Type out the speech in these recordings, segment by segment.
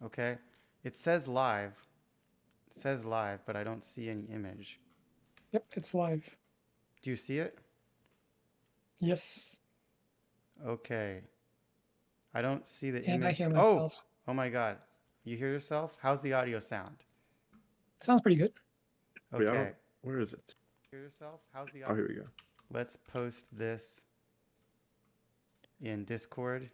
Okay. It says live. It says live, but I don't see any image. Yep, it's live. Do you see it? Yes, Okay. I don't see the and I image. hear Oh, myself. oh my God. You hear yourself? How's the audio sound? Sounds pretty good. Wait, I don't. Okay. Where is it? Hear yourself? How's the Oh, audio? here we go. Let's post this in Discord.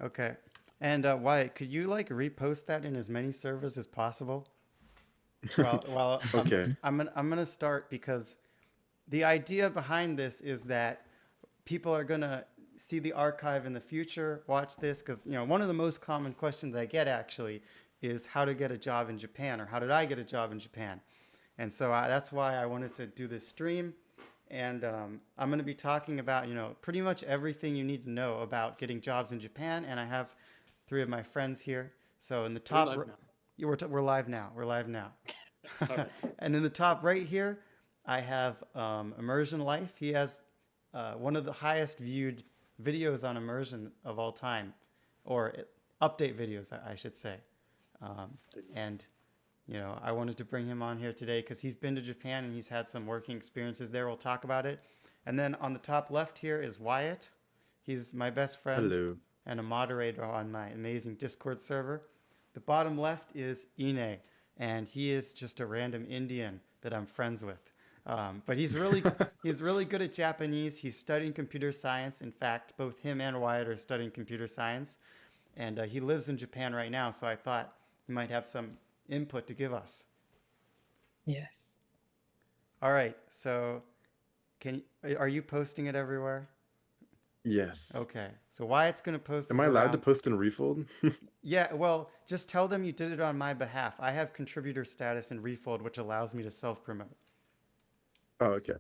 Okay. And Wyatt, could you like repost that in as many servers as possible? Well, Okay. I'm gonna start because the idea behind this is that people are gonna see the archive in the future, watch this, because one of the most common questions I get actually is how to get a job in Japan or how did I get a job in Japan, and so that's why I wanted to do this stream, and I'm gonna be talking about pretty much everything you need to know about getting jobs in Japan, and I have three of my friends here. So in the We're top, live now. we're live now. We're live now. All right. And in the top right here, I have Immersion Life. He has one of the highest viewed videos on immersion of all time, or update videos, I should say. And I wanted to bring him on here today because he's been to Japan and he's had some working experiences there. We'll talk about it. And then on the top left here is Wyatt. He's my best friend Hello. and a moderator on my amazing Discord server. The bottom left is Ine, and he is just a random Indian that I'm friends with. But he's really good at Japanese. He's studying computer science. In fact, both him and Wyatt are studying computer science, and he lives in Japan right now. So I thought he might have some input to give us. Yes. All right. So are you posting it everywhere? Yes. Okay. So Wyatt's gonna post Am this I allowed to around. post and refold? Yeah, well, just tell them you did it on my behalf. I have contributor status in Refold, which allows me to self-promote. Oh, okay.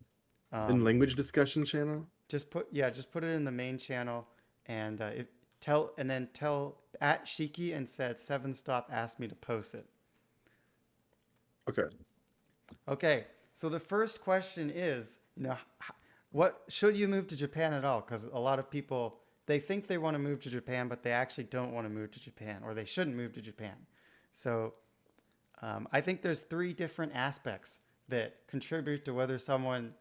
In Um, language discussion channel? just put it in the main channel, and tell at Shiki and said Seven Stop asked me to post it. Okay. Okay, so the first question is, what should you move to Japan at all? Because a lot of people they think they want to move to Japan, but they actually don't want to move to Japan, or they shouldn't move to Japan. So I think there's three different aspects that contribute to whether someone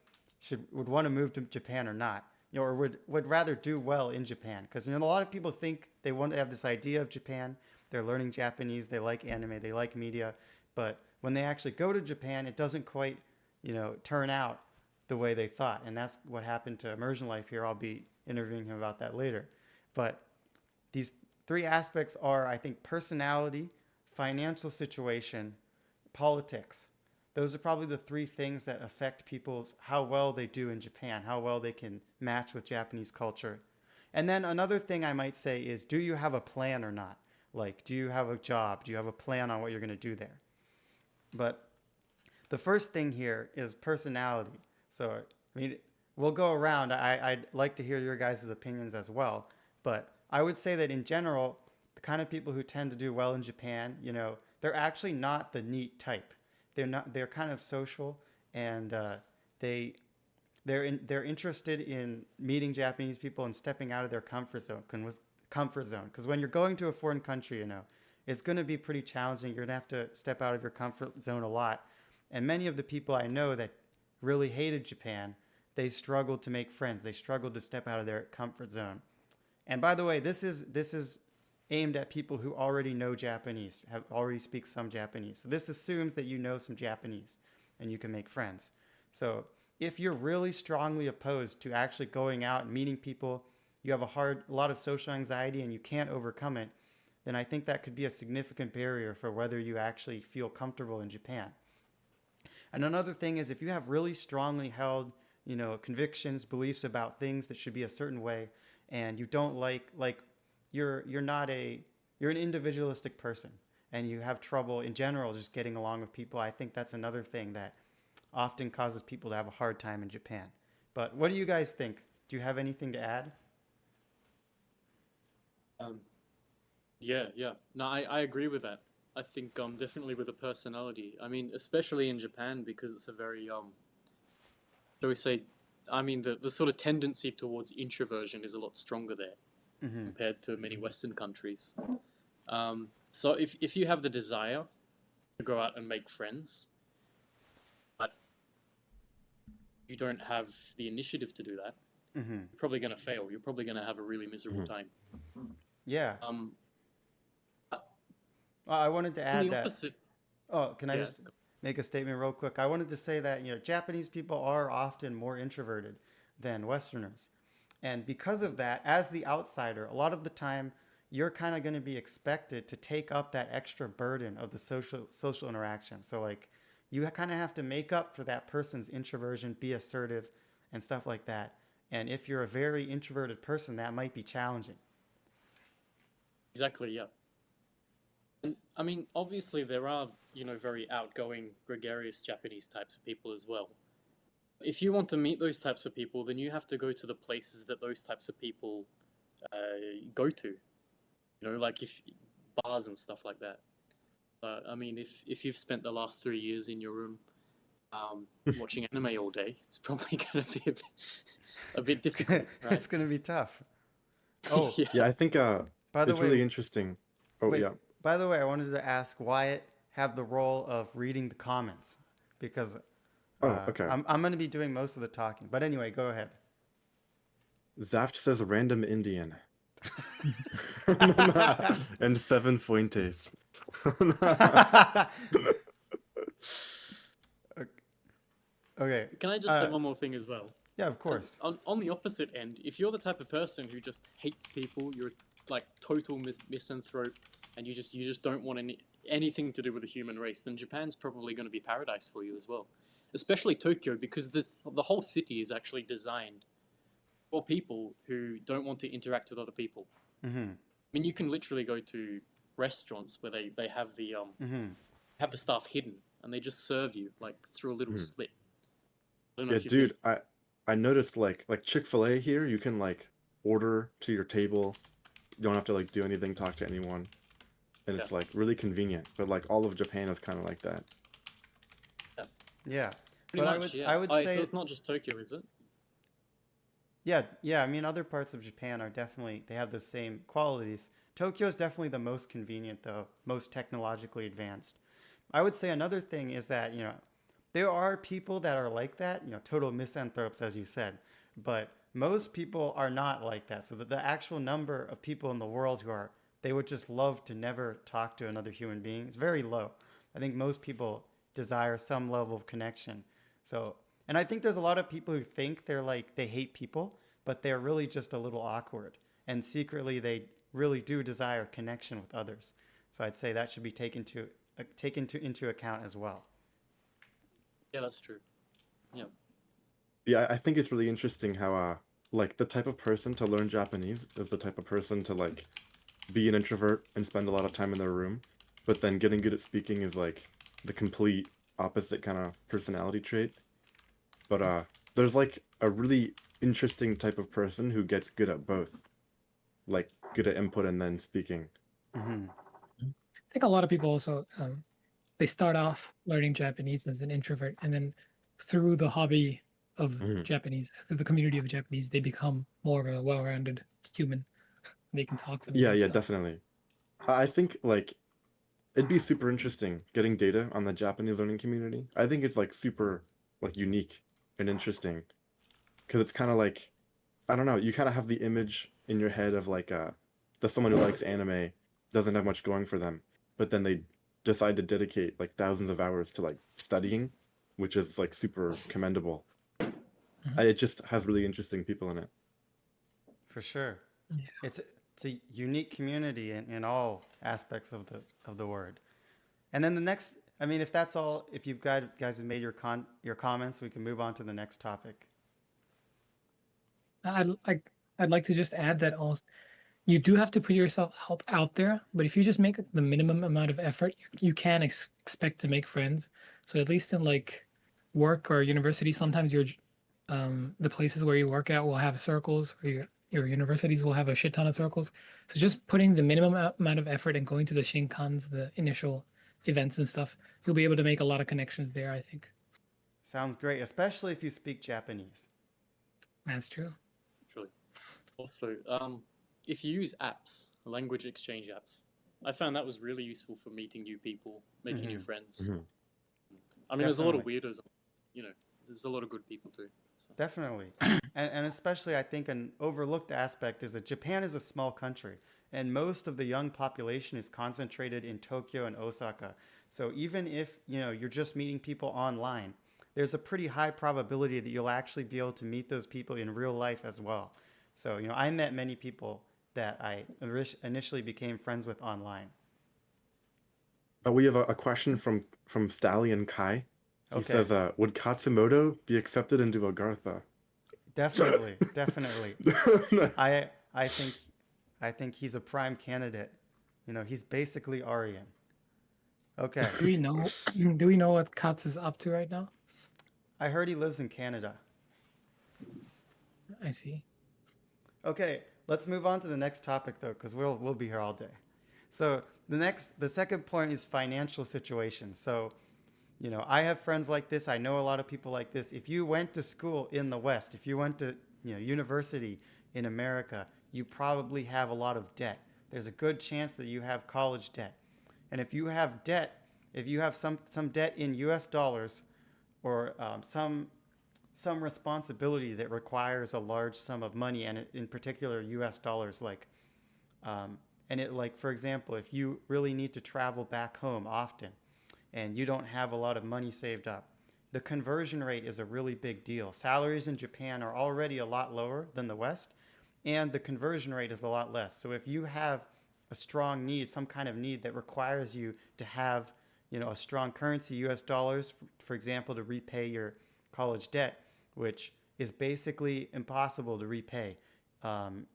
would want to move to Japan or not, or would rather do well in Japan. Because a lot of people think they want to have this idea of Japan. They're learning Japanese. They like anime. They like media. But when they actually go to Japan, it doesn't quite turn out the way they thought. And that's what happened to Immersion Life here. I'll be interviewing him about that later. But these three aspects are, I think, personality, financial situation, politics. Those are probably the three things that affect people's how well they do in Japan, how well they can match with Japanese culture. And then another thing I might say is, do you have a plan or not? Like, do you have a job? Do you have a plan on what you're going to do there? But the first thing here is personality. So, I mean, we'll go around. I'd like to hear your guys' opinions as well. But I would say that in general, the kind of people who tend to do well in Japan, they're actually not the neat type. They're not. They're kind of social, and they they're interested in meeting Japanese people and stepping out of their comfort zone. Comfort zone, because when you're going to a foreign country, it's going to be pretty challenging. You're going to have to step out of your comfort zone a lot. And many of the people I know that really hated Japan, they struggled to make friends. They struggled to step out of their comfort zone. And by the way, this is aimed at people who already know Japanese, have already speak some Japanese. So this assumes that you know some Japanese and you can make friends. So if you're really strongly opposed to actually going out and meeting people, you have a lot of social anxiety and you can't overcome it, then I think that could be a significant barrier for whether you actually feel comfortable in Japan. And another thing is if you have really strongly held, convictions, beliefs about things that should be a certain way, and you don't like you're not you're an individualistic person, and you have trouble in general just getting along with people. I think that's another thing that often causes people to have a hard time in Japan. But what do you guys think? Do you have anything to add? Um, yeah, yeah. No, I agree with that. I think definitely with a personality. I mean, especially in Japan because it's a very shall we say, I mean the sort of tendency towards introversion is a lot stronger there Mm-hmm. compared to many Western countries. So if you have the desire to go out and make friends, but you don't have the initiative to do that, Mm-hmm. you're probably going to fail. You're probably going to have a really miserable time. Yeah. Um, I wanted to on add the that. opposite, Oh, can I yeah, just make a statement real quick? I wanted to say that, Japanese people are often more introverted than Westerners. And because of that, as the outsider, a lot of the time you're kind of going to be expected to take up that extra burden of the social interaction. So like you kind of have to make up for that person's introversion, be assertive and stuff like that. And if you're a very introverted person, that might be challenging. exactly, yeah. And I mean, obviously there are, very outgoing, gregarious Japanese types of people as well. If you want to meet those types of people, then you have to go to the places that those types of people go to. Like if bars and stuff like that. I mean, if you've spent the last 3 years in your room watching anime all day, it's probably going to be a bit difficult, right? It's going to be tough. Oh, Yeah. Yeah, I think by the it's way, really interesting. Oh wait, yeah. by the way, I wanted to ask Wyatt have the role of reading the comments because Okay. I'm going to be doing most of the talking. but anyway, go ahead. Zaft says random Indian. And 7 fuentes. Okay. Can I just say one more thing as well? Yeah, of course. On the opposite end, if you're the type of person who just hates people, you're like total misanthrope, and you just don't want anything to do with the human race, then Japan's probably going to be paradise for you as well. Especially Tokyo, because the whole city is actually designed for people who don't want to interact with other people. Mm-hmm. I mean, you can literally go to restaurants where they have the Mm-hmm. have the staff hidden, and they just serve you like through a little slit. I don't know Yeah, if you've dude, I noticed like Chick-fil-A here, you can like order to your table. You don't have to like do anything, talk to anyone. And it's like really convenient. But like all of Japan is kind of like that. Yeah. Pretty But much, I would say so it's not just Tokyo, is it? Yeah. I mean, other parts of Japan are definitely they have those same qualities. Tokyo is definitely the most convenient, though, most technologically advanced. I would say another thing is that there are people that are like that, total misanthropes, as you said, but most people are not like that. So the actual number of people in the world who are they would just love to never talk to another human being is very low. I think most people desire some level of connection. So, and I think there's a lot of people who think they're like they hate people, but they're really just a little awkward, and secretly they really do desire connection with others. So I'd say that should be taken into account as well. Yeah, that's true. Yeah. Yeah, I think it's really interesting how like the type of person to learn Japanese is the type of person to like be an introvert and spend a lot of time in their room, but then getting good at speaking is like the complete opposite kind of personality trait. But there's like a really interesting type of person who gets good at both, like good at input and then speaking. Mm-hmm. I think a lot of people also they start off learning Japanese as an introvert, and then through the hobby of Japanese, through the community of Japanese, they become more of a well-rounded human. They can talk with Yeah, and yeah, stuff. definitely. I think like it'd be super interesting getting data on the Japanese learning community. I think it's like super like unique and interesting because it's kind of like I don't know, you kind of have the image in your head of like the someone who likes anime doesn't have much going for them, but then they decide to dedicate like thousands of hours to like studying, which is like super commendable. It just has really interesting people in it. For sure. Yeah. It's a unique community in all aspects of the word. And then the next, I mean, if that's all, if you've guys have made your comments, we can move on to the next topic. I'd like to just add that also you do have to put yourself out there, but if you just make the minimum amount of effort, you can expect to make friends. So at least in like work or university, sometimes the places where you work at will have circles where your universities will have a shit ton of circles. So just putting the minimum amount of effort and going to the Shinkans, the initial events and stuff, you'll be able to make a lot of connections there, I think. Sounds great, especially if you speak Japanese. That's true. Truly. Also, if you use apps, language exchange apps, I found that was really useful for meeting new people, making new friends. Mhm. I mean, there's a lot of Definitely. weirdos, you know, there's a lot of good people too. So. Definitely. And especially, I think an overlooked aspect is that Japan is a small country, and most of the young population is concentrated in Tokyo and Osaka. So even if, you're just meeting people online, there's a pretty high probability that you'll actually be able to meet those people in real life as well. So, I met many people that I initially became friends with online. We have a question from Stallion Kai. He Okay. says, would Katsumoto be accepted into Agartha? Definitely, definitely. I think he's a prime candidate. He's basically Aryan. Okay. Do we know? Do we know what Katz is up to right now? I heard he lives in Canada. I see. Okay, let's move on to the next topic though, because we'll be here all day. So the second point is financial situation. So, I have friends like this. I know a lot of people like this. If you went to school in the West, if you went to university in America, you probably have a lot of debt. There's a good chance that you have college debt. And if you have debt, if you have some debt in U.S. dollars, or some responsibility that requires a large sum of money, and in particular U.S. dollars, for example, if you really need to travel back home often, and you don't have a lot of money saved up, the conversion rate is a really big deal. Salaries in Japan are already a lot lower than the West, and the conversion rate is a lot less. So if you have a strong need, some kind of need that requires you to have, a strong currency, U.S. dollars, for example, to repay your college debt, which is basically impossible to repay,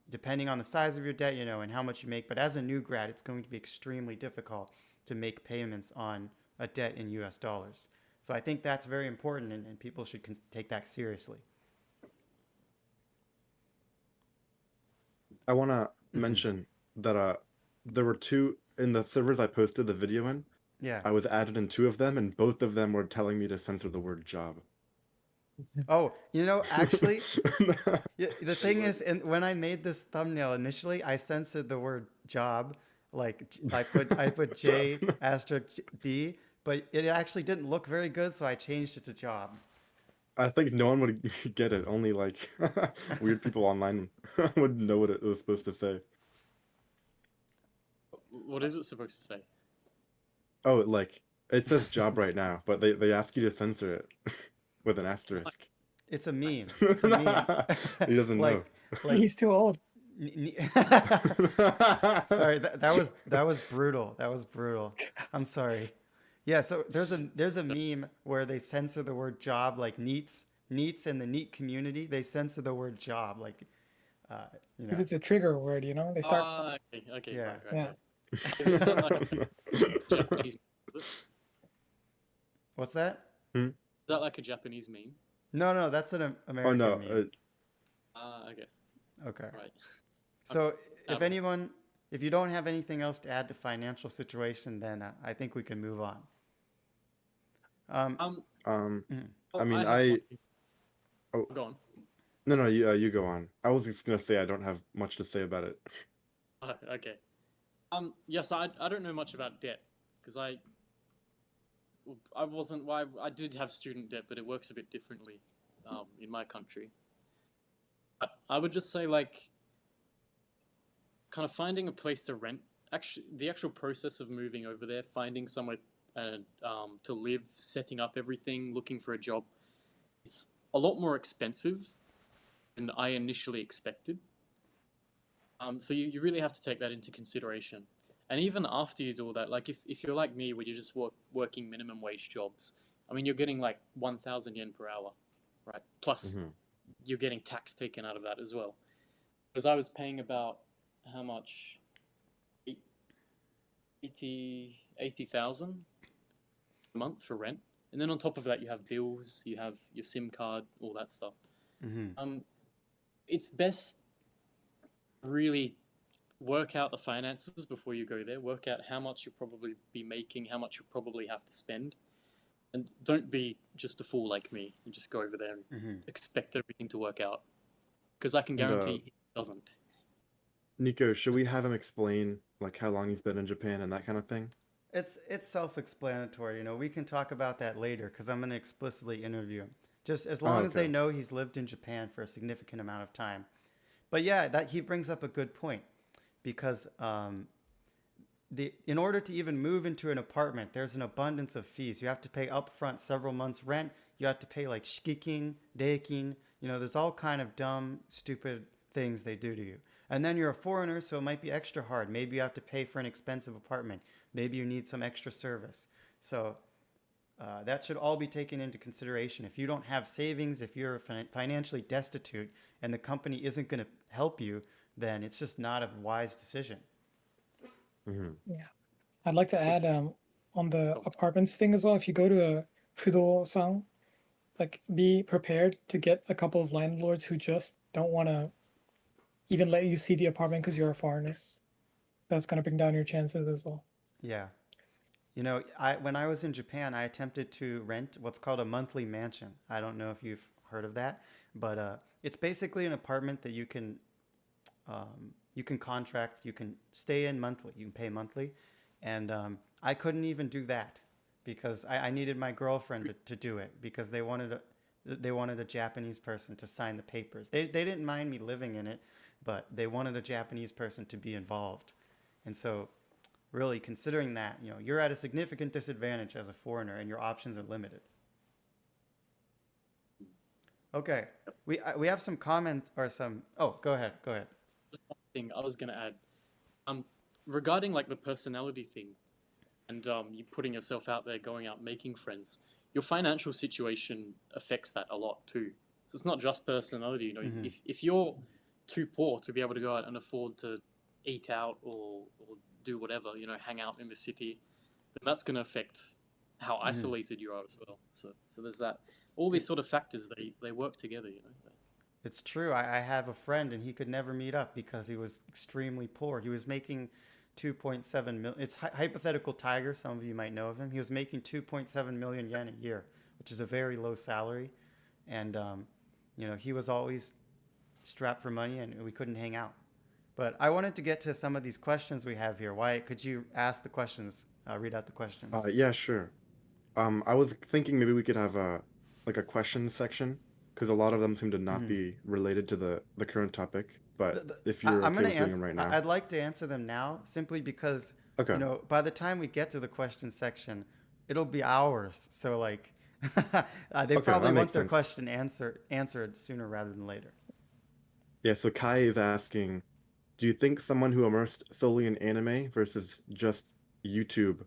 depending on the size of your debt, and how much you make. But as a new grad, it's going to be extremely difficult to make payments on a debt in U.S. dollars. So I think that's very important, and people should take that seriously. I want to mention that there were two in the servers I posted the video in. Yeah. I was added in two of them, and both of them were telling me to censor the word job. Oh, actually, the thing is, when I made this thumbnail initially, I censored the word job. Like I put J asterisk B, but it actually didn't look very good, so I changed it to job. I think no one would get it. Only like weird people online would know what it was supposed to say. What is it supposed to say? Oh, like it says job right now, but they ask you to censor it with an asterisk. It's a meme. It's a meme. He doesn't know. He's too old. Sorry, that was brutal. That was brutal. I'm sorry. Yeah, so there's a meme where they censor the word job, like NEETs in the NEET community. They censor the word job, like Because it's a trigger word, They start. Okay, Yeah. right. Yeah. Is that like a Japanese meme? What's that? Is that like a Japanese meme? No, that's an American Oh no. meme. Okay. Okay. Right. So if you don't have anything else to add to financial situation, then I think we can move on. I mean, Oh, go on. no, you go on. I was just gonna say I don't have much to say about it. Okay. Yes, I don't know much about debt because I did have student debt, but it works a bit differently in my country. But I would just say kind of finding a place to rent. Actually, the actual process of moving over there, finding somewhere to live, setting up everything, looking for a job, it's a lot more expensive than I initially expected. So you really have to take that into consideration. And even after you do all that, like if you're like me, where you're just working minimum wage jobs, I mean, you're getting like 1,000 yen per hour, right? Plus you're getting tax taken out of that as well. Because I was paying about, how much? 80,000 a month for rent. And then on top of that, you have bills, you have your SIM card, all that stuff. It's best really work out the finances before you go there. Work out how much you'll probably be making, how much you'll probably have to spend, and don't be just a fool like me and just go over there and Mm-hmm. expect everything to work out, because I can And guarantee it doesn't. Nico, should we have him explain like how long he's been in Japan and that kind of thing? It's self-explanatory. We can talk about that later because I'm going to explicitly interview him. Just as Oh, long as they okay. know he's lived in Japan for a significant amount of time. But yeah, that he brings up a good point because in order to even move into an apartment, there's an abundance of fees. You have to pay upfront several months rent. You have to pay like shikikin, deikin. There's all kind of dumb, stupid things they do to you. And then you're a foreigner, so it might be extra hard. Maybe you have to pay for an expensive apartment. Maybe you need some extra service. So that should all be taken into consideration. If you don't have savings, if you're financially destitute, and the company isn't going to help you, then it's just not a wise decision. Hmm. Yeah. I'd like to So, add on the oh, apartments thing as well. If you go to a fudo-san, like be prepared to get a couple of landlords who just don't want to even let you see the apartment because you're a foreigner. That's going to bring down your chances as well. Yeah. When I was in Japan, I attempted to rent what's called a monthly mansion. I don't know if you've heard of that, but it's basically an apartment that you can contract, you can stay in monthly, you can pay monthly, and I couldn't even do that because I needed my girlfriend to do it because they wanted a Japanese person to sign the papers. They didn't mind me living in it, but they wanted a Japanese person to be involved, and so really considering that you're at a significant disadvantage as a foreigner and your options are limited. Okay, we have some comments or some. Oh, go ahead. just one thing I was gonna add, regarding like the personality thing, and you putting yourself out there, going out, making friends. Your financial situation affects that a lot too. So it's not just personality. Mm-hmm. If you're too poor to be able to go out and afford to eat out or do whatever, hang out in the city, then that's going to affect how Mm-hmm. isolated you are as well. So there's that. All these sort of factors, they work together. It's true. I have a friend and he could never meet up because he was extremely poor. He was making 2.7 million. It's hypothetical tiger. Some of you might know of him. He was making 2.7 million yen a year, which is a very low salary. And, he was always strapped for money and we couldn't hang out. But I wanted to get to some of these questions we have here. Wyatt, could you ask the questions? Read out the questions. Yeah, sure. I was thinking maybe we could have a question section because a lot of them seem to not Mm-hmm. be related to the current topic. But if I, you're I'm okay going with to doing answer. them right now, I'd like to answer them now, simply because okay. by the time we get to the question section, it'll be hours. So like, they Okay, probably that want makes their sense. question answered sooner rather than later. Yeah, so Kai is asking, do you think someone who immersed solely in anime versus just YouTube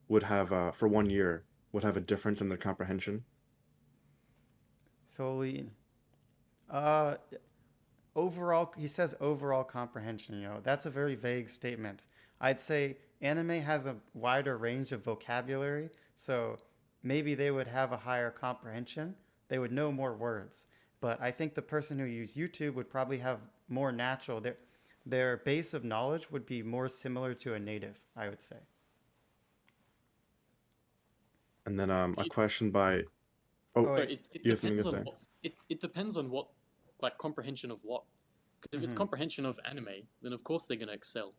would have, for 1 year, would have a difference in their comprehension? Solely, uh, overall, he says overall comprehension. That's a very vague statement. I'd say anime has a wider range of vocabulary, so maybe they would have a higher comprehension. They would know more words. But I think the person who used YouTube would probably have more natural. Their base of knowledge would be more similar to a native, I would say. And then a It, question by, oh, Oh so wait. it you have something to depends on say? it depends on what, like, comprehension of what. Because if it's Hmm. comprehension of anime, then of course they're going to excel.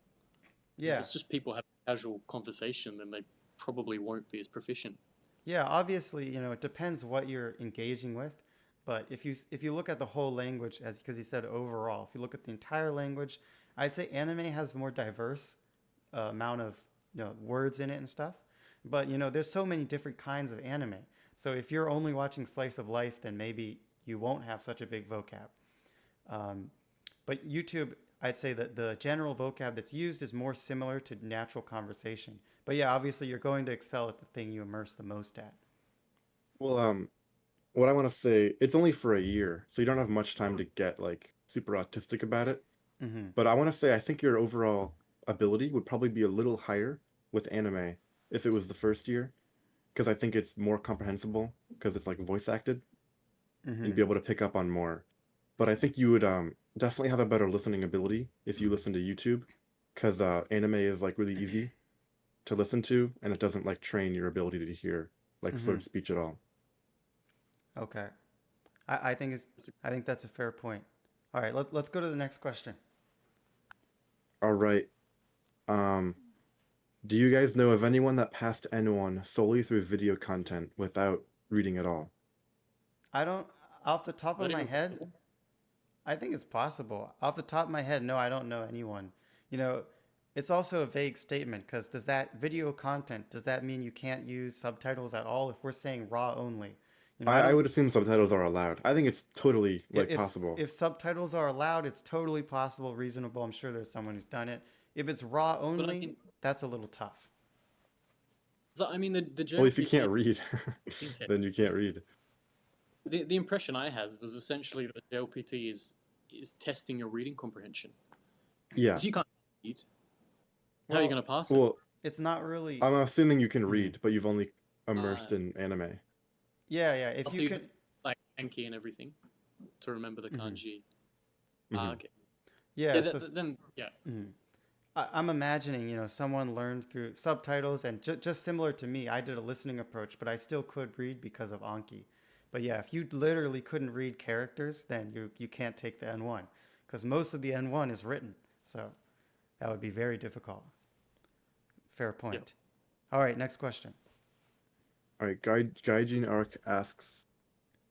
If Yeah. it's just people having casual conversation, then they probably won't be as proficient. Yeah, obviously, it depends what you're engaging with, but if you look at the whole language, as because he said overall, if you look at the entire language, I'd say anime has more diverse amount of words in it and stuff. But there's so many different kinds of anime. So if you're only watching slice of life, then maybe you won't have such a big vocab. Um, but YouTube, I'd say that the general vocab that's used is more similar to natural conversation. But yeah, obviously you're going to excel at the thing you immerse the most at. Well, what I want to say, it's only for a year, so you don't have much time to get like super autistic about it. Hmm. But I want to say, I think your overall ability would probably be a little higher with anime if it was the first year, because I think it's more comprehensible because it's like voice acted and Hmm. be able to pick up on more. But I think you would definitely have a better listening ability if you listen to YouTube, because anime is like really easy to listen to, and it doesn't like train your ability to hear like Mm-hmm. slurred speech at all. Okay. I think I think that's a fair point. All right, let's go to the next question. All right. Um, do you guys know of anyone that passed N1 solely through video content without reading at all? I don't, off the top Is of that my even head, possible? I think it's possible. Off the top of my head, no, I don't know anyone. You know, it's also a vague statement because does that video content, does that mean you can't use subtitles at all if we're saying raw only? You know, I I don't, would assume subtitles are allowed. I think it's totally like if possible. if subtitles are allowed, it's totally possible, reasonable. I'm sure there's someone who's done it. If it's raw But I only, mean, that's a little tough. so, I mean, the Well, if you JLPT can't read, test. then you can't read. The impression I had was essentially that JLPT is testing your reading comprehension. Yeah. If you can't read, how are you Well, going to pass it? Well, it's not really. I'm assuming you can Mhm. read, but you've only Uh, immersed in anime. Yeah, yeah. If also, you you can, do like Anki and everything to remember the mhm. kanji. Hmm. Okay. Yeah. Yeah. So Then yeah. mhm. I'm imagining, someone learned through subtitles and just similar to me, I did a listening approach, but I still could read because of Anki. But yeah, if you literally couldn't read characters, then you can't take the N1 because most of the N1 is written. So that would be very difficult. Fair Yeah. point. All right, next question. All right, Gaijin Arc asks,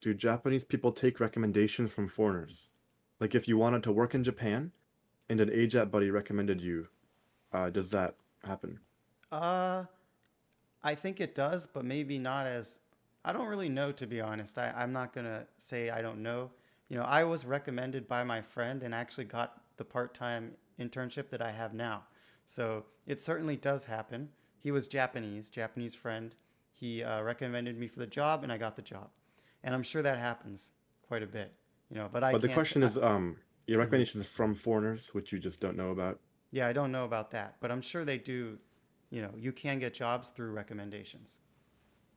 do Japanese people take recommendations from foreigners? Like if you wanted to work in Japan and an AJAT buddy recommended you, does that happen? Uh, I think it does, but maybe not as. I don't really know, to be honest. I'm not going to say I don't know. I was recommended by my friend and actually got the part time internship that I have now. So it certainly does happen. He was Japanese friend. He recommended me for the job and I got the job. And I'm sure that happens quite a bit, but I But the can't. question is, your Mhm. recommendations from foreigners, which you just don't know about. Yeah, I don't know about that, but I'm sure they do. You can get jobs through recommendations.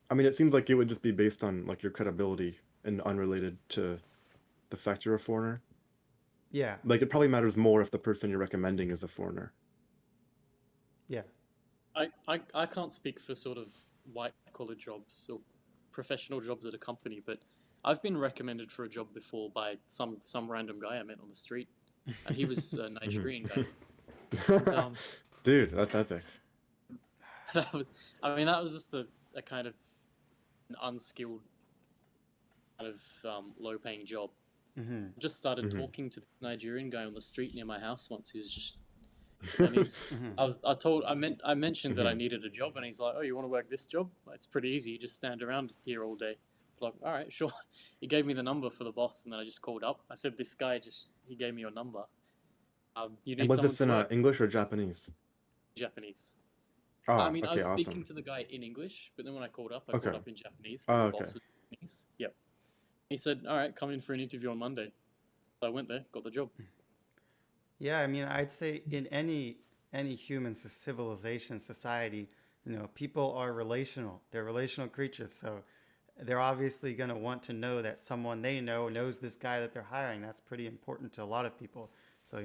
I mean, it seems like it would just be based on like your credibility and unrelated to the fact you're a foreigner. Yeah, Like it probably matters more if the person you're recommending is a foreigner. yeah. I can't speak for sort of white collar jobs or professional jobs at a company, but I've been recommended for a job before by some random guy I met on the street, and he was a Nigerian guy. Um, Dude, that's epic. that was I mean that was just a kind of an unskilled kind of low paying job. Hmm. I just started Hmm. talking to the Nigerian guy on the street near my house once. He was just and he's Hmm. I mentioned that I Hmm. needed a job, and he's like, "Oh, you want to work this job? It's pretty easy. You just stand around here all day." It's like, "All right, sure." He gave me the number for the boss, and then I just called up. I said, "This guy just he gave me your number. You And need was someone this to in work English or Japanese? Japanese." I Ah, mean, I okay, was speaking awesome. to the guy in English, but then when I called Okay. up in Japanese because Oh, the okay. boss was Japanese. Yep. He said, "All right, come in for an interview on Monday." So I went there, got the job. Yeah, I mean, I'd say in any human civilization, society, people are relational. They're relational creatures, so they're obviously going to want to know that someone they know knows this guy that they're hiring. That's pretty important to a lot of people. So,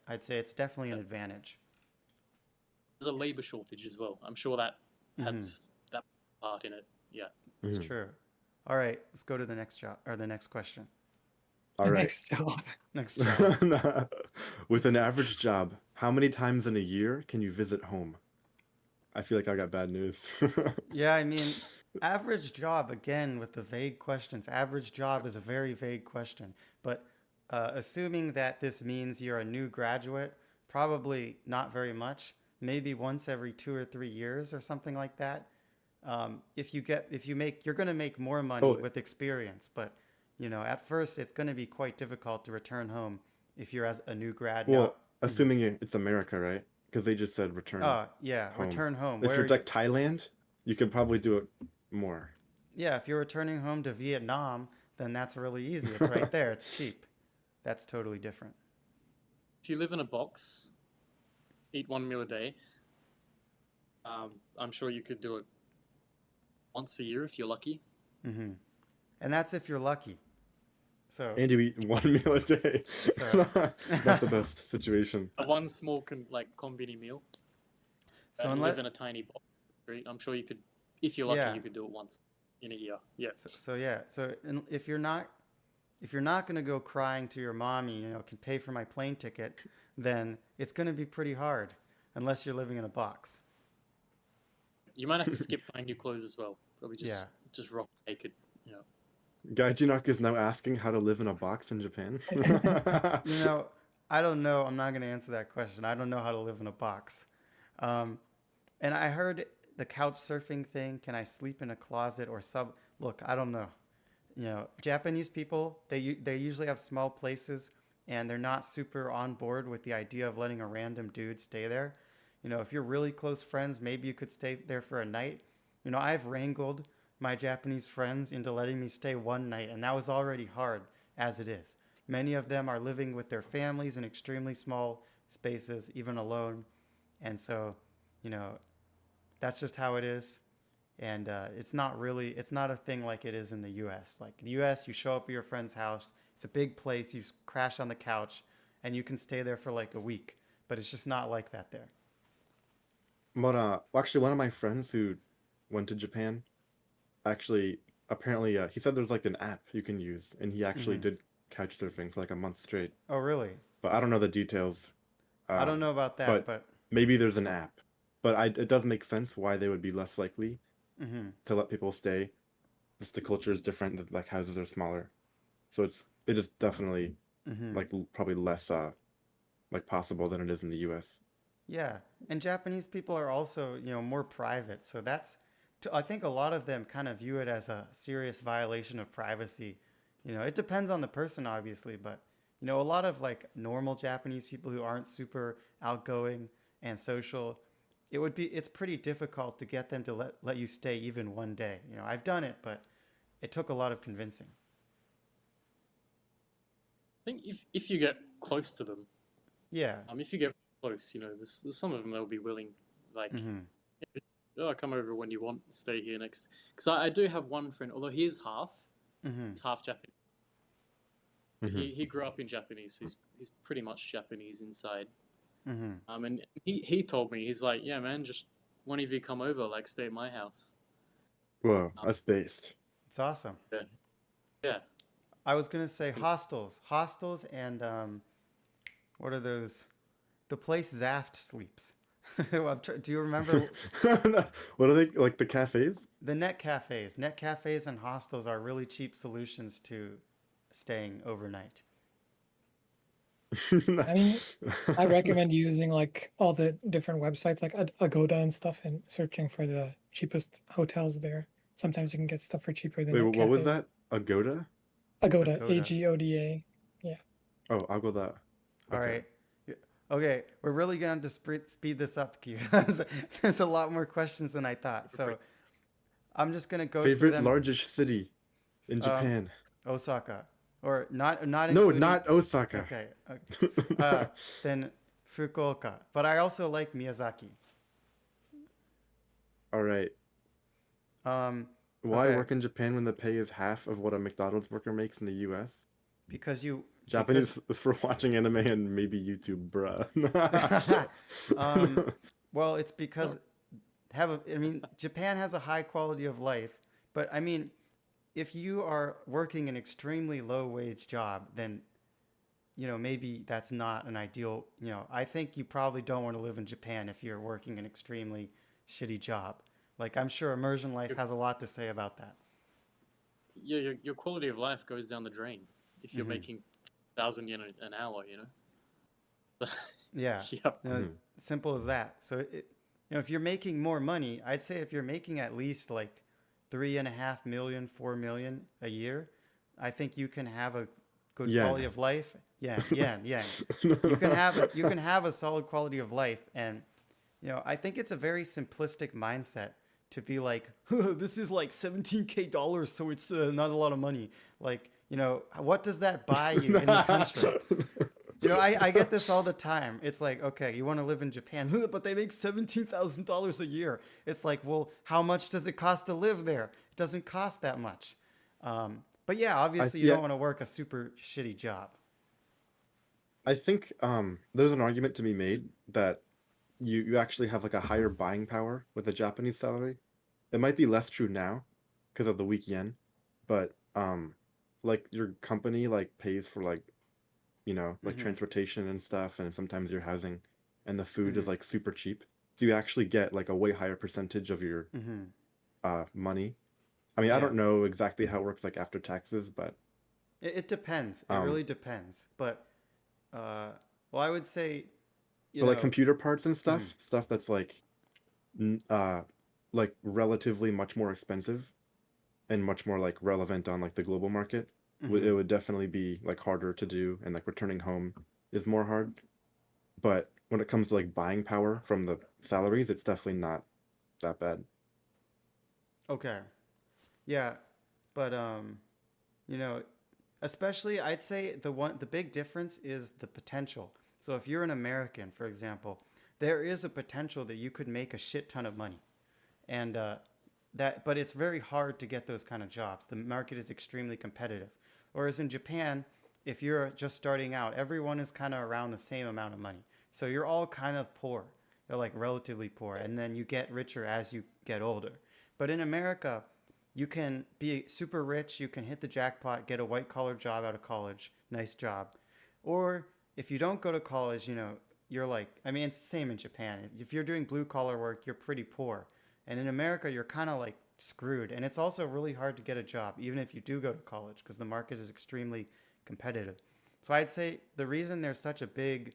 I'd say it's definitely an Yeah. advantage. There's a labor shortage as well. I'm sure that Hmm. has that part in it. Yeah. It's Mhm. true. All right, let's go to the next job or the next question. All The right. next job. Next job. With an average job, how many times in a year can you visit home? I feel like I got bad news. Yeah, I mean, average job, again, with the vague questions. Average job is a very vague question. But assuming that this means you're a new graduate, probably not very much. Maybe once every 2 or 3 years or something like that. You're going to make more money Oh, with experience. But, at first, it's going to be quite difficult to return home if you're as a new grad. Now, well, assuming it's America, right? Because they just said return yeah, home. return home. If Where you're are you? like Thailand, you could probably do it more. Yeah, if you're returning home to Vietnam, then that's really easy. It's right there. It's cheap. That's totally different. If you live in a box, eat one meal a day, I'm sure you could do it once a year if you're lucky. Hmm. And that's if you're lucky. So And you eat one meal a day. So- Not the best situation. A one small conveni meal. so And unless live in a tiny box. I'm sure you could, if you're lucky, Yeah. you could do it once in a year. Yeah. if you're not going to go crying to your mommy, can pay for my plane ticket, then it's going to be pretty hard unless you're living in a box. You might have to skip buying new clothes as well. Probably Yeah. just rock naked. Yeah. Gaijinok is now asking how to live in a box in Japan. I don't know. I'm not going to answer that question. I don't know how to live in a box. And I heard the couch surfing thing. Can I sleep in a closet or sub? Look, I don't know. Japanese people, they usually have small places and they're not super on board with the idea of letting a random dude stay there. If you're really close friends, maybe you could stay there for a night. I've wrangled my Japanese friends into letting me stay one night, and that was already hard as it is. Many of them are living with their families in extremely small spaces, even alone. And so, that's just how it is. And it's not a thing like it is in the US. Like in the US, you show up at your friend's house, it's a big place, you crash on the couch, and you can stay there for like a week. But it's just not like that there. But actually, one of my friends who went to Japan, actually, apparently, he said there's like an app you can use, and he actually did couch surfing for like a month straight. Oh, really? But I don't know the details. I don't know about that, but maybe there's an app. But it does make sense why they would be less likely mm-hmm. to let people stay. Just the culture is different. Like houses are smaller, so it is definitely like probably less like possible than it is in the U.S. Yeah, and Japanese people are also, more private. So I think a lot of them kind of view it as a serious violation of privacy. It depends on the person, obviously, but, a lot of like normal Japanese people who aren't super outgoing and social, it's pretty difficult to get them to let you stay even one day. I've done it, but it took a lot of convincing. I think if you get close to them, Yeah. if you get close, there's some of them that'll be willing, like, oh, come over when you want, stay here next. Because I do have one friend, although he's half Japanese. He grew up in Japanese, so he's pretty much Japanese inside. And he told me, he's like, yeah, man, just one of you come over, like, stay at my house. Whoa, that's based. It's awesome. Yeah. I was going to say hostels and what are those? The place Zaft sleeps. Do you remember? What are they, like the cafes? The net cafes. Net cafes and hostels are really cheap solutions to staying overnight. I mean, I recommend using like all the different websites like Agoda and stuff and searching for the cheapest hotels there. Sometimes you can get stuff for cheaper than Wait, net what was cafes. that? Agoda? Agoda, Agoda. Agoda. Yeah. Oh, Agoda. All right. Okay, we're really going to speed this up because there's a lot more questions than I thought. So I'm just going to go through Favorite them. largest city in Japan? Osaka. Or not No, including... not Osaka. Okay. Then Fukuoka. But I also like Miyazaki. All right. Why Okay. work in Japan when the pay is half of what a McDonald's worker makes in the U.S.? Because Japanese is for watching anime and maybe YouTube, bruh. Well, it's because Japan has a high quality of life, but I mean, if you are working an extremely low wage job, then maybe that's not an ideal. I think you probably don't want to live in Japan if you're working an extremely shitty job. Like I'm sure Immersion Life has a lot to say about that. Yeah, your quality of life goes down the drain if you're making 1,000 yen an hour, Yeah. Yep. Simple as that. So if you're making more money, I'd say if you're making at least like 3.5 million, 4 million a year, I think you can have a good quality of life. Yeah. You can have a solid quality of life, and I think it's a very simplistic mindset to be like, this is like $17,000, so it's not a lot of money. Like, what does that buy you in the country? I get this all the time. It's like, okay, you want to live in Japan, but they make $17,000 a year. It's like, well, how much does it cost to live there? It doesn't cost that much. But yeah, obviously you yeah, don't want to work a super shitty job. I think there's an argument to be made that you actually have like a higher buying power with a Japanese salary. It might be less true now because of the weak yen, but like your company like pays for like like Mm-hmm. transportation and stuff, and sometimes your housing, and the food is Mm-hmm. like super cheap. So you actually get like a way higher percentage of your Mm-hmm. money. I mean, I Yeah. don't know exactly how it works like after taxes, but It depends. It um really depends. But uh, well, I would say, you but like know, computer parts and mm-hmm. stuff that's n- uh like relatively much more expensive and much more like relevant on like the global market, it Mm-hmm. would definitely be like harder to do, and like returning home is more hard. But when it comes to like buying power from the salaries, it's definitely not that bad. Okay. Yeah. But you know, especially I'd say the big difference is the potential. So if you're an American, for example, there is a potential that you could make a shit ton of money, and but it's very hard to get those kind of jobs. The market is extremely competitive. Whereas in Japan, if you're just starting out, everyone is kind of around the same amount of money. So you're all kind of poor. They're like relatively poor, and then you get richer as you get older. But in America, you can be super rich, you can hit the jackpot, get a white collar job out of college, nice job. Or if you don't go to college, you're like, I mean, it's the same in Japan. If you're doing blue collar work, you're pretty poor. And in America, you're kind of like screwed. And it's also really hard to get a job, even if you do go to college, because the market is extremely competitive. So I'd say the reason there's such a big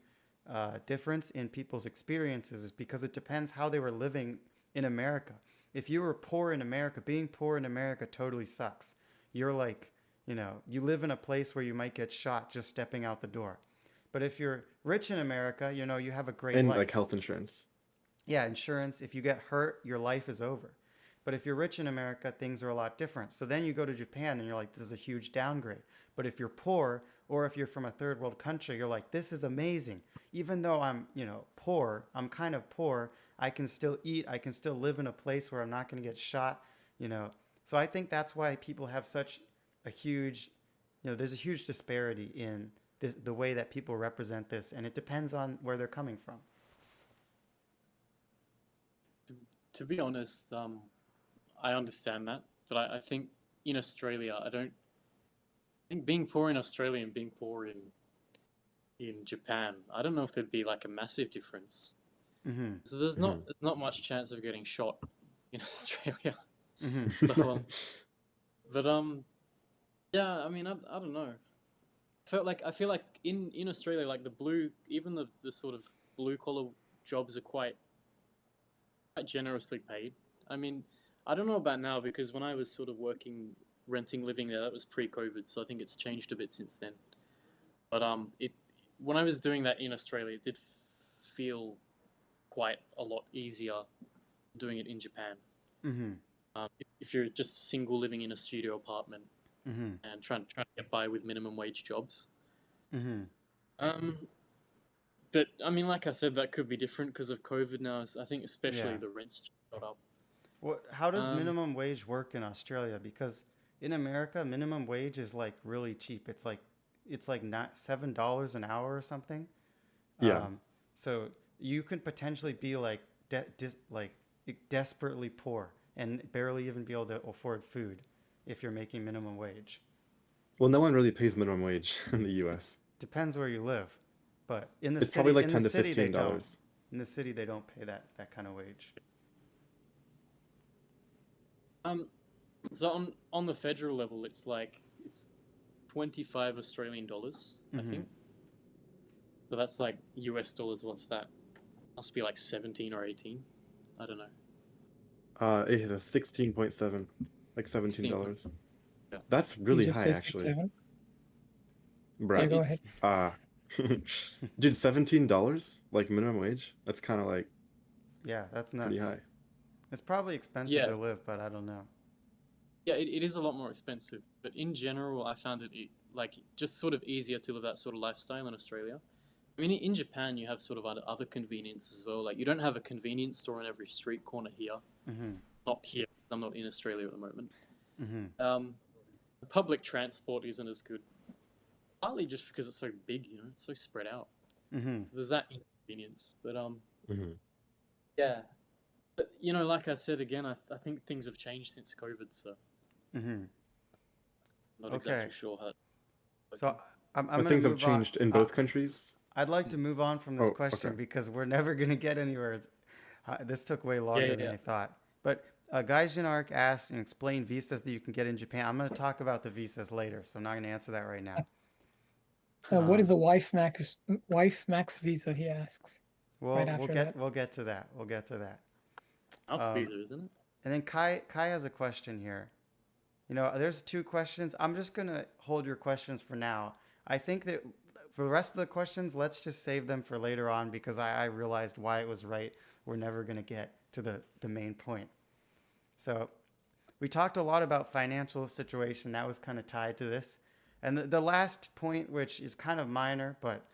difference in people's experiences is because it depends how they were living in America. If you were poor in America, being poor in America totally sucks. You're like, you live in a place where you might get shot just stepping out the door. But if you're rich in America, you have a great And like life. health insurance. Yeah, insurance, if you get hurt, your life is over. But if you're rich in America, things are a lot different. So then you go to Japan and you're like, this is a huge downgrade. But if you're poor, or if you're from a third world country, you're like, this is amazing. Even though I'm, poor, I'm kind of poor, I can still eat, I can still live in a place where I'm not going to get shot, you know. So I think that's why people have such a huge, there's a huge disparity in the way that people represent this, and it depends on where they're coming from. To be honest, I understand that, but I think in Australia, I don't I think being poor in Australia and being poor in Japan, I don't know if there'd be like a massive difference. Mm-hmm. So there's Hmm. not much chance of getting shot in Australia. Mm-hmm. So but yeah, I mean I don't know. I feel like in Australia, like the blue, even the sort of blue collar jobs are quite generously paid. I mean, I don't know about now because when I was sort of working, renting, living there, that was pre-COVID, so I think it's changed a bit since then. But it when I was doing that in Australia, it did feel quite a lot easier doing it in Japan. Mm-hmm. If you're just single living in a studio apartment Mm-hmm. and trying to get by with minimum wage jobs. Mm-hmm. Um, but I mean, like I said, that could be different because of COVID now. I think especially Yeah. the rents got up. How does Um, minimum wage work in Australia? Because in America, minimum wage is like really cheap. It's like not $7 an hour or something. Yeah. Um, so you could potentially be like like desperately poor and barely even be able to afford food if you're making minimum wage. Well, no one really pays minimum wage in the It US. depends where you live, but in the It's probably city, like in the 10 to city they don't. $15. In the city they don't pay that kind of wage. um, so on the federal level, it's 25 Australian dollars, I Mm-hmm. think. So that's like US dollars. What's that? Must be like 17 or 18. I don't know. It has 16.7, like 16. $17. Yeah. That's You really just high say six, actually. seven. So Yeah, Bruh. go ahead. it's Uh dude, $17 like minimum wage? That's kind of like Yeah, that's pretty nuts. high. It's probably expensive yeah, to live, but I don't know. yeah. It is a lot more expensive, but in general, I found it like just sort of easier to live that sort of lifestyle in Australia. I mean, in Japan, you have sort of other conveniences as well. Like you don't have a convenience store on every street corner here. Mm-hmm. Not here. I'm not in Australia at the moment. Mm-hmm. Um, The public transport isn't as good. Partly just because it's so big, it's so spread out. Mm-hmm. So there's that inconvenience. But Hmm. yeah. But like I said again, I think things have changed since COVID, so Mm-hmm. not Okay. exactly sure how. So I'm But going to things have move on. changed in both countries. I'd like to move on from this Oh, question okay. because we're never going to get anywhere. This took way longer than Yeah. I thought. But Gaijin Arc asked and explained visas that you can get in Japan. I'm going to talk about the visas later, so I'm not going to answer that right now. What is Um, a wife max visa? He asks. Right after that. we'll get to that. We'll get to that. House Um, visa, isn't it? And then Kai has a question here. There's 2 questions. I'm just going to hold your questions for now. I think that for the rest of the questions, let's just save them for later on because I realized why it was right. We're never going to get to the main point. So we talked a lot about financial situation. That was kind of tied to this. And the last point, which is kind of minor, but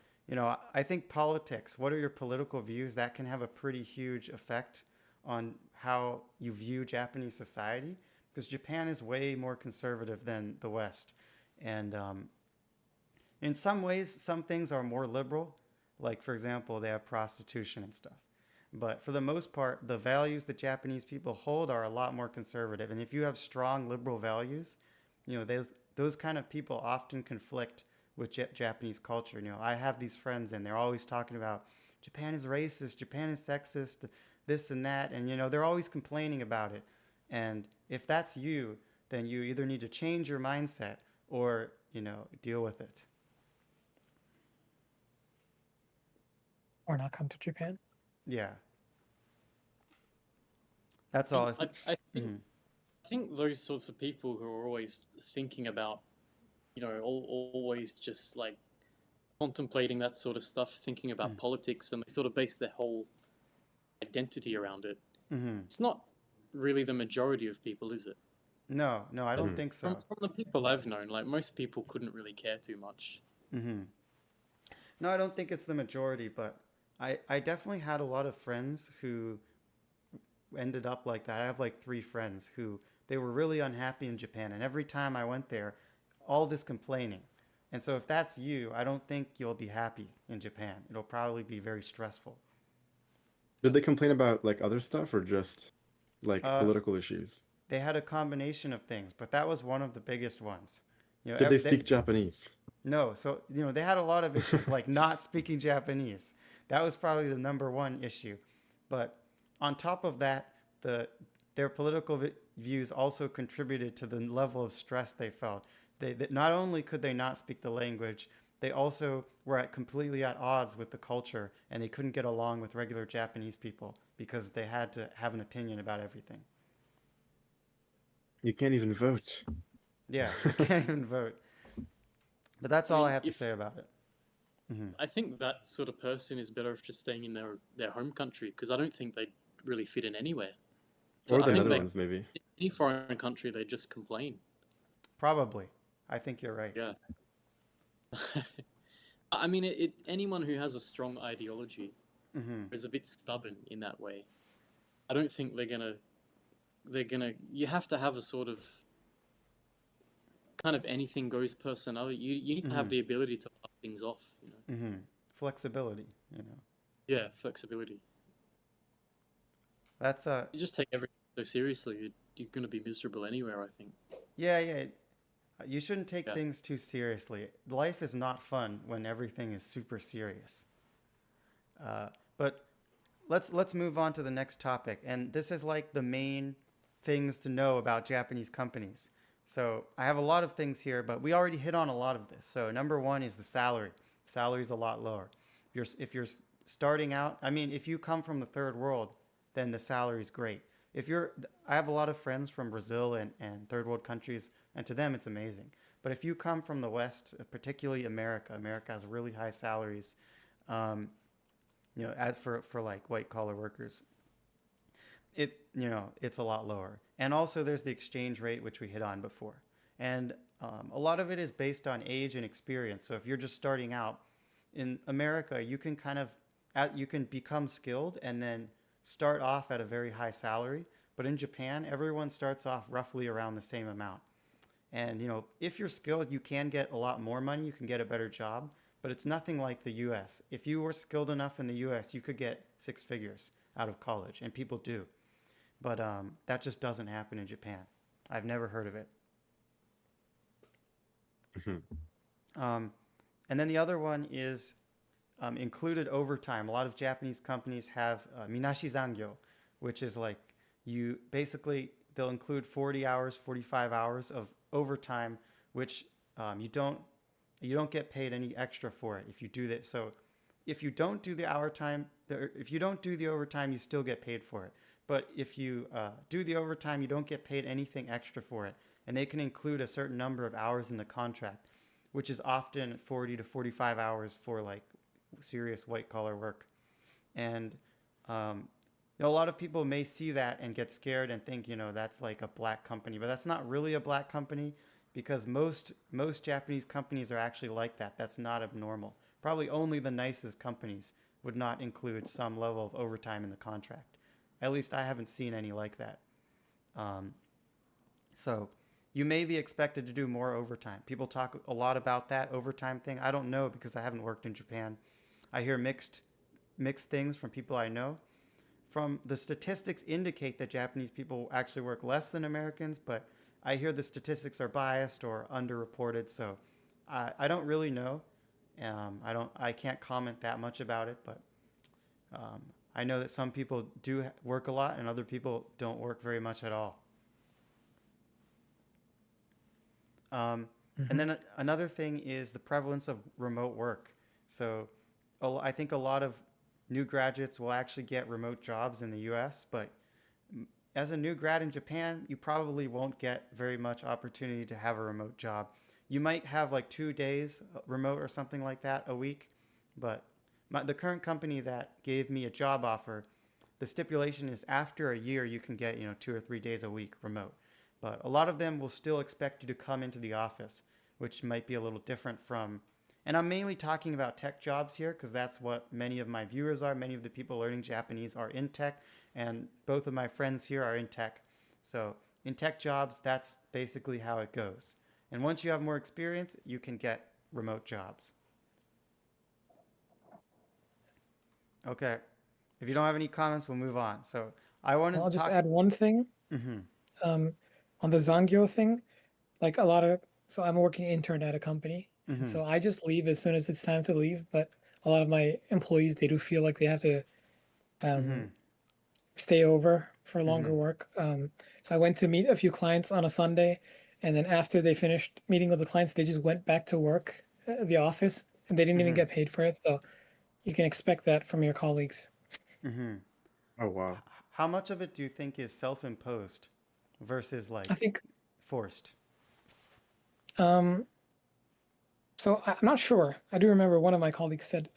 I think politics. What are your political views? That can have a pretty huge effect on how you view Japanese society, because Japan is way more conservative than the West, and in some ways, some things are more liberal. Like for example, they have prostitution and stuff. But for the most part, the values that Japanese people hold are a lot more conservative. And if you have strong liberal values, those kind of people often conflict with Japanese culture. I have these friends and they're always talking about Japan is racist, Japan is sexist, this and that, and they're always complaining about it. And if that's you, then you either need to change your mindset or deal with it. Or not come to Japan. Yeah. That's all. I think Mhm. I think those sorts of people who are always thinking about, always just like contemplating that sort of stuff, thinking about politics, and they sort of base their whole identity around it. Mm-hmm. It's not really the majority of people, is it? No, I don't Mhm. think From, so. from the people I've known, like most people couldn't really care too much. Mm-hmm. No, I don't think it's the majority, but I definitely had a lot of friends who ended up like that. I have like 3 friends who they were really unhappy in Japan, and every time I went there, all this complaining. And so if that's you, I don't think you'll be happy in Japan. It'll probably be very stressful. Did they complain about like other stuff or just like Uh, political issues? they had a combination of things, but that was one of the biggest ones. Did they speak Japanese? No, so they had a lot of issues like not speaking Japanese. That was probably the number one issue. But on top of that, their political views also contributed to the level of stress they felt. They not only could they not speak the language, they also were completely at odds with the culture, and they couldn't get along with regular Japanese people because they had to have an opinion about everything. You can't even vote. Yeah, they can't even vote. But that's I all I mean, have to if say about it. Hmm. I think that sort of person is better off just staying in their home country, because I don't think they'd really fit in anywhere. Or I the think Netherlands, maybe. any foreign country, they just complain. Probably. I think you're right. Yeah. I mean, anyone who has a strong ideology Hmm. is a bit stubborn in that way. I don't think they're gonna. You have to have a sort of kind of anything goes personality. You need to have Hmm. the ability to laugh things off. Hmm. Flexibility. Yeah, flexibility. That's You just take everything so seriously, you're gonna be miserable anywhere, I think. yeah. You shouldn't take Yeah. things too seriously. Life is not fun when everything is super serious. But let's move on to the next topic, and this is like the main things to know about Japanese companies. So I have a lot of things here, but we already hit on a lot of this. So number one is the salary. Salary is a lot lower. If you're starting out, I mean, if you come from the third world, then the salary is great. I have a lot of friends from Brazil and third world countries, and to them it's amazing. But if you come from the West, particularly America has really high salaries. Um, as for like white collar workers, it's a lot lower. And also there's the exchange rate, which we hit on before, and a lot of it is based on age and experience. So if you're just starting out in America, you can you can become skilled and then start off at a very high salary. But in Japan, everyone starts off roughly around the same amount. And if you're skilled, you can get a lot more money. You can get a better job, but it's nothing like the U.S. If you were skilled enough in the U.S., you could get six figures out of college, and people do. But that just doesn't happen in Japan. I've never heard of it. Mhm. And then the other one is included overtime. A lot of Japanese companies have minashi zangyo, which is like they'll include 40 hours, 45 hours of overtime, which you don't get paid any extra for it if you do that. So if you don't do the if you don't do the overtime, you still get paid for it. But if you do the overtime, you don't get paid anything extra for it. And they can include a certain number of hours in the contract, which is often 40 to 45 hours for like serious white collar work. And a lot of people may see that and get scared and think, that's like a black company, but that's not really a black company because most Japanese companies are actually like that. That's not abnormal. Probably only the nicest companies would not include some level of overtime in the contract. At least I haven't seen any like that. So you may be expected to do more overtime. People talk a lot about that overtime thing. I don't know because I haven't worked in Japan. I hear mixed things from people I know. From the statistics indicate that Japanese people actually work less than Americans, but I hear the statistics are biased or underreported, so I don't really know. I can't comment that much about it, but I know that some people do work a lot and other people don't work very much at all. And then another thing is the prevalence of remote work. So I think a lot of new graduates will actually get remote jobs in the US, but as a new grad in Japan, you probably won't get very much opportunity to have a remote job. You might have like 2 days remote or something like that a week, but the current company that gave me a job offer, the stipulation is after a year you can get 2 or 3 days a week remote. But a lot of them will still expect you to come into the office, which might be a little different from. And I'm mainly talking about tech jobs here because that's what many of my viewers are. Many of the people learning Japanese are in tech, and both of my friends here are in tech. So in tech jobs, that's basically how it goes. And once you have more experience, you can get remote jobs. Okay. If you don't have any comments, we'll move on. So I wanted I'll to just talk. add one thing. On the Zangyo thing, like so I'm a working intern at a company, and so I just leave as soon as it's time to leave. But a lot of my employees, they do feel like they have to stay over for longer work. So I went to meet a few clients on a Sunday, and then after they finished meeting with the clients, they just went back to work at the office, and they didn't even get paid for it. So you can expect that from your colleagues. Oh wow. How much of it do you think is self-imposed versus like I think forced? so. I'm not sure. I do remember one of my colleagues said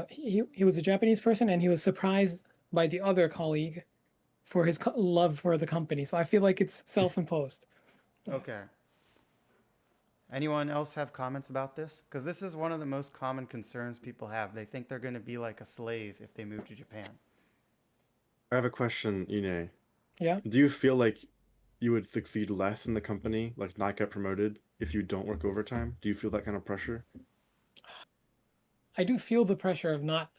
he was a Japanese person and he was surprised by the other colleague for his love for the company. So I feel like it's self-imposed. Okay. Anyone else have comments about this? Because this is one of the most common concerns people have. They think they're going to be like a slave if they move to Japan. I have a question, Ine. Yeah. Do you feel like you would succeed less in the company, like not get promoted, if you don't work overtime? Do you feel that kind of pressure? I do feel the pressure of not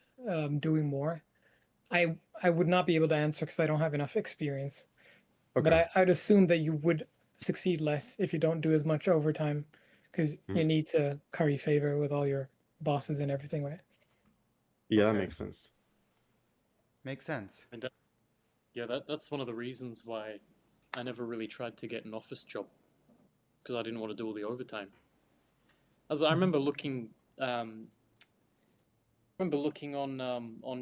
doing more. I would not be able to answer because I don't have enough experience. But Okay. I'd assume that you would succeed less if you don't do as much overtime because you need to curry favor with all your bosses and everything, right? Yeah, that Okay. makes sense. Makes sense. And that's one of the reasons why I never really tried to get an office job, because I didn't want to do all the overtime. As I remember looking on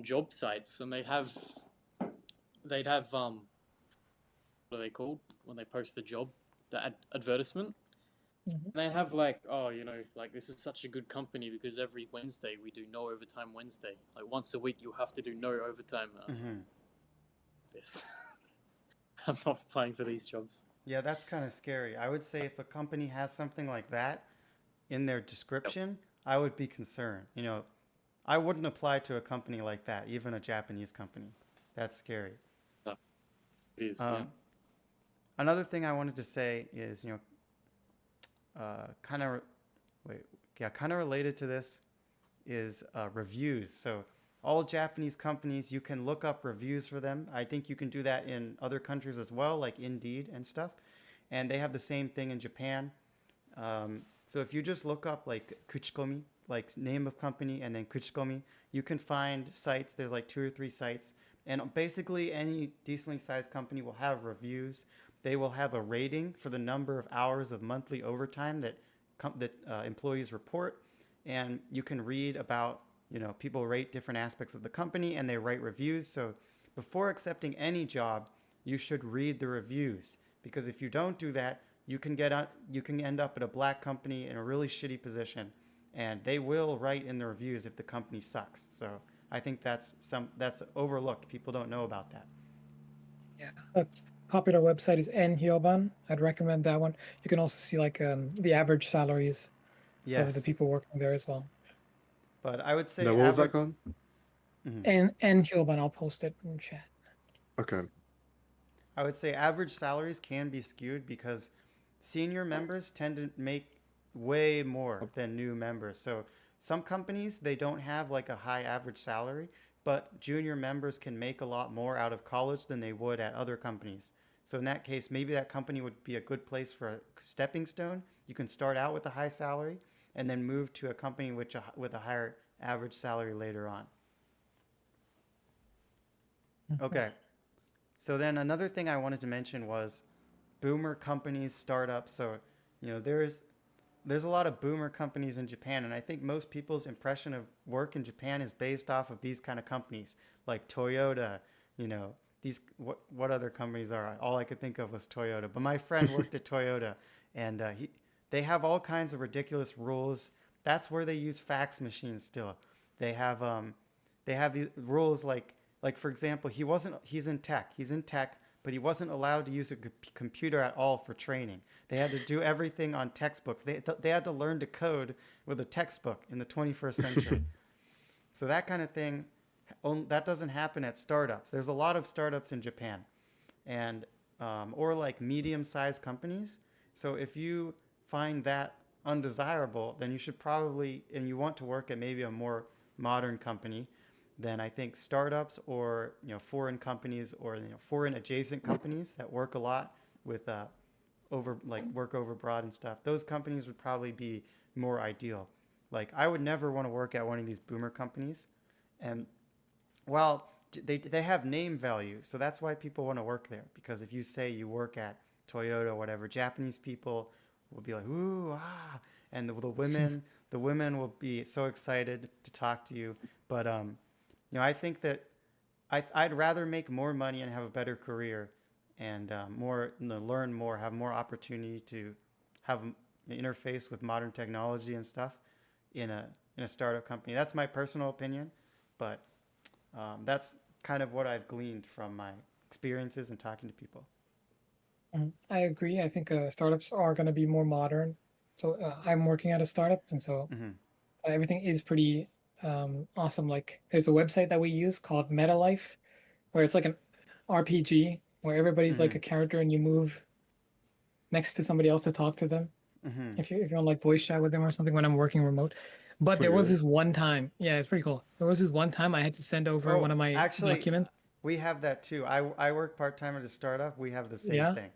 job sites, and they'd have what are they called when they post the job, the advertisement. And they have like, oh, like this is such a good company because every Wednesday we do no overtime Wednesday. Like once a week you have to do no overtime. And I was like, this. I'm not applying for these jobs. Yeah, that's kind of scary. I would say if a company has something like that in their description, I would be concerned. I wouldn't apply to a company like that, even a Japanese company. That's scary. No, it is. Yeah. Another thing I wanted to say is, kind of wait, yeah, kind of related to this is reviews. So all Japanese companies, you can look up reviews for them. I think you can do that in other countries as well, like Indeed and stuff. And they have the same thing in Japan. So if you just look up like kuchikomi, like name of company and then kuchikomi, you can find sites. There's like 2 or 3 sites, and basically any decently sized company will have reviews. They will have a rating for the number of hours of monthly overtime that employees report, and you can read about, people rate different aspects of the company and they write reviews. So before accepting any job, you should read the reviews, because if you don't do that, you can end up at a black company in a really shitty position, and they will write in the reviews if the company sucks. So I think that's overlooked. People don't know about that. Yeah. A popular website is Nhyoban. I'd recommend that one. You can also see like the average salaries of the Yes, people working there as well. but I would say No, what was that average. called? Mhm. And Nhyoban, I'll post it in chat. Okay. I would say average salaries can be skewed because senior members tend to make way more than new members. So some companies, they don't have like a high average salary, but junior members can make a lot more out of college than they would at other companies. So in that case, maybe that company would be a good place for a stepping stone. You can start out with a high salary and then move to a company with a higher average salary later on. Okay. So then another thing I wanted to mention was boomer companies, startups. So, there's a lot of boomer companies in Japan, and I think most people's impression of work in Japan is based off of these kind of companies, like Toyota. These what other companies are? All I could think of was Toyota. But my friend worked at Toyota, and they have all kinds of ridiculous rules. That's where they use fax machines still. They have these rules like for example, he's in tech, but he wasn't allowed to use a computer at all for training. They had to do everything on textbooks. They had to learn to code with a textbook in the 21st century. So that kind of thing, that doesn't happen at startups. There's a lot of startups in Japan, and or like medium-sized companies. So if you find that undesirable, then you should probably, and you want to work at maybe a more modern company, then I think startups or foreign companies or foreign adjacent companies that work a lot with work over abroad and stuff. Those companies would probably be more ideal. Like I would never want to work at one of these boomer companies, and well, they have name value, so that's why people want to work there. Because if you say you work at Toyota or whatever, Japanese people will be like ooh ah, and the women will be so excited to talk to you, but I think that I'd rather make more money and have a better career and learn more, have more opportunity to have an interface with modern technology and stuff in a startup company. That's my personal opinion, but that's kind of what I've gleaned from my experiences and talking to people. I agree. I think startups are going to be more modern. So I'm working at a startup, and so Hmm. everything is pretty awesome. Like there's a website that we use called MetaLife, where it's like an RPG where everybody's like Hmm. a character and you move next to somebody else to talk to them. Hmm. If you're on like voice chat with them or something when I'm working remote. But Wait, there was really? this one time, yeah, it's pretty cool. There was this one time I had to send over Oh, one of my actually, documents. we have that too. I work part time at a startup. We have the same Yeah. thing.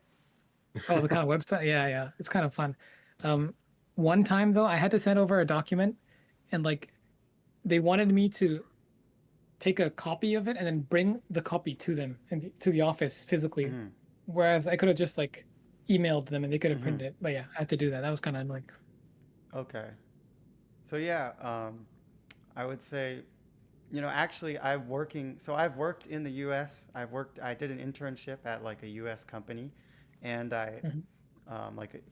Oh, the kind of website. Yeah, yeah. It's kind of fun. Um, One time though, I had to send over a document and like they wanted me to take a copy of it and then bring the copy to them and to the office physically. Hmm. Whereas I could have just like emailed them and they could have Hmm. printed it. But yeah, I had to do that. That was kind of annoying. Okay. So yeah, I would say, actually, I've worked in the U.S. I did an internship at like a U.S. company, and Mhm.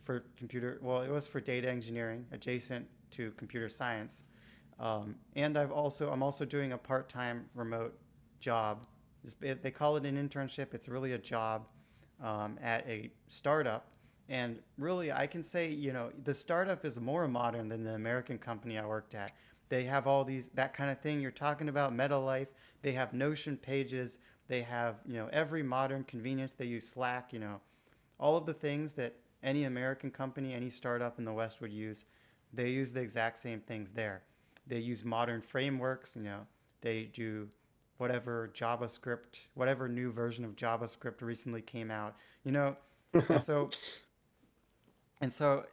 for it was for data engineering, adjacent to computer science, and I'm also doing a part-time remote job. They call it an internship. It's really a job at a startup. And really, I can say, the startup is more modern than the American company I worked at. They have that kind of thing you're talking about, MetaLife. They have Notion pages. They have, every modern convenience. They use Slack, all of the things that any American company, any startup in the West would use. They use the exact same things there. They use modern frameworks, they do whatever JavaScript, whatever new version of JavaScript recently came out, and so and so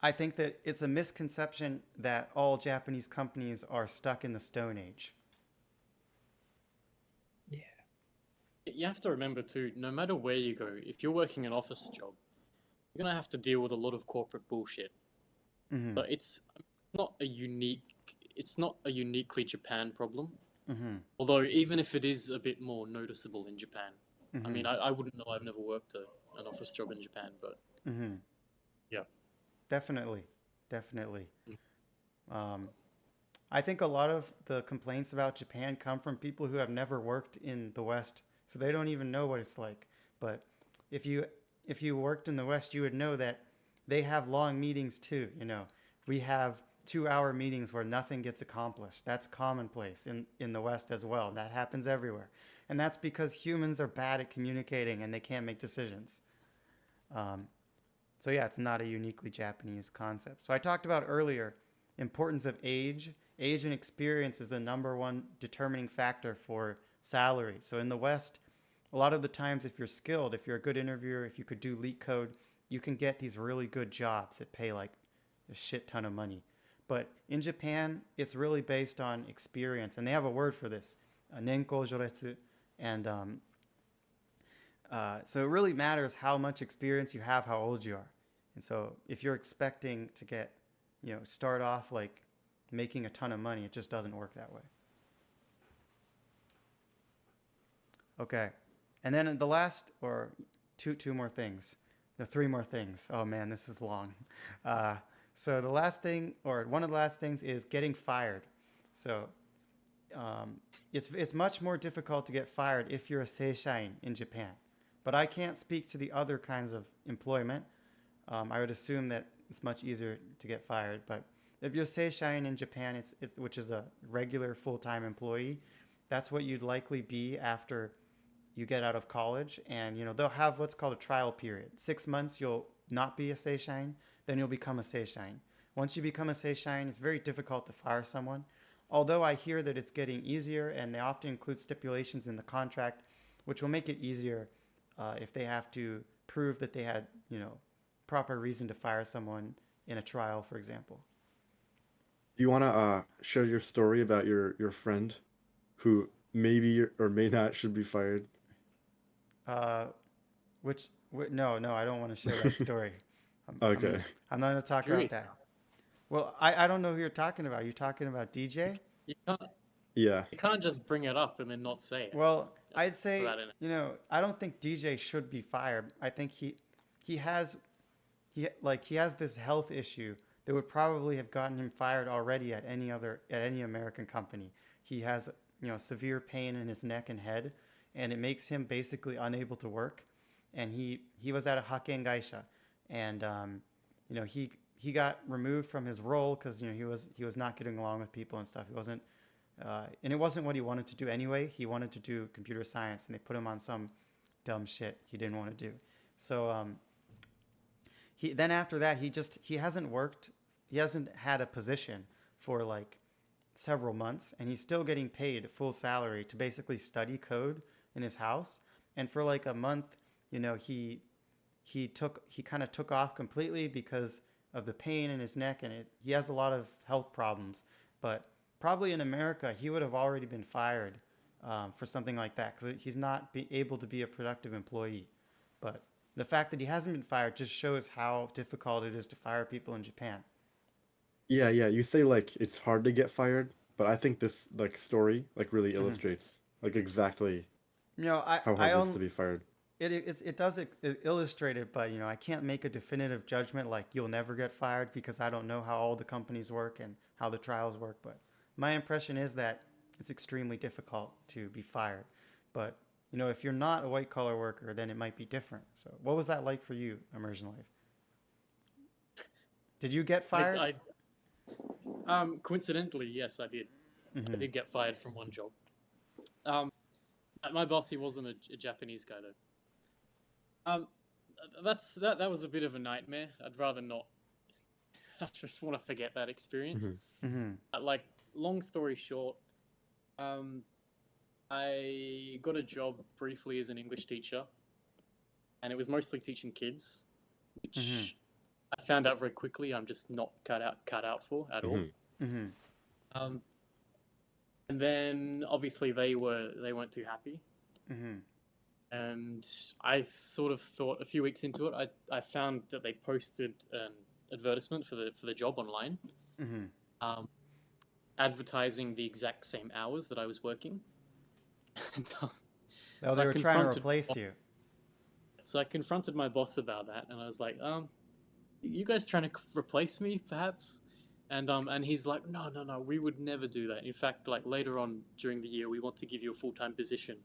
I think that it's a misconception that all Japanese companies are stuck in the Stone Age. Yeah. You have to remember too, no matter where you go, if you're working an office job, you're gonna have to deal with a lot of corporate bullshit. Mm-hmm. But it's not a uniquely Japan problem. Mm-hmm. Although even if it is a bit more noticeable in Japan. I mean, Mm-hmm. I wouldn't know. I've never worked an office job in Japan, but Mm-hmm. yeah. Definitely. Definitely. Um, I think a lot of the complaints about Japan come from people who have never worked in the West, so they don't even know what it's like. But if you worked in the West, you would know that they have long meetings too. We have 2-hour meetings where nothing gets accomplished. That's commonplace in the West as well. That happens everywhere, and that's because humans are bad at communicating and they can't make decisions. Um, so yeah, it's not a uniquely Japanese concept. So I talked about earlier importance of age. Age and experience is the number one determining factor for salary. So in the West, a lot of the times if you're skilled, if you're a good interviewer, if you could do leak code, you can get these really good jobs that pay like a shit ton of money. But in Japan, it's really based on experience, and they have a word for this, nenko joretsu, and so it really matters how much experience you have, how old you are. And so if you're expecting to get, start off like making a ton of money, it just doesn't work that way. Okay. And then the last, or two more things, the three more things. Oh man, this is long. So the last thing, or one of the last things, is getting fired. So it's much more difficult to get fired if you're a seishain in Japan. But I can't speak to the other kinds of employment. I would assume that it's much easier to get fired. But if you're seishain in Japan, which is a regular full-time employee, that's what you'd likely be after you get out of college. And they'll have what's called a trial period. 6 months you'll not be a seishain, then you'll become a seishain. Once you become a seishain, it's very difficult to fire someone. Although I hear that it's getting easier, and they often include stipulations in the contract, which will make it easier if they have to prove that they had, proper reason to fire someone in a trial, for example. Do you want to share your story about your friend who maybe or may not should be fired? No, I don't want to share that story. Okay. I'm not going to talk Curious. about that. Well, I don't know who you're talking about. You're talking about DJ? You can't Yeah. you can't just bring it up and then not say it. Well, I'd say, Without any- I don't think DJ should be fired. I think he has this health issue that would probably have gotten him fired already at any American company. He has, severe pain in his neck and head, and it makes him basically unable to work. And he was at a hakken gaisha, and he got removed from his role because he was not getting along with people and stuff. He wasn't, and it wasn't what he wanted to do anyway. He wanted to do computer science, and they put him on some dumb shit he didn't want to do. So then after that he hasn't worked. He hasn't had a position for like several months, and he's still getting paid full salary to basically study code in his house. And for like a month, he kind of took off completely because of the pain in his neck, and he has a lot of health problems. But probably in America, he would have already been fired for something like that because he's not able to be a productive employee. But the fact that he hasn't been fired just shows how difficult it is to fire people in Japan. Yeah, you say like it's hard to get fired, but I think this like story like really illustrates like exactly how hard it is to be fired. It does illustrate it, but I can't make a definitive judgment like you'll never get fired because I don't know how all the companies work and how the trials work. But my impression is that it's extremely difficult to be fired. But if you're not a white collar worker, then it might be different. So what was that like for you, Immersion Life? Did you get fired? Coincidentally, yes, I did. Mm-hmm. I did get fired from one job. My boss, he wasn't a Japanese guy though. that was a bit of a nightmare. I'd rather not. I just want to forget that experience. Mm-hmm. Like, long story short, um, I got a job briefly as an English teacher, and it was mostly teaching kids, which Mm-hmm. I found out very quickly I'm just not cut out for at all. Mm-hmm. Um, and then obviously they weren't too happy, Mm-hmm. and I sort of thought a few weeks into it, I found that they posted an advertisement for the job online, Mm-hmm. um, advertising the exact same hours that I was working. And, Oh, so they I were trying to confronted replace you. So I confronted my boss about that, and I was like, you guys trying to replace me, perhaps? And he's like, no, we would never do that. In fact, like later on during the year, we want to give you a full-time position.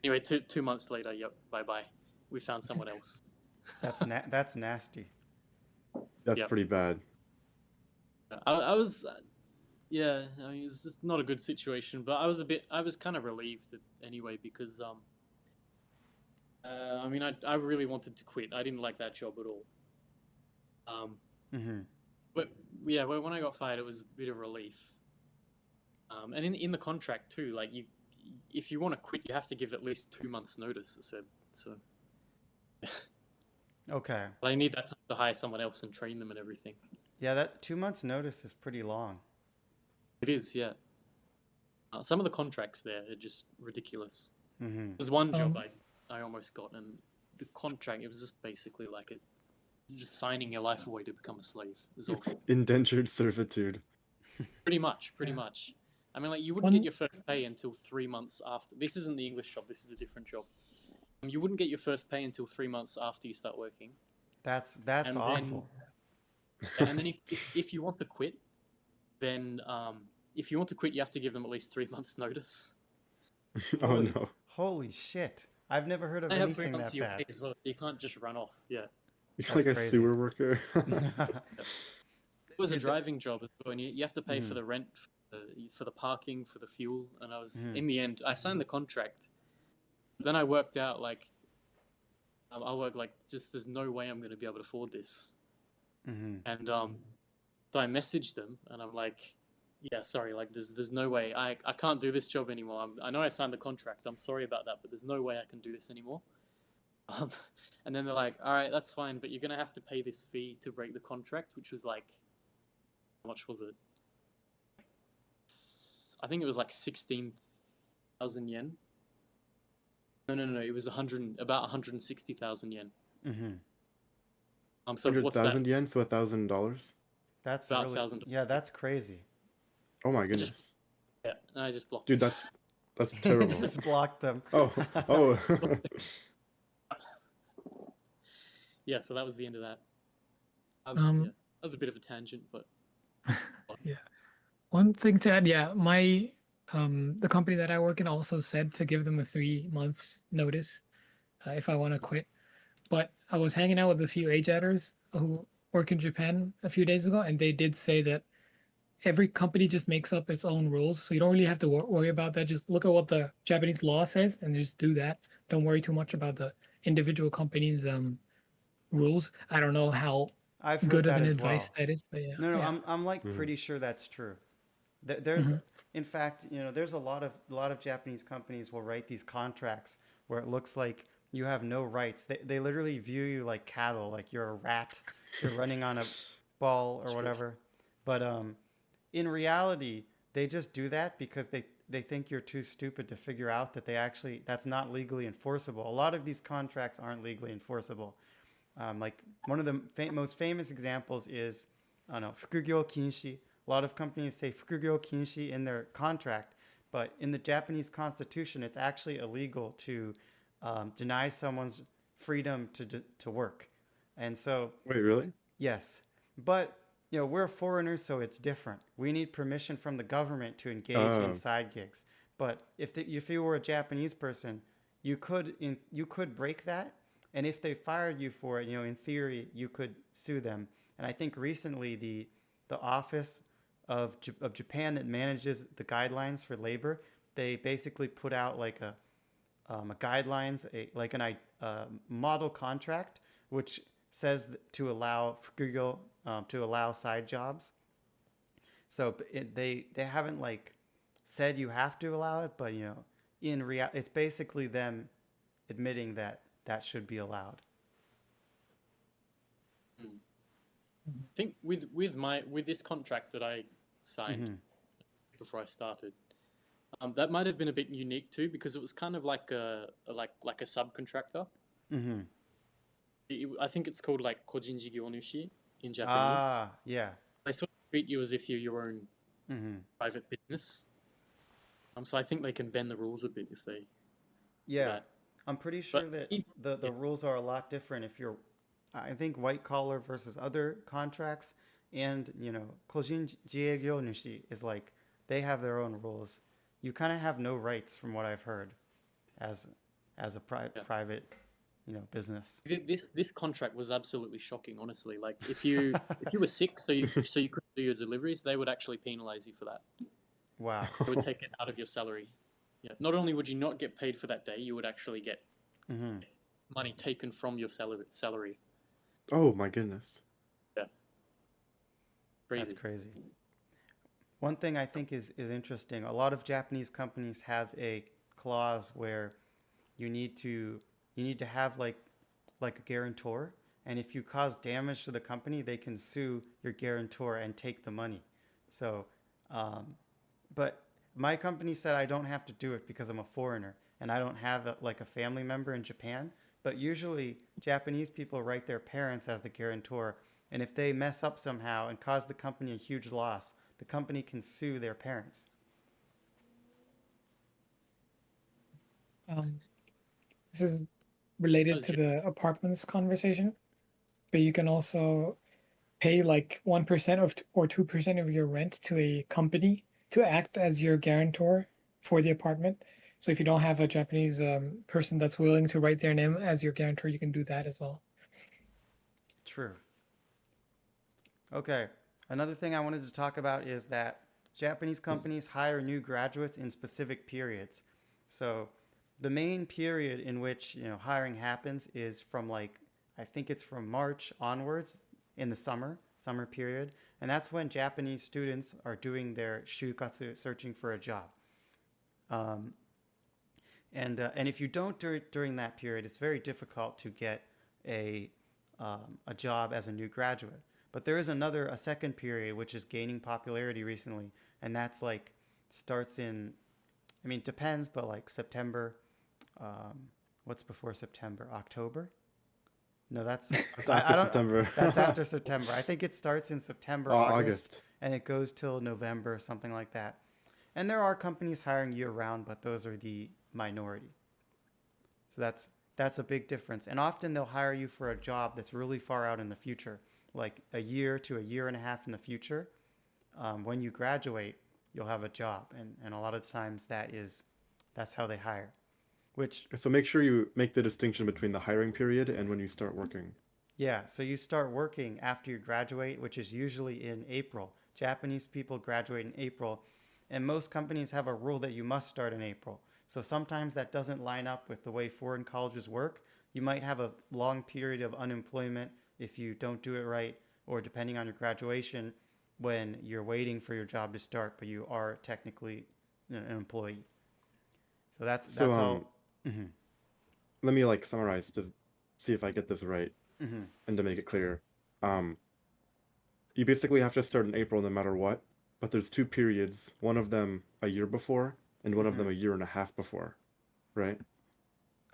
Anyway, 2 months later, yep, bye. We found someone else. That's nasty. That's Yep. pretty bad. I was, yeah, I mean, it's just not a good situation, but I was kind of relieved anyway because I mean, I really wanted to quit. I didn't like that job at all. Mm-hmm. But yeah, when I got fired, it was a bit of relief. And in the contract too, like if you want to quit, you have to give at least 2 months' notice. It said so. Okay. I need that time to hire someone else and train them and everything. Yeah, that 2 months notice is pretty long. It is, yeah. Some of the contracts there are just ridiculous. Mm-hmm. There's one job I almost got, and the contract, it was just basically like just signing your life away to become a slave. It was awful. Indentured servitude. Pretty much. Yeah. I mean, like, you wouldn't get your first pay until 3 months after. This isn't the English job. This is a different job. You wouldn't get your first pay until 3 months after you start working. That's And awful. And then if you want to quit, then if you want to quit, you have to give them at least 3 months' notice. Oh no. Holy shit. I've never heard of They have 3 anything months that of your bad. pay as well. You can't just run off. Yeah. You're That's like a crazy. sewer worker. It was a driving job as well, and you have to pay Mhm. for the rent, for the parking, for the fuel. And I was Mhm. in the end, I signed the contract. Then I worked out like I worked like just there's no way I'm going to be able to afford this. Mm-hmm. And so I messaged them, and I'm like, yeah, sorry, like there's no way I can't do this job anymore. I know I signed the contract. I'm sorry about that, but there's no way I can do this anymore. And then they're like, all right, that's fine, but you're gonna have to pay this fee to break the contract, which was like, how much was it? I think it was like 16,000 yen. No, it was about 160,000 yen. Mm-hmm. So what's 100,000 that? yen, so $1,000. That's About really, 1,000. yeah, that's crazy. Oh my goodness. Yeah, and I just blocked Dude, it. that's terrible. Just blocked them. Oh. Yeah, so that was the end of that. Yeah, that was a bit of a tangent, but Yeah. One thing to add, yeah, my the company that I work in also said to give them a 3 months notice if I want to quit. But I was hanging out with a few AJATTers who work in Japan a few days ago, and they did say that every company just makes up its own rules, so you don't really have to worry about that. Just look at what the Japanese law says and just do that. Don't worry too much about the individual company's rules. I don't know how I've heard good of that an as advice well. that is, but yeah. No, yeah. I'm like Mhm. pretty sure that's true. There's, Mhm. in fact, there's a lot of Japanese companies will write these contracts where it looks like you have no rights. They literally view you like cattle, like you're a rat, you're running on a ball or Sure. whatever. But in reality, they just do that because they think you're too stupid to figure out that that's not legally enforceable. A lot of these contracts aren't legally enforceable. Like one of the most famous examples is, I don't know, fukugyo kinshi. A lot of companies say fukugyo kinshi in their contract, but in the Japanese constitution, it's actually illegal to deny someone's freedom to work. And so, Wait, really? yes, but we're foreigners, so it's different. We need permission from the government to engage in Oh. side gigs. But if you were a Japanese person, you could break that, and if they fired you for it, in theory, you could sue them. And I think recently the office of Japan that manages the guidelines for labor, they basically put out like a guidelines, like a model contract which says to allow Fukugo, to allow side jobs. So they haven't like said you have to allow it, but in real, it's basically them admitting that that should be allowed. I think with this contract that I signed before I started, that might have been a bit unique too, because it was kind of like a subcontractor. Mm-hmm. I think it's called like kojinji gyounushi in Japanese. Ah, yeah. They sort of treat you as if you're your own private business. So I think they can bend the rules a bit if they. Yeah, that. I'm pretty sure But that the rules are a lot different if you're, I think, white collar versus other contracts, and kojin jiegyo nushi is like they have their own rules. You kind of have no rights, from what I've heard, as a private, business. This contract was absolutely shocking, honestly. Like if you were sick, so you couldn't do your deliveries, they would actually penalize you for that. Wow. They would take it out of your salary. Yeah. Not only would you not get paid for that day, you would actually get money taken from your salary. Oh my goodness. Yeah. Crazy. That's crazy. One thing I think is interesting. A lot of Japanese companies have a clause where you need to have like a guarantor, and if you cause damage to the company, they can sue your guarantor and take the money. So, but my company said I don't have to do it because I'm a foreigner and I don't have a family member in Japan. But usually Japanese people write their parents as the guarantor, and if they mess up somehow and cause the company a huge loss, the company can sue their parents. This is related to the apartments conversation, but you can also pay like 1% or 2% of your rent to a company to act as your guarantor for the apartment. So if you don't have a Japanese person that's willing to write their name as your guarantor, you can do that as well. True. Okay. Another thing I wanted to talk about is that Japanese companies hire new graduates in specific periods. So the main period in which hiring happens is from I think it's from March onwards in the summer period, and that's when Japanese students are doing their shukatsu, searching for a job. And if you don't do it during that period, it's very difficult to get a job as a new graduate. But there is a second period which is gaining popularity recently, and that's starts in, I mean, it depends, but September. What's before September? October? No, that's after September. That's after September. I think it starts in September, August, and it goes till November, something like that. And there are companies hiring year round, but those are the minority. So that's a big difference. And often they'll hire you for a job that's really far out in the future, like a year to a year and a half in the future. When you graduate, you'll have a job, and a lot of times that's how they hire. So make sure you make the distinction between the hiring period and when you start working. Yeah, so you start working after you graduate, which is usually in April. Japanese people graduate in April, and most companies have a rule that you must start in April. So sometimes that doesn't line up with the way foreign colleges work. You might have a long period of unemployment if you don't do it right, or depending on your graduation, when you're waiting for your job to start, but you are technically an employee. So that's all. Mm-hmm. Let me summarize to see if I get this right, and to make it clear. You basically have to start in April no matter what, but there's two periods, one of them a year before and one of them a year and a half before, right?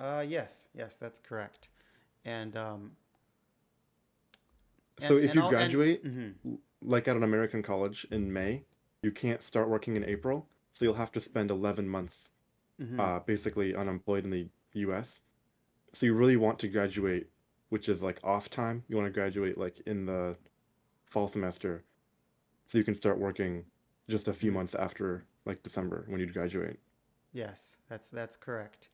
Yes, that's correct. And so if you graduate like at an American college in May, you can't start working in April, so you'll have to spend 11 months basically unemployed in the US. So you really want to graduate, which is off time. You want to graduate in the fall semester, so you can start working just a few months after December when you graduate. Yes, that's correct.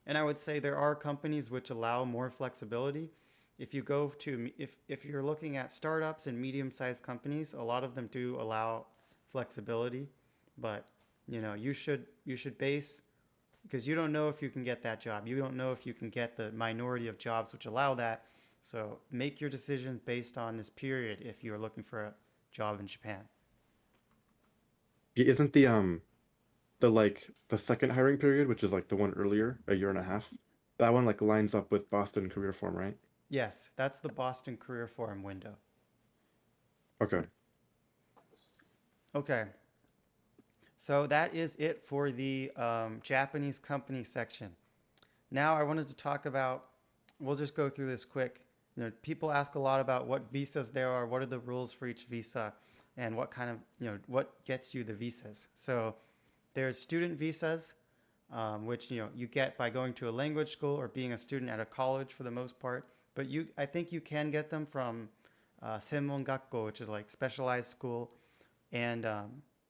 And I would say there are companies which allow more flexibility. If you go to if you're looking at startups and medium-sized companies, a lot of them do allow flexibility, but you should base, because you don't know if you can get that job. You don't know if you can get the minority of jobs which allow that. So make your decision based on this period if you're looking for a job in Japan. Isn't the second hiring period, which is like the one earlier, a year and a half, that one like lines up with Boston Career Forum, right? Yes, that's the Boston Career Forum window. Okay. Okay. So that is it for the Japanese company section. Now I wanted to talk about, we'll just go through this quick. You know, people ask a lot about what visas there are, what are the rules for each visa, and what kind of, you know, what gets you the visas. So there's student visas, which, you know, you get by going to a language school or being a student at a college for the most part. But I think you can get them from Senmon Gakko, which is like specialized school, and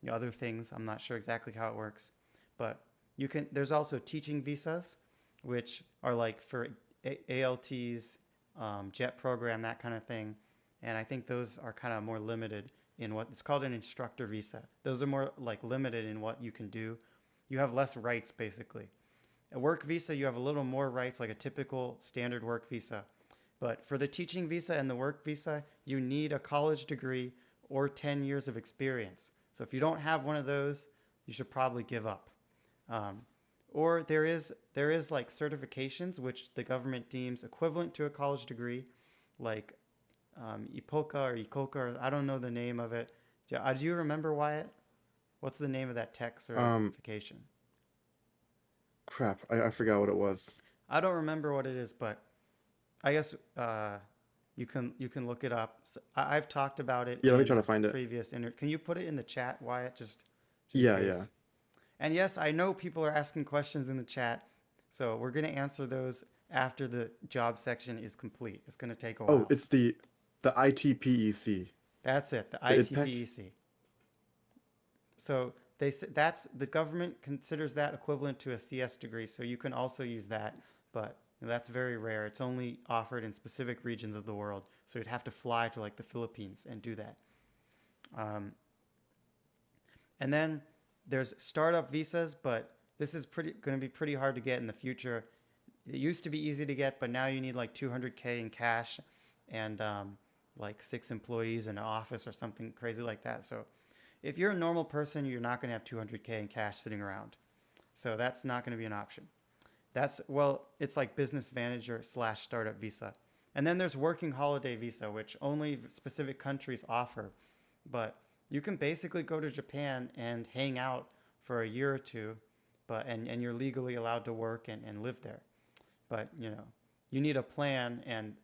you know, other things. I'm not sure exactly how it works, but you can. There's also teaching visas, which are like for ALTs, JET program, that kind of thing. And I think those are kind of more limited in what it's called an instructor visa. Those are more like limited in what you can do. You have less rights basically. A work visa, you have a little more rights, like a typical standard work visa. But for the teaching visa and the work visa, you need a college degree or 10 years of experience. So if you don't have one of those, you should probably give up. Or there is like certifications which the government deems equivalent to a college degree, like IPOCA or ICOCA, or I don't know the name of it. Do you remember, Wyatt? What's the name of that tech certification? Crap, I forgot what it was. I don't remember what it is, but I guess you can look it up. So I've talked about it. Yeah, let me in try to find it. Previous can you put it in the chat, Wyatt? Just in Yeah, case. yeah. And yes, I know people are asking questions in the chat, so we're gonna answer those after the job section is complete. It's gonna take a while. Oh, it's the ITPEC. That's it, the The ITPEC? ITPEC. So the government considers that equivalent to a CS degree, so you can also use that, but that's very rare. It's only offered in specific regions of the world, so you'd have to fly to like the Philippines and do that. And then there's startup visas, but this is going to be pretty hard to get in the future. It used to be easy to get, but now you need like 200K in cash and like 6 employees in an office or something crazy like that. So if you're a normal person, you're not going to have 200K in cash sitting around. So that's not going to be an option. It's like business manager / startup visa. And then there's working holiday visa, which only specific countries offer. But you can basically go to Japan and hang out for a year or two, and you're legally allowed to work and live there. But, you know, you need a plan. And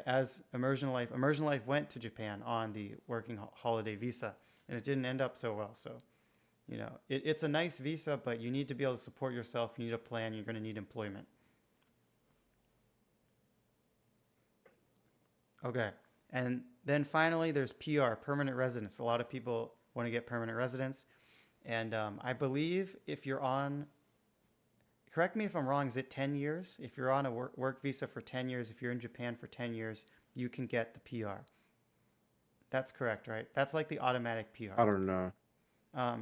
as Immersion Life went to Japan on the working holiday visa, and it didn't end up so well. So, you know, it's a nice visa, but you need to be able to support yourself. You need a plan. You're going to need employment. Okay. And then finally, there's PR, permanent residence. A lot of people want to get permanent residence. And I believe if you're on, correct me if I'm wrong, is it 10 years? If you're on a work visa for 10 years, if you're in Japan for 10 years, you can get the PR. That's correct, right? That's like the automatic PR. I don't know.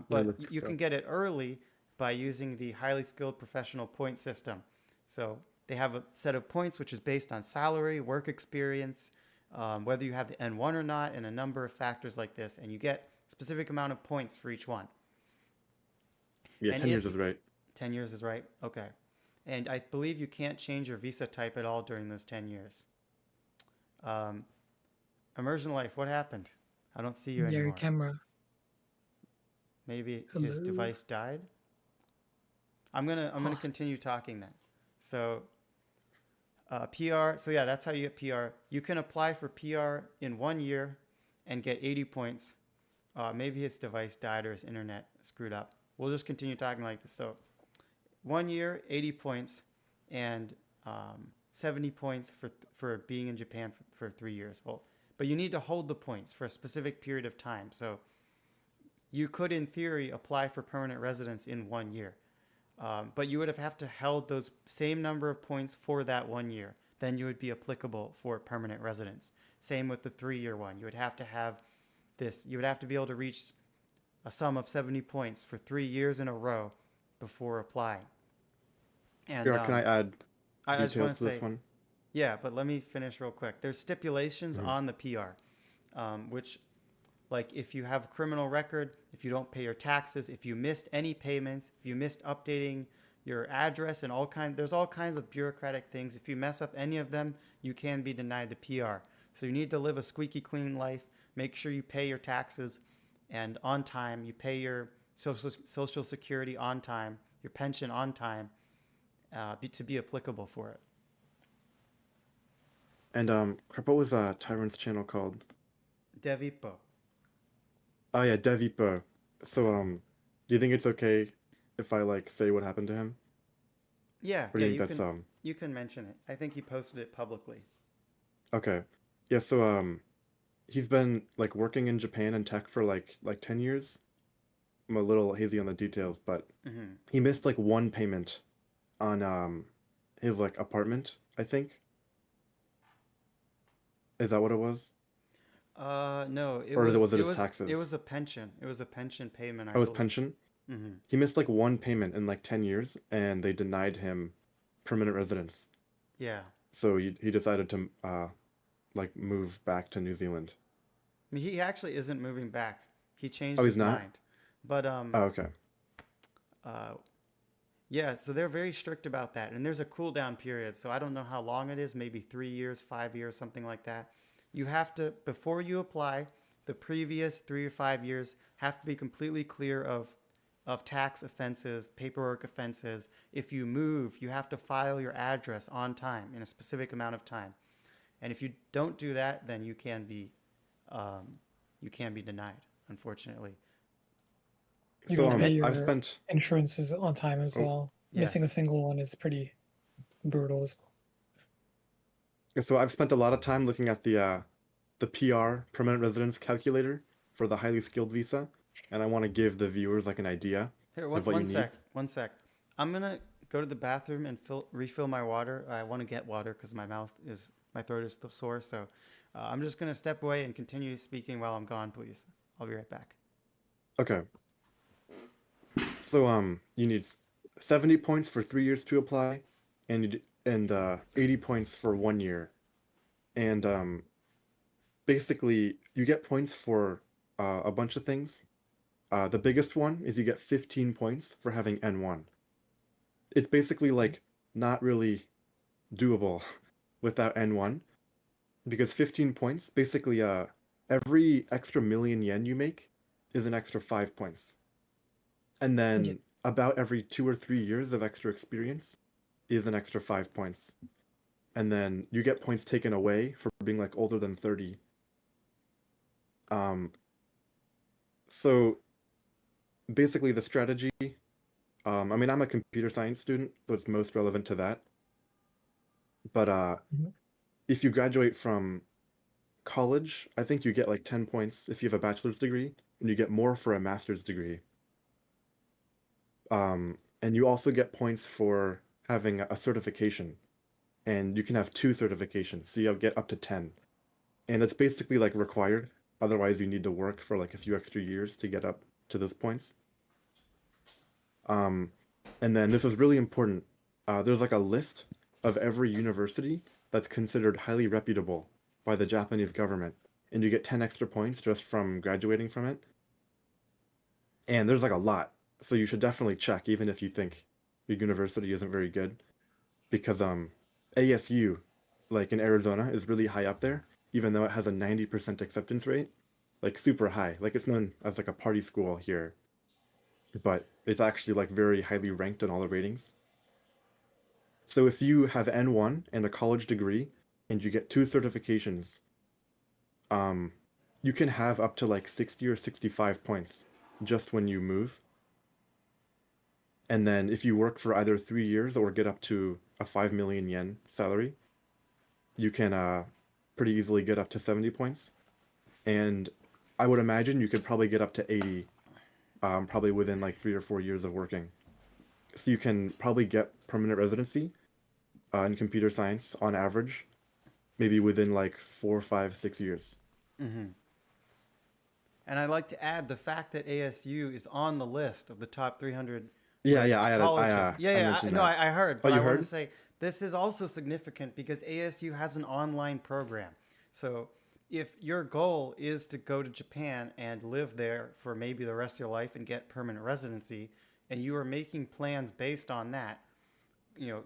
But you can get it early by using the highly skilled professional point system. So they have a set of points which is based on salary, work experience, whether you have the N1 or not, and a number of factors like this, and you get a specific amount of points for each one. Yeah, And 10 years is right. 10 years is right? Okay. And I believe you can't change your visa type at all during those 10 years. Immersion Life, what happened? I don't see you Your anymore. camera. Maybe his Hello? device died. I'm gonna continue talking then. So PR. So yeah, that's how you get PR. You can apply for PR in 1 year and get 80 points. Maybe his device died or his internet screwed up. We'll just continue talking like this. So 1 year, 80 points, and 70 points for being in Japan for 3 years. Well, but you need to hold the points for a specific period of time. So you could, in theory, apply for permanent residence in 1 year. But you would have to held those same number of points for that 1 year. Then you would be applicable for permanent residence. Same with the 3-year one. You would have to have this. You would have to be able to reach a sum of 70 points for 3 years in a row before applying. And Can I add I just want details to to this say, one? Yeah, but let me finish real quick. There's stipulations Mhm. on the PR, which, like, if you have a criminal record, if you don't pay your taxes, if you missed any payments, if you missed updating your address and there's all kinds of bureaucratic things. If you mess up any of them, you can be denied the PR. So you need to live a squeaky clean life. Make sure you pay your taxes and on time. You pay your social security on time, your pension on time, to be applicable for it. And crap, what was Tyrant's channel called? Devipo. Oh yeah, Devipo. So do you think it's okay if I like say what happened to him? Yeah, Or do yeah, you think that's you can mention it. I think he posted it publicly. okay? Yeah, so he's been like working in Japan and tech for like 10 years. I'm a little hazy on the details, but Hmm. he missed like one payment on his like apartment, I think. Is that what it was? No, Or was it his it taxes? was a pension. It was a pension payment, I Oh, his believe. pension? Hmm. He missed like one payment in like 10 years and they denied him permanent residence. Yeah. So he decided to like move back to New Zealand. I mean, he actually isn't moving back. He Oh, changed he's his not? mind. But Oh, okay. uh, yeah, so they're very strict about that. And there's a cool down period. So I don't know how long it is, maybe 3 years, 5 years, something like that. You have to, before you apply, the previous 3 or 5 years have to be completely clear of tax offenses, paperwork offenses. If you move, you have to file your address on time in a specific amount of time. And if you don't do that, then um, you can be denied, unfortunately. You So don't And pay then, I've your spent insurances on time as oh well. Missing a yes. single one is pretty brutal as well. so I've spent a lot of time looking at the PR permanent residence calculator for the highly skilled visa, and I want to give the viewers like an idea Here, of what you need. one sec. I'm gonna go to the bathroom and refill my water. I want to get water because my throat is still sore. So I'm just gonna step away and continue speaking while I'm gone, please. I'll be right back. Okay. So you need 70 points for 3 years to apply, and 80 points for 1 year. And basically you get points for a bunch of things. The biggest one is you get 15 points for having N1. It's basically like not really doable without N1 because 15 points basically every extra million yen you make is an extra 5 points. And Yes. then about every 2 or 3 years of extra experience is an extra 5 points. And then you get points taken away for being like older than 30. Um, so basically the strategy, I mean, I'm a computer science student, so it's most relevant to that. But Mhm. if you graduate from college, I think you get like 10 points if you have a bachelor's degree, and you get more for a master's degree. And you also get points for having a certification, and you can have 2 certifications, so you'll get up to 10. And it's basically like required. Otherwise, you need to work for like a few extra years to get up to those points. Um, and then this is really important. There's like a list of every university that's considered highly reputable by the Japanese government, and you get 10 extra points just from graduating from it. And there's like a lot, so you should definitely check, even if you think your university isn't very good, because ASU, like in Arizona, is really high up there, even though it has a 90% acceptance rate, like super high. Like it's known as like a party school here, but it's actually like very highly ranked in all the ratings. So if you have N1 and a college degree and you get 2 certifications, um, you can have up to like 60 or 65 points just when you move. And then if you work for either 3 years or get up to a 5 million yen salary, you can pretty easily get up to 70 points. And I would imagine you could probably get up to 80, probably within like 3 or 4 years of working. So you can probably get permanent residency in computer science on average, maybe within like 4, 5, 6 years. Hmm. And I'd like to add the fact that ASU is on the list of the top 300 Yeah, ranked I colleges. I No, mentioned that. I heard, Oh, but you I wanted to heard? say this is also significant because ASU has an online program. So if your goal is to go to Japan and live there for maybe the rest of your life and get permanent residency, and you are making plans based on that,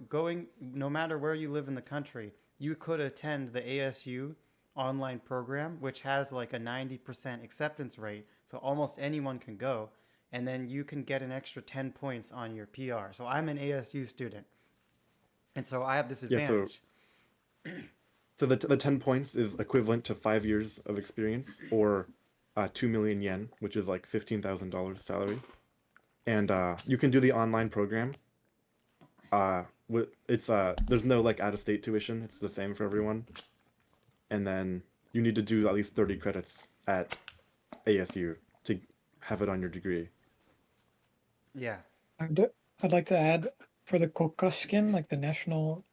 going no matter where you live in the country, you could attend the ASU online program, which has like a 90% acceptance rate. So almost anyone can go. And then you can get an extra 10 points on your PR. So I'm an ASU student. And so I have this Yeah, so advantage. so the 10 points is equivalent to 5 years of experience, or 2 million yen, which is like $15,000 salary. And you can do the online program. It's there's no like out-of-state tuition. It's the same for everyone. And then you need to do at least 30 credits at ASU to have it on your degree. Yeah. I'd like to add for the Kokkashiken, like the national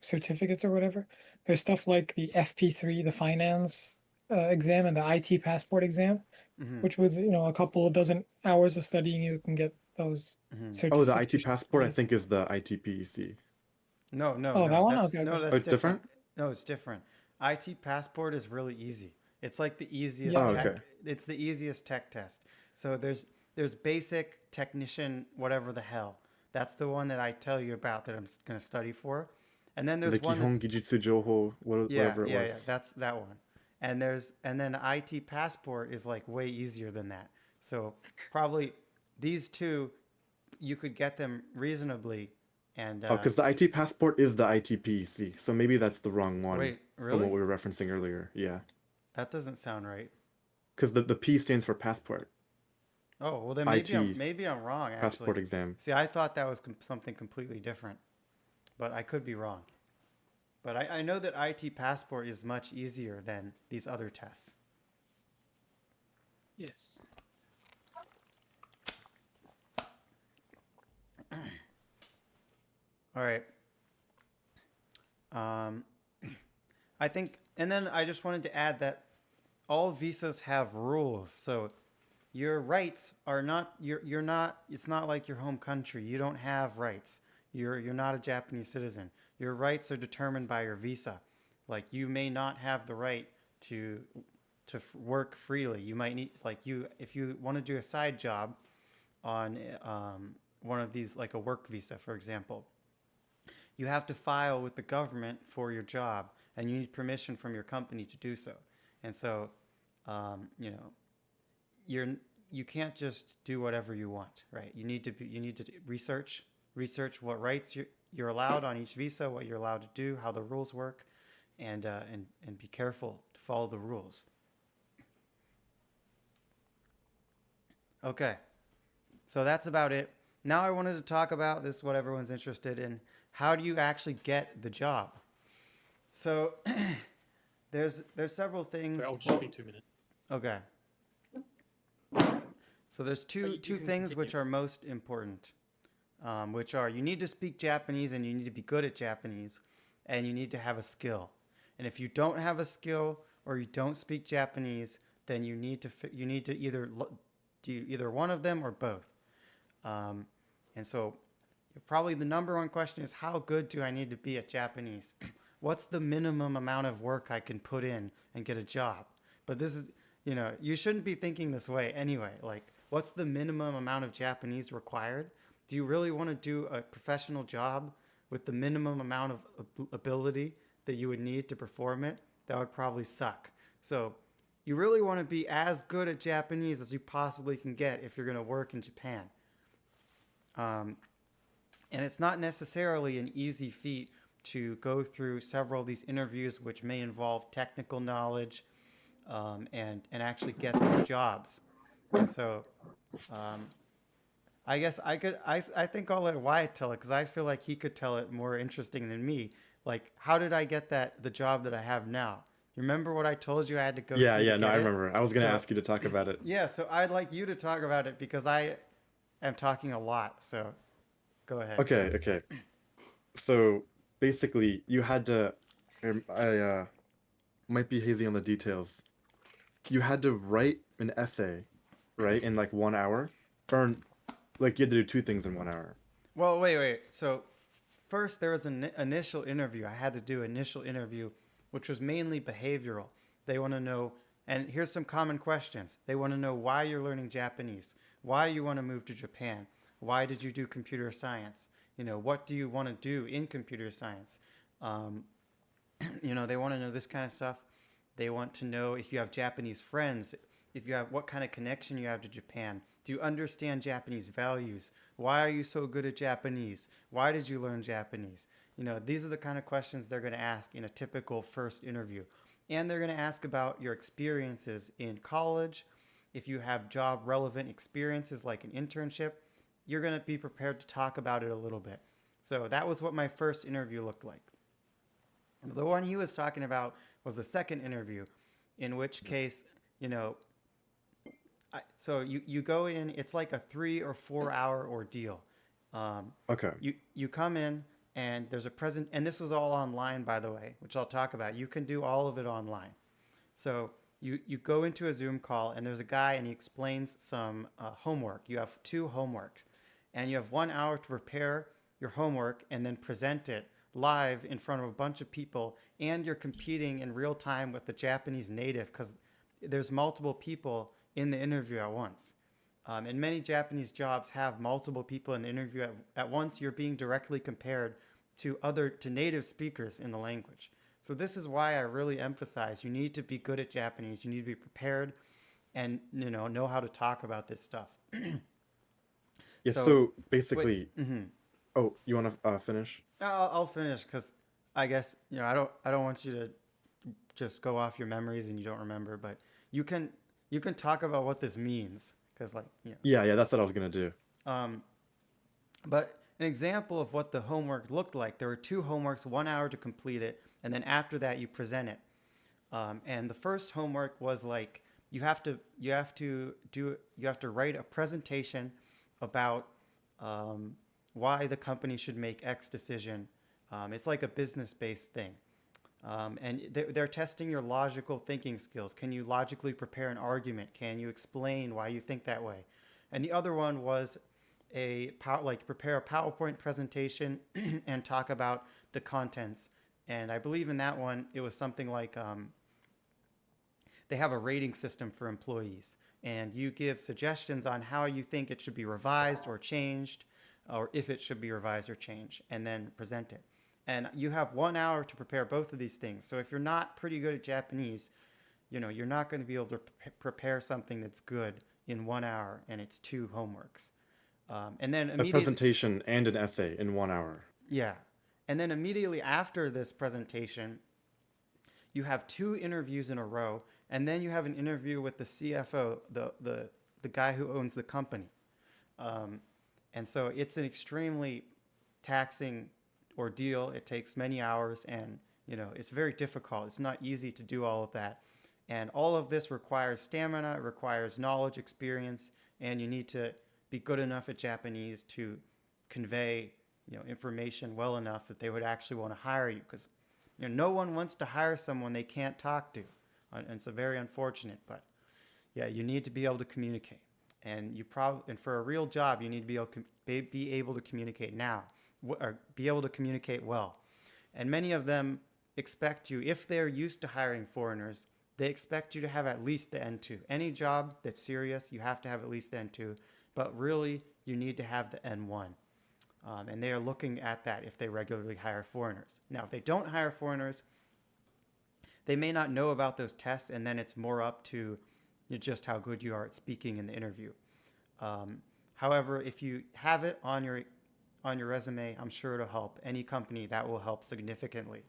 certificates or whatever, there's stuff like the FP3, the finance exam, and the IT passport exam, Hmm. which with a couple of dozen hours of studying, you can get those Hmm. Oh, the IT certifications. passport, I think, is the ITPEC. No, no, Oh, that no. one? That's Okay, no, okay. Oh, that's it's different? No, it's different. IT passport is really easy. It's like the easiest Yeah. Oh, tech. okay. It's the easiest tech test. So there's basic technician whatever the hell. That's the one that I tell you about that I'm going to study for. And then The there's one that's Kihon Gijutsu Joho, yeah, whatever it yeah, yeah. was. That's that one. And then IT passport is like way easier than that. So probably these two you could get them reasonably and Oh, because the IT passport is the ITPEC, so maybe that's the wrong one wait, from what really? we were referencing earlier. Yeah, That doesn't sound right. because the P stands for passport. Oh, well then IT maybe I'm wrong actually. passport exam. See, I thought that was something completely different, but I could be wrong. But I know that IT passport is much easier than these other tests. Yes. All right. I think, and then I just wanted to add that all visas have rules. So your rights are not you're not. It's not like your home country. You don't have rights. You're not a Japanese citizen. Your rights are determined by your visa. Like you may not have the right to work freely. You might need like you if you want to do a side job on one of these like a work visa, for example. You have to file with the government for your job, and you need permission from your company to do so. And so, you know, you're you can't just do whatever you want, right? You need to research what rights you're allowed on each visa, what you're allowed to do, how the rules work, and be careful to follow the rules. Okay, so that's about it. Now I wanted to talk about this, what everyone's interested in. How do you actually get the job? So there's several things. I'll just be 2 minutes. Okay. So there's two you can things which continue. are most important, which are you need to speak Japanese and you need to be good at Japanese, and you need to have a skill. And if you don't have a skill or you don't speak Japanese, then you need to either do either one of them or both. And so probably the number one question is how good do I need to be at Japanese? What's the minimum amount of work I can put in and get a job? But this is, you shouldn't be thinking this way anyway. Like, what's the minimum amount of Japanese required? Do you really want to do a professional job with the minimum amount of ability that you would need to perform it? That would probably suck. So you really want to be as good at Japanese as you possibly can get if you're going to work in Japan. And it's not necessarily an easy feat to go through several of these interviews, which may involve technical knowledge, and actually get these jobs. And so, I guess I think I'll let Wyatt tell it because I feel like he could tell it more interesting than me. Like, how did I get the job that I have now? You remember what I told you I had to go Yeah, through to yeah, no, get I it? remember. I was gonna So- ask you to talk about it. Yeah, so I'd like you to talk about it because I am talking a lot. So go ahead. Okay. So basically, you had to. I might be hazy on the details. You had to write an essay, right, in like 1 hour, or like you had to do two things in 1 hour. Well, wait. So first there was an initial interview. I had to do initial interview, which was mainly behavioral. They want to know, and here's some common questions. They want to know why you're learning Japanese, why you want to move to Japan, why did you do computer science, what do you want to do in computer science. Um, they want to know this kind of stuff. They want to know if you have Japanese friends, if you have what kind of connection you have to Japan. Do you understand Japanese values? Why are you so good at Japanese? Why did you learn Japanese? These are the kind of questions they're going to ask in a typical first interview. And they're going to ask about your experiences in college. If you have job relevant experiences like an internship, you're going to be prepared to talk about it a little bit. So that was what my first interview looked like. The one he was talking about was the second interview, in which case, so you go in, it's like a 3 or 4 hour ordeal. Okay. You come in and there's a present, and this was all online, by the way, which I'll talk about. You can do all of it online. So you go into a Zoom call and there's a guy and he explains some homework. You have 2 homeworks and you have 1 hour to prepare your homework and then present it live in front of a bunch of people, and you're competing in real time with the Japanese native because there's multiple people in the interview at once. And many Japanese jobs have multiple people in the interview at once. You're being directly compared to native speakers in the language. So this is why I really emphasize you need to be good at Japanese. You need to be prepared and know how to talk about this stuff. Yeah, so basically, mhm. Oh, you want to finish? I'll finish because I guess I don't want you to just go off your memories and you don't remember, but you can talk about what this means because Yeah, that's what I was gonna do. But an example of what the homework looked like, there were 2 homeworks, 1 hour to complete it, and then after that you present it. And the first homework was like you have to write a presentation about why the company should make X decision. It's like a business-based thing. And they're testing your logical thinking skills. Can you logically prepare an argument? Can you explain why you think that way? And the other one was prepare a PowerPoint presentation and talk about the contents. And I believe in that one, it was something like they have a rating system for employees. And you give suggestions on how you think it should be revised or changed, or if it should be revised or changed, and then present it. And you have 1 hour to prepare both of these things. So if you're not pretty good at Japanese, you're not going to be able to prepare something that's good in 1 hour, and it's 2 homeworks. And then A presentation and an essay in 1 hour. Yeah. And then immediately after this presentation, you have 2 interviews in a row, and then you have an interview with the CFO, the guy who owns the company. And so it's an extremely taxing ordeal. It takes many hours, and it's very difficult. It's not easy to do all of that. And all of this requires stamina, it requires knowledge, experience, and you need to be good enough at Japanese to convey information well enough that they would actually want to hire you, because no one wants to hire someone they can't talk to. And it's very unfortunate, but yeah, you need to be able to communicate. And for a real job, you need to be able to communicate now, or be able to communicate well. And many of them expect you, if they're used to hiring foreigners, they expect you to have at least the N2. Any job that's serious, you have to have at least the N2, but really you need to have the N1. And they are looking at that if they regularly hire foreigners. Now, if they don't hire foreigners, they may not know about those tests, and then it's more up to just how good you are at speaking in the interview. However, if you have it on your resume, I'm sure it'll help. Any company, that will help significantly.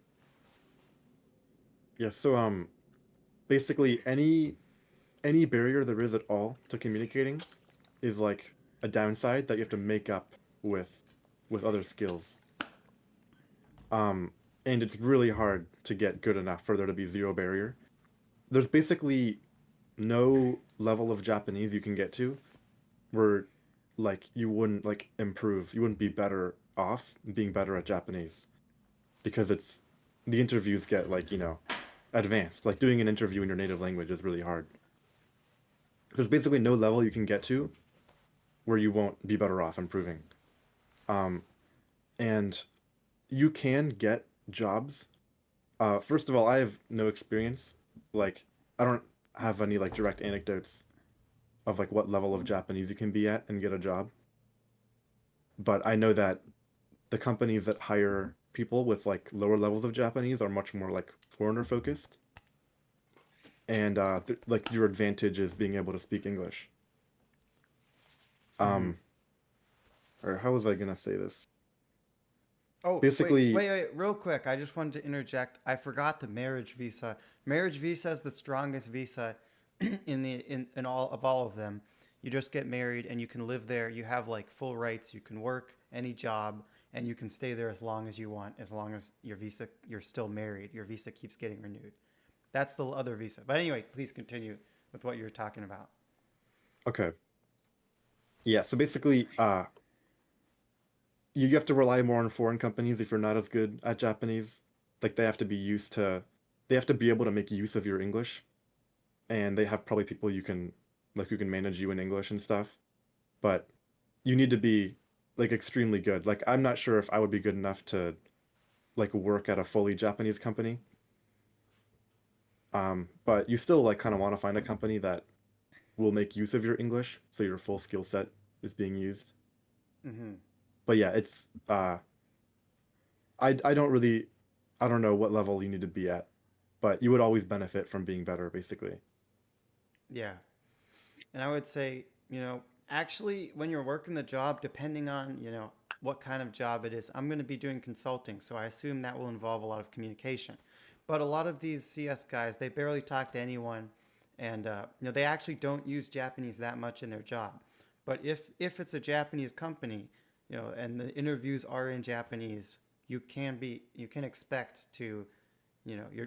Yeah, so basically any barrier there is at all to communicating is like a downside that you have to make up with other skills. And it's really hard to get good enough for there to be 0 barrier. There's basically no level of Japanese you can get to where you wouldn't improve, you wouldn't be better off being better at Japanese, because the interviews get advanced. Doing an interview in your native language is really hard. There's basically no level you can get to where you won't be better off improving. And you can get jobs. First of all, I have no experience. Like, I don't have any like direct anecdotes of like what level of Japanese you can be at and get a job. But I know that the companies that hire people with like lower levels of Japanese are much more like foreigner focused, and like your advantage is being able to speak English. Hmm. Um, or how was I gonna say this? Oh, Basically, wait, real quick. I just wanted to interject. I forgot the marriage visa. Marriage visa is the strongest visa in all of them. You just get married and you can live there. You have like full rights. You can work any job and you can stay there as long as you want, as long as you're still married. Your visa keeps getting renewed. That's the other visa. But anyway, please continue with what you're talking about. okay, yeah. So basically, you have to rely more on foreign companies if you're not as good at Japanese. Like they have to be able to make use of your English, and they have probably people you can like who can manage you in English and stuff. But you need to be like extremely good. Like I'm not sure if I would be good enough to like work at a fully Japanese company. But you still like kind of want to find a company that will make use of your English, so your full skill set is being used. Hmm. But yeah, it's I don't really I don't know what level you need to be at, but you would always benefit from being better, basically. Yeah. And I would say, actually, when you're working the job, depending on, what kind of job it is, I'm going to be doing consulting. So I assume that will involve a lot of communication. But a lot of these CS guys, they barely talk to anyone. And, they actually don't use Japanese that much in their job. But if it's a Japanese company, and the interviews are in Japanese, you can expect to,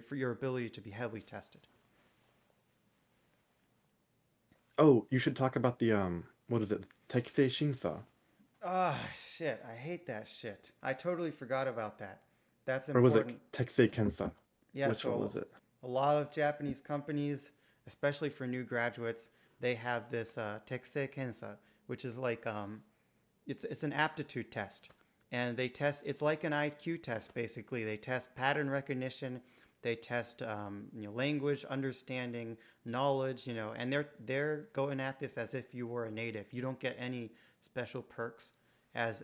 for your ability to be heavily tested. Oh, you should talk about the what is it? Teikei Shinsa. Ah, shit. I hate that shit. I totally forgot about that. That's Or was it important. Teikei Kensa? Yeah, Which one so was it? a lot of Japanese companies, especially for new graduates, they have this Teksei Kensa, which is like it's an aptitude test, and they test. It's like an IQ test basically. They test pattern recognition, they test language understanding, knowledge, and they're going at this as if you were a native. You don't get any special perks as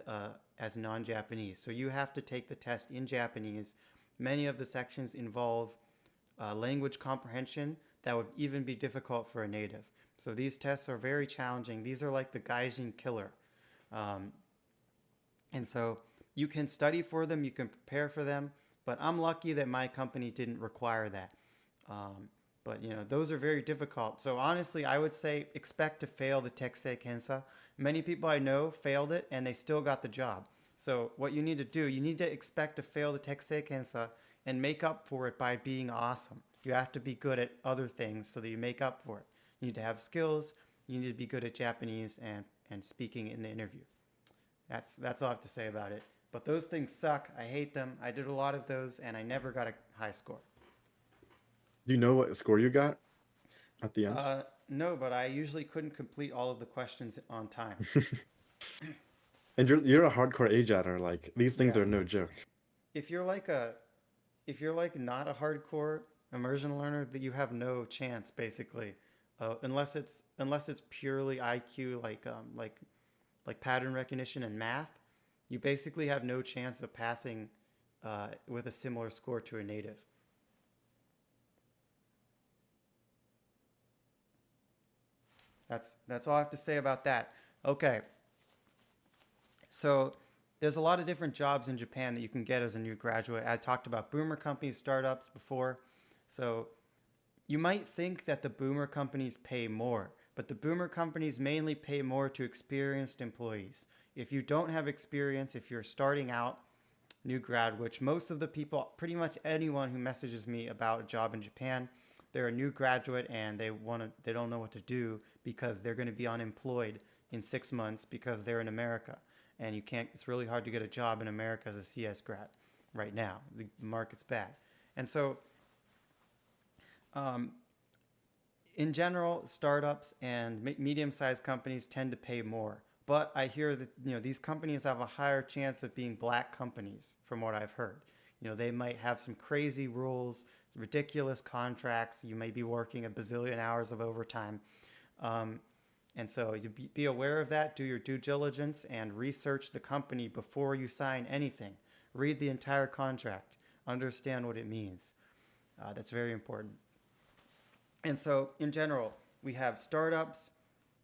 non-Japanese, so you have to take the test in Japanese. Many of the sections involve language comprehension that would even be difficult for a native. So these tests are very challenging. These are like the Gaijin killer. Um, and so you can study for them, you can prepare for them, but I'm lucky that my company didn't require that. Um, but those are very difficult. So honestly, I would say expect to fail the Teksei Kensa. Many people I know failed it and they still got the job. So what you need to do, you need to expect to fail the Teksei Kensa and make up for it by being awesome. You have to be good at other things so that you make up for it. You need to have skills. You need to be good at Japanese and speaking in the interview. That's all I have to say about it. But those things suck. I hate them. I did a lot of those, and I never got a high score. Do you know what score you got at the end? No, but I usually couldn't complete all of the questions on time. And you're a hardcore AJATter. Like these things Yeah. are no joke. If you're like a, if you're like not a hardcore immersion learner, that you have no chance basically, unless it's purely IQ like pattern recognition and math. You basically have no chance of passing with a similar score to a native. That's all I have to say about that. Okay, so there's a lot of different jobs in Japan that you can get as a new graduate. I talked about boomer companies, startups before. So you might think that the boomer companies pay more, but the boomer companies mainly pay more to experienced employees. If you don't have experience, if you're starting out, new grad, which most of the people, pretty much anyone who messages me about a job in Japan, they're a new graduate and they don't know what to do because they're going to be unemployed in 6 months because they're in America, and you can't. It's really hard to get a job in America as a CS grad right now. The market's bad, and so um, in general, startups and medium-sized companies tend to pay more. But I hear that these companies have a higher chance of being black companies, from what I've heard. They might have some crazy rules, ridiculous contracts. You may be working a bazillion hours of overtime. And so you be aware of that, do your due diligence, and research the company before you sign anything. Read the entire contract, understand what it means. That's very important. And so, in general, we have startups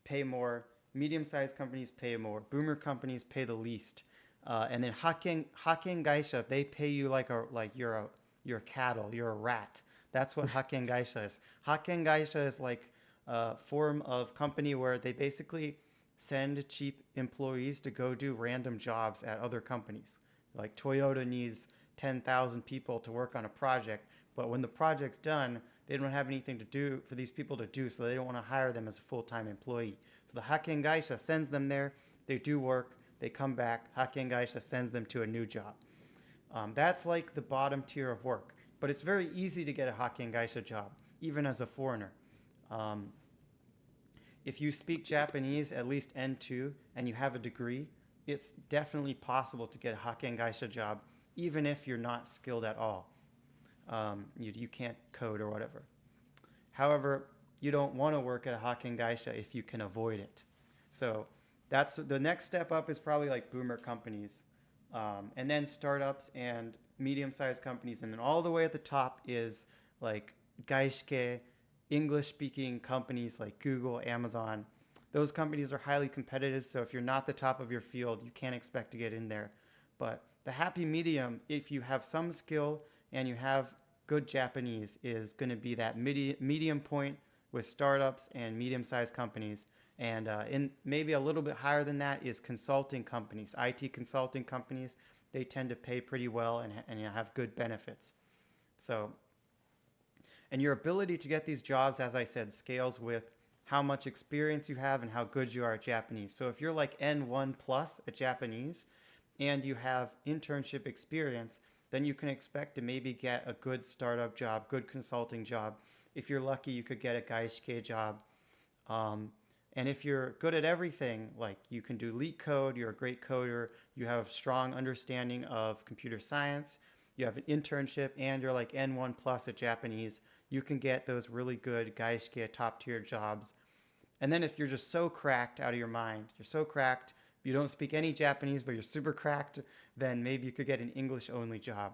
pay more, medium-sized companies pay more, boomer companies pay the least, and then hakken gaisha, they pay you like you're a cattle, you're a rat. That's what hakken gaisha is. Hakken gaisha is like a form of company where they basically send cheap employees to go do random jobs at other companies. Like Toyota needs 10,000 people to work on a project, but when the project's done, they don't have anything to do for these people to do, so they don't want to hire them as a full-time employee. So the hakken gaisha sends them there, they do work, they come back, hakken gaisha sends them to a new job. That's like the bottom tier of work, but it's very easy to get a hakken gaisha job, even as a foreigner. If you speak Japanese, at least N2, and you have a degree, it's definitely possible to get a hakken gaisha job, even if you're not skilled at all. You can't code or whatever. However, you don't want to work at a hakken gaisha if you can avoid it. So that's the next step up is probably like boomer companies, and then startups and medium-sized companies, and then all the way at the top is like gaishike, English-speaking companies like Google, Amazon. Those companies are highly competitive, so if you're not the top of your field, you can't expect to get in there. But the happy medium, if you have some skill and you have good Japanese, is going to be that medium point with startups and medium-sized companies. And in maybe a little bit higher than that is consulting companies, IT consulting companies. They tend to pay pretty well and have good benefits. So, and your ability to get these jobs, as I said, scales with how much experience you have and how good you are at Japanese. So if you're like N1 plus at Japanese and you have internship experience, then you can expect to maybe get a good startup job, good consulting job. If you're lucky, you could get a gaishike job. And if you're good at everything, like you can do leak code, you're a great coder, you have strong understanding of computer science, you have an internship, and you're like N1 plus at Japanese, you can get those really good gaishike top tier jobs. And then if you're just so cracked out of your mind, you're so cracked, you don't speak any Japanese, but you're super cracked, then maybe you could get an English only job.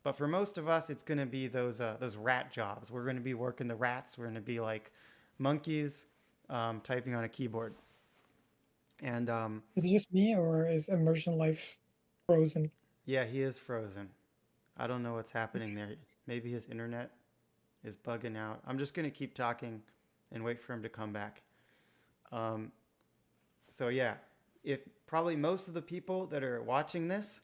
But for most of us, it's going to be those rat jobs. We're going to be working the rats. We're going to be like monkeys typing on a keyboard. And Is it just me, or is Immersion Life frozen? yeah, he is frozen. I don't know what's happening there. Maybe his internet is bugging out. I'm just going to keep talking and wait for him to come back. So yeah, if probably most of the people that are watching this,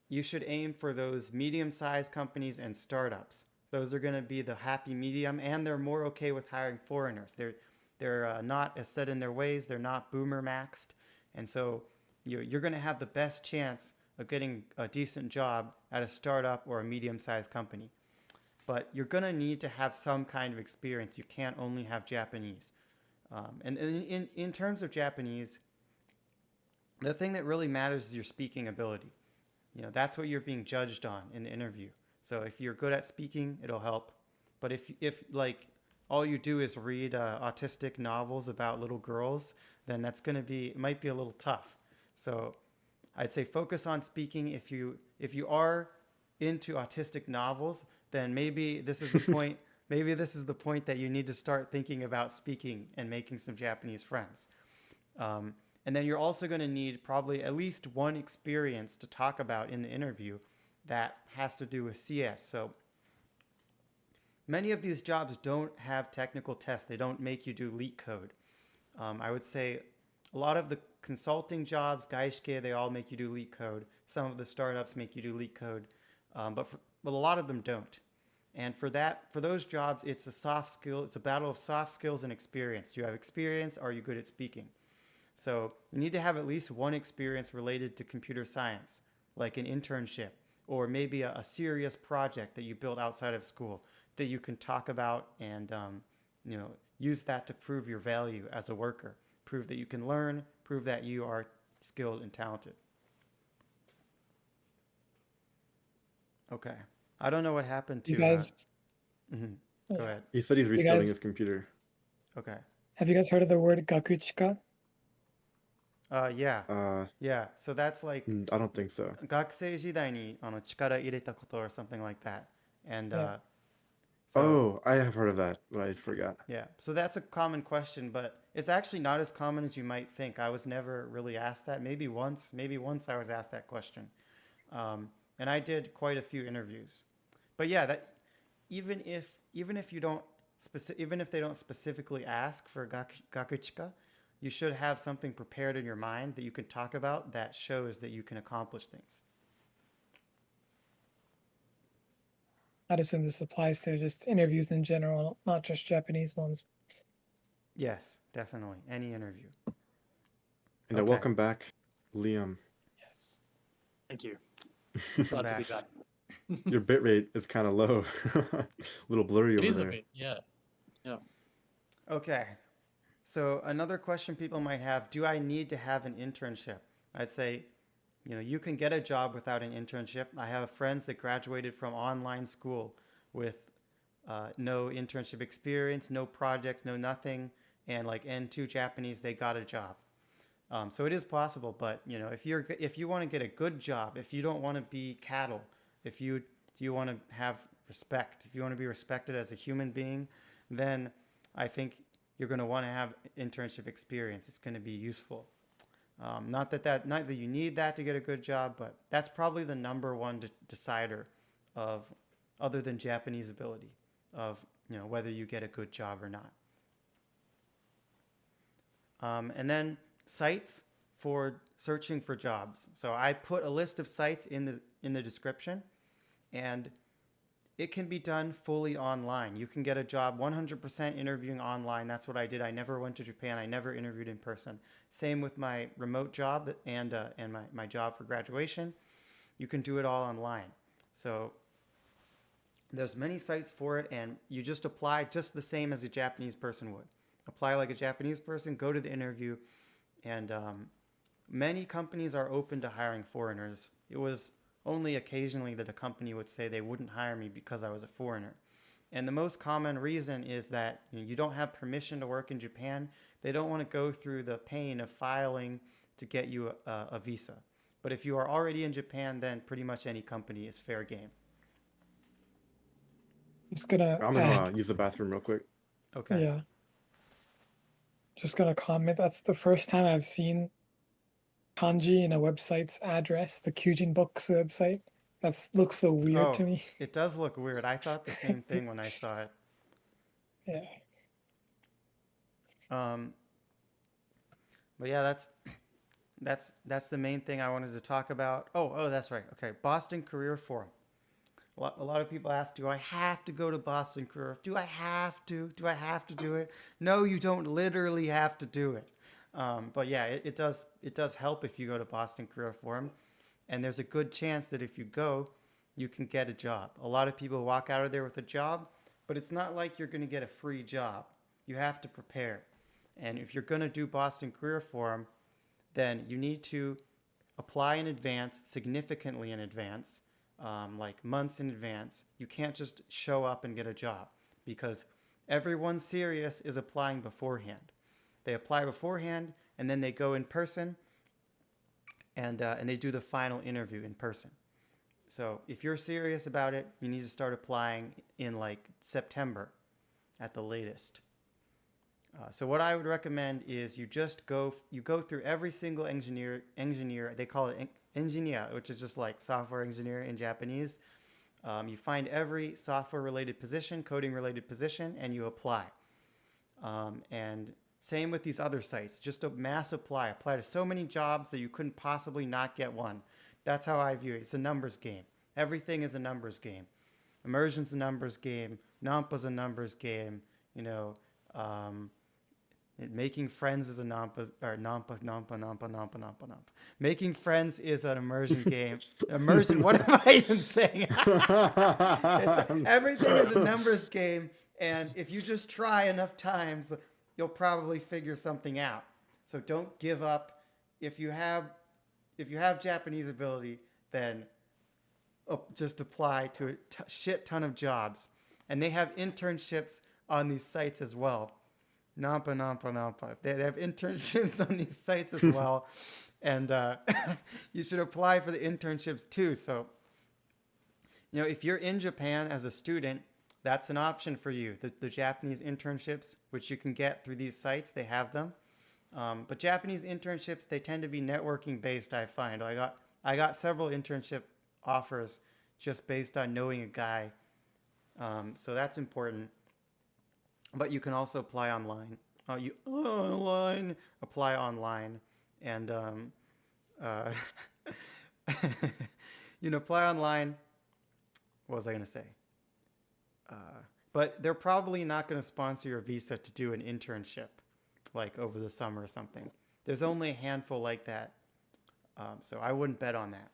you should aim for those medium-sized companies and startups. Those are going to be the happy medium, and they're more okay with hiring foreigners. They're not as set in their ways. They're not boomer maxed, and so you're going to have the best chance of getting a decent job at a startup or a medium-sized company. But you're going to need to have some kind of experience. You can't only have Japanese. And in terms of Japanese, the thing that really matters is your speaking ability. That's what you're being judged on in the interview. So if you're good at speaking, it'll help. But if like all you do is read autistic novels about little girls, then it might be a little tough. So I'd say focus on speaking. If you are into autistic novels, then maybe this is the point. Maybe this is the point that you need to start thinking about speaking and making some Japanese friends. And then you're also going to need probably at least one experience to talk about in the interview that has to do with CS. So many of these jobs don't have technical tests. They don't make you do leak code. I would say a lot of the consulting jobs, gaishike, they all make you do leak code. Some of the startups make you do leak code, but a lot of them don't. And for those jobs, it's a battle of soft skills and experience. Do you have experience? Are you good at speaking? So you need to have at least one experience related to computer science, like an internship, or maybe a serious project that you built outside of school that you can talk about and use that to prove your value as a worker, prove that you can learn, prove that you are skilled and talented. Okay. I don't know what happened to. You guys, Mhm. yeah. Go ahead. He said he's You restarting guys- his computer. Okay. Have you guys heard of the word gakuchika? Yeah. Uh, Yeah. So that's like I don't think so. 学生時代に力入れたこと or something like that. And Yeah. so Oh, I have heard of that, but I forgot. yeah. So that's a common question, but it's actually not as common as you might think. I was never really asked that. Maybe once I was asked that question. And I did quite a few interviews. But yeah, that even if you don't even if they don't specifically ask for gakuchika, you should have something prepared in your mind that you can talk about that shows that you can accomplish things. I'd assume this applies to just interviews in general, not just Japanese ones. Yes, definitely. Any interview. And Okay. welcome back, Liam. Yes. Thank you. Welcome Glad to be back. back. Your bitrate is kind of low. A little blurry It over is a there. bit, yeah. Okay. So another question people might have, do I need to have an internship? I'd say, you can get a job without an internship. I have friends that graduated from online school with no internship experience, no projects, no nothing, and like N2 Japanese, they got a job. So it is possible, but if you want to get a good job, if you don't want to be cattle, if you want to have respect, if you want to be respected as a human being, then I think you're going to want to have internship experience. It's going to be useful. Not that you need that to get a good job, but that's probably the number one decider of, other than Japanese ability, of whether you get a good job or not. And then sites for searching for jobs. So I put a list of sites in the description, and it can be done fully online. You can get a job 100% interviewing online. That's what I did. I never went to Japan. I never interviewed in person. Same with my remote job and my job for graduation. You can do it all online. So there's many sites for it, and you just apply just the same as a Japanese person would. Apply like a Japanese person, go to the interview, and many companies are open to hiring foreigners. It was only occasionally that a company would say they wouldn't hire me because I was a foreigner. And the most common reason is that you don't have permission to work in Japan. They don't want to go through the pain of filing to get you a visa. But if you are already in Japan, then pretty much any company is fair game. Just gonna I'm add, gonna use the bathroom real quick. Okay. yeah. Just gonna comment. That's the first time I've seen kanji in a website's address, the Kyujin Books website. That looks so weird to Oh. me. It does look weird. I thought the same thing when I saw it. Yeah. But yeah, that's the main thing I wanted to talk about. Oh, that's right. Okay, Boston Career Forum. A lot of people ask, do I have to go to Boston Career? Do I have to? Do I have to do it? No, you don't literally have to do it. But yeah, it does help if you go to Boston Career Forum. And there's a good chance that if you go, you can get a job. A lot of people walk out of there with a job, but it's not like you're going to get a free job. You have to prepare. And if you're going to do Boston Career Forum, then you need to apply in advance, significantly in advance, like months in advance. You can't just show up and get a job because everyone serious is applying beforehand. They apply beforehand and then they go in person and they do the final interview in person. So if you're serious about it, you need to start applying in like September at the latest. So what I would recommend is you go through every single engineer, they call it engineer, which is just like software engineer in Japanese. You find every software related position, coding related position, and you apply. And same with these other sites, just a mass apply to so many jobs that you couldn't possibly not get one. That's how I view it. It's a numbers game. Everything is a numbers game. Immersion's a numbers game. Nampa's a numbers game. Making friends is a nampa. Making friends is an immersion game. Immersion, what am I even saying? Everything is a numbers game, and if you just try enough times, you'll probably figure something out. So don't give up. if you have Japanese ability, then just apply to a shit ton of jobs, and they have internships on these sites as well. Nampa nampa nampa. They have internships on these sites as well, and you should apply for the internships too. So, if you're in Japan as a student, that's an option for you. The Japanese internships, which you can get through these sites, they have them. But Japanese internships, they tend to be networking based. I find I got several internship offers just based on knowing a guy. So that's important. But you can also apply online. Apply online, and apply online. What was I gonna say? But they're probably not going to sponsor your visa to do an internship, like over the summer or something. There's only a handful like that, so I wouldn't bet on that.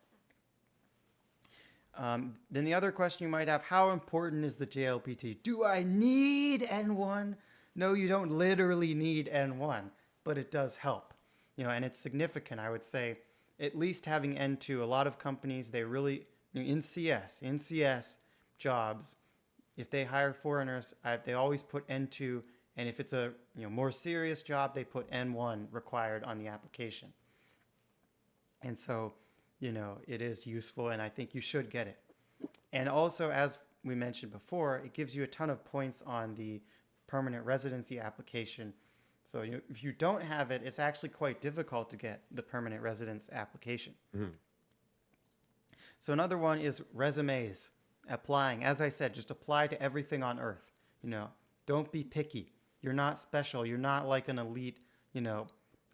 Then the other question you might have, how important is the JLPT? Do I need N1? No, you don't literally need N1, but it does help. And it's significant, I would say. At least having N2, a lot of companies, they really, in CS jobs, if they hire foreigners, they always put N2, and if it's a more serious job, they put N1 required on the application. And so, it is useful, and I think you should get it. And also, as we mentioned before, it gives you a ton of points on the permanent residency application. So if you don't have it, it's actually quite difficult to get the permanent residence application. Mm-hmm. So another one is resumes. Applying. As I said, just apply to everything on earth. Don't be picky. You're not special. You're not like an elite.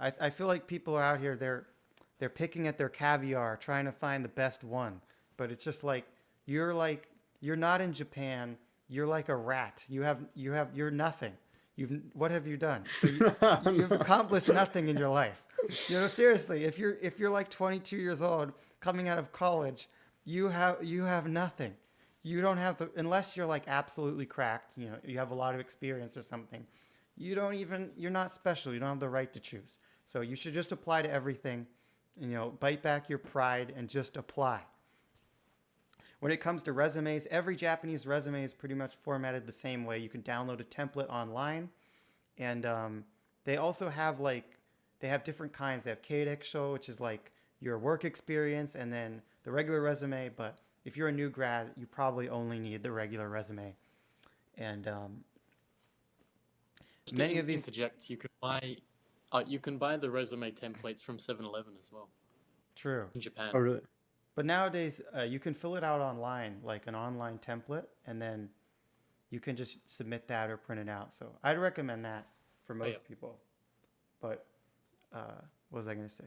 I feel like people are out here, they're picking at their caviar, trying to find the best one. But it's just you're not in Japan. You're like a rat. You're nothing. What have you done? So you've accomplished nothing in your life. Seriously, if you're like 22 years old, coming out of college, you have nothing. You don't have unless you're like absolutely cracked, you have a lot of experience or something. You're not special. You don't have the right to choose. So you should just apply to everything, bite back your pride and just apply. When it comes to resumes, every Japanese resume is pretty much formatted the same way. You can download a template online, and they also have they have different kinds. They have Keireksho, which is like your work experience, and then the regular resume. But if you're a new grad, you probably only need the regular resume. And many of these interject. You can buy the resume templates from 7-Eleven as well. True. In Japan. Oh, really? But nowadays, you can fill it out online, like an online template, and then you can just submit that or print it out. So I'd recommend that for most people. But what was I going to say?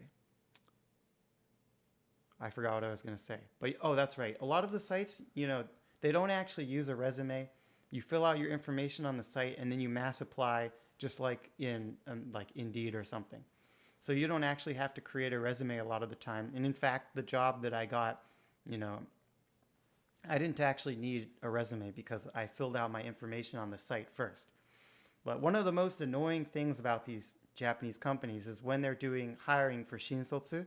I forgot what I was going to say. But that's right. A lot of the sites, they don't actually use a resume. You fill out your information on the site, and then you mass apply, just like in Indeed or something. So you don't actually have to create a resume a lot of the time. And in fact, the job that I got, I didn't actually need a resume because I filled out my information on the site first. But one of the most annoying things about these Japanese companies is when they're doing hiring for Shinsotsu,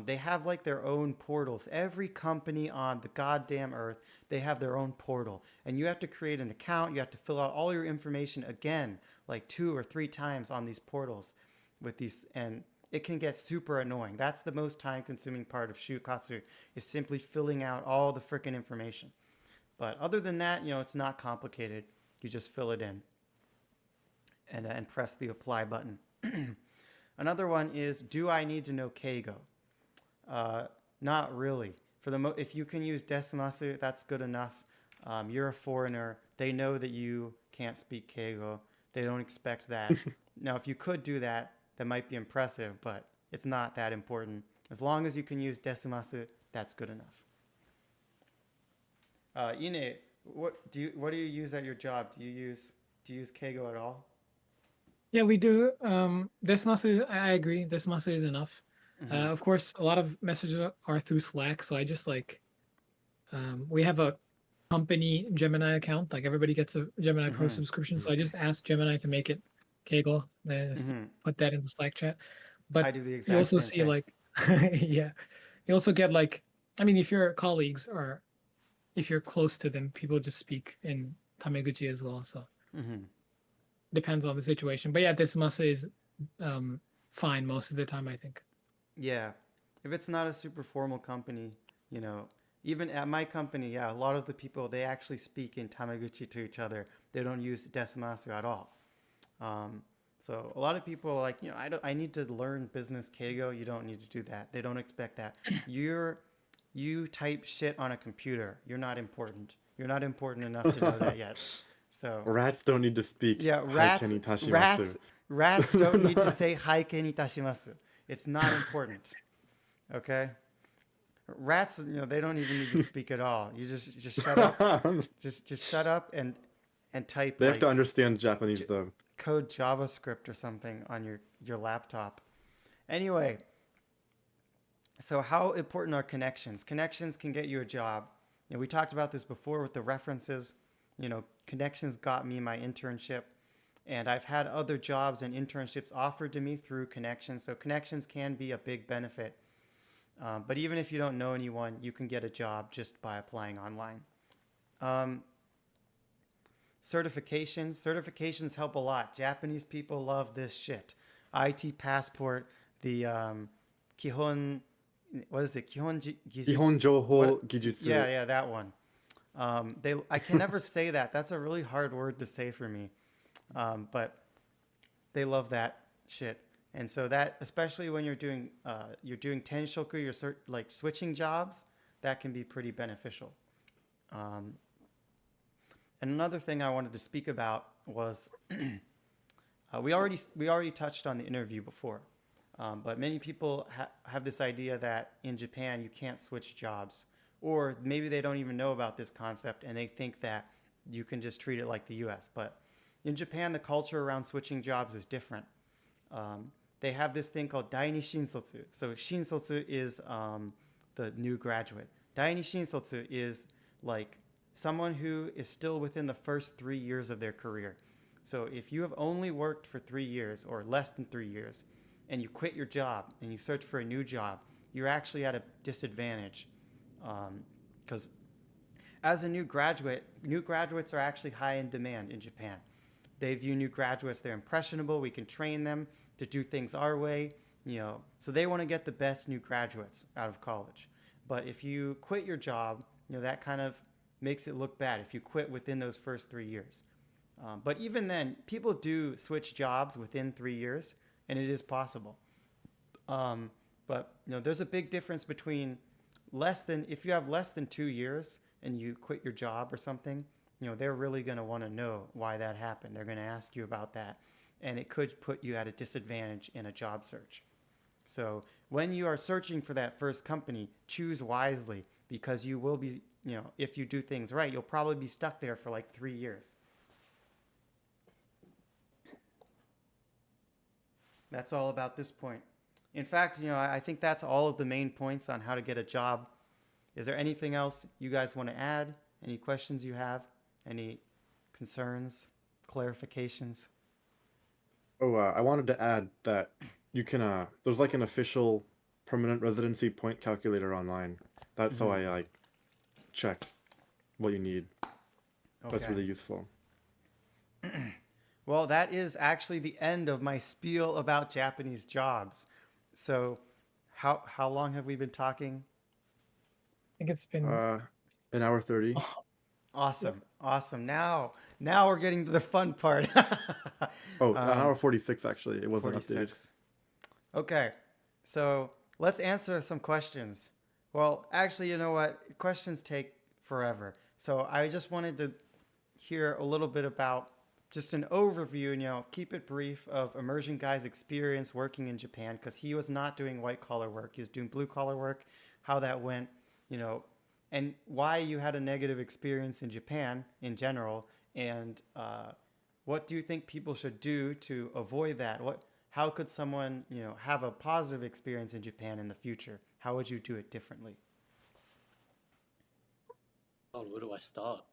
they have their own portals. Every company on the goddamn earth, they have their own portal. And you have to create an account. You have to fill out all your information again, 2 or 3 times on these portals. With these, and it can get super annoying. That's the most time-consuming part of Shukatsu, is simply filling out all the frickin' information. But other than that, it's not complicated. You just fill it in and press the apply button. Another one is, do I need to know Keigo? Not really. If you can use desimasu, that's good enough. You're a foreigner. They know that you can't speak Keigo. They don't expect that. Now, if you could do that, that might be impressive, but it's not that important. As long as you can use desimasu, that's good enough. Ine, what do you use at your job? Do you use Keigo at all? Yeah, we do. Desimasu, I agree. Desimasu is enough. Mm-hmm. Of course, a lot of messages are through Slack, so I just we have a company Gemini account. Everybody gets a Gemini Pro subscription, so I just asked Gemini to make it Keigo, then just put that in the Slack chat. but I do the you exact also same see thing. like, yeah, you also get like, I mean, if your colleagues or if you're close to them, people just speak in Tameguchi as well. So Hmm. depends on the situation. But yeah, this masa is fine most of the time, I think. Yeah. If it's not a super formal company, you know, even at my company, yeah, a lot of the people, they actually speak in Tamaguchi to each other. They don't use desumasu at all. Um, so a lot of people are like, I need to learn business Keigo. You don't need to do that. They don't expect that. You type shit on a computer. You're not important. You're not important enough to know that yet. So Rats don't need to speak yeah, Haiken Itashimasu. rats don't need to say haiken itashimasu. It's not important. Okay? Rats, they don't even need to speak at all. You just shut up. Just shut up and type They have to like understand Japanese though. code JavaScript or something on your laptop. Anyway, so how important are connections? Connections can get you a job. We talked about this before with the references. Connections got me my internship, and I've had other jobs and internships offered to me through connections. So connections can be a big benefit. But even if you don't know anyone, you can get a job just by applying online. Um, certifications help a lot. Japanese people love this shit. IT passport, the Kihon, what is it? Kihon Gijutsu. Kihon Jouho Gijutsu. Yeah, that one. I can never say that. That's a really hard word to say for me. But they love that shit. And so that, especially when you're doing tenshoku, you're like switching jobs, that can be pretty beneficial. And another thing I wanted to speak about was we already touched on the interview before, but many people have this idea that in Japan you can't switch jobs, or maybe they don't even know about this concept and they think that you can just treat it like the U.S. But in Japan, the culture around switching jobs is different. They have this thing called daini shinsotsu. So shinsotsu is the new graduate. Daini shinsotsu is like someone who is still within the first 3 years of their career. So if you have only worked for 3 years or less than 3 years, and you quit your job and you search for a new job, you're actually at a disadvantage, because as a new graduates are actually high in demand in Japan. They view new graduates, they're impressionable, we can train them to do things our way, so they want to get the best new graduates out of college. But if you quit your job, that kind of makes it look bad if you quit within those first 3 years. But even then, people do switch jobs within 3 years, and it is possible. But there's a big difference between if you have less than 2 years and you quit your job or something, they're really going to want to know why that happened. They're going to ask you about that, and it could put you at a disadvantage in a job search. So when you are searching for that first company, choose wisely, because you will be, if you do things right, you'll probably be stuck there for like 3 years. That's all about this point. In fact, I think that's all of the main points on how to get a job. Is there anything else you guys want to add? Any questions you have? Any concerns, clarifications? Oh, I wanted to add that you can there's like an official permanent residency point calculator online. That's how I like check what you need. That's Okay. really useful. Well, that is actually the end of my spiel about Japanese jobs. So, how long have we been talking? I think it's been An hour 30. Awesome, awesome. Now we're getting to the fun part. Oh, an hour 46 actually. It wasn't updated. 46. Okay, so let's answer some questions. Well, actually, you know what? Questions take forever. So I just wanted to hear a little bit about just an overview, keep it brief, of Immersion Guy's experience working in Japan, because he was not doing white collar work. He was doing blue collar work, how that went, and why you had a negative experience in Japan in general, and what do you think people should do to avoid that? How could someone, have a positive experience in Japan in the future? How would you do it differently? Oh, where do I start?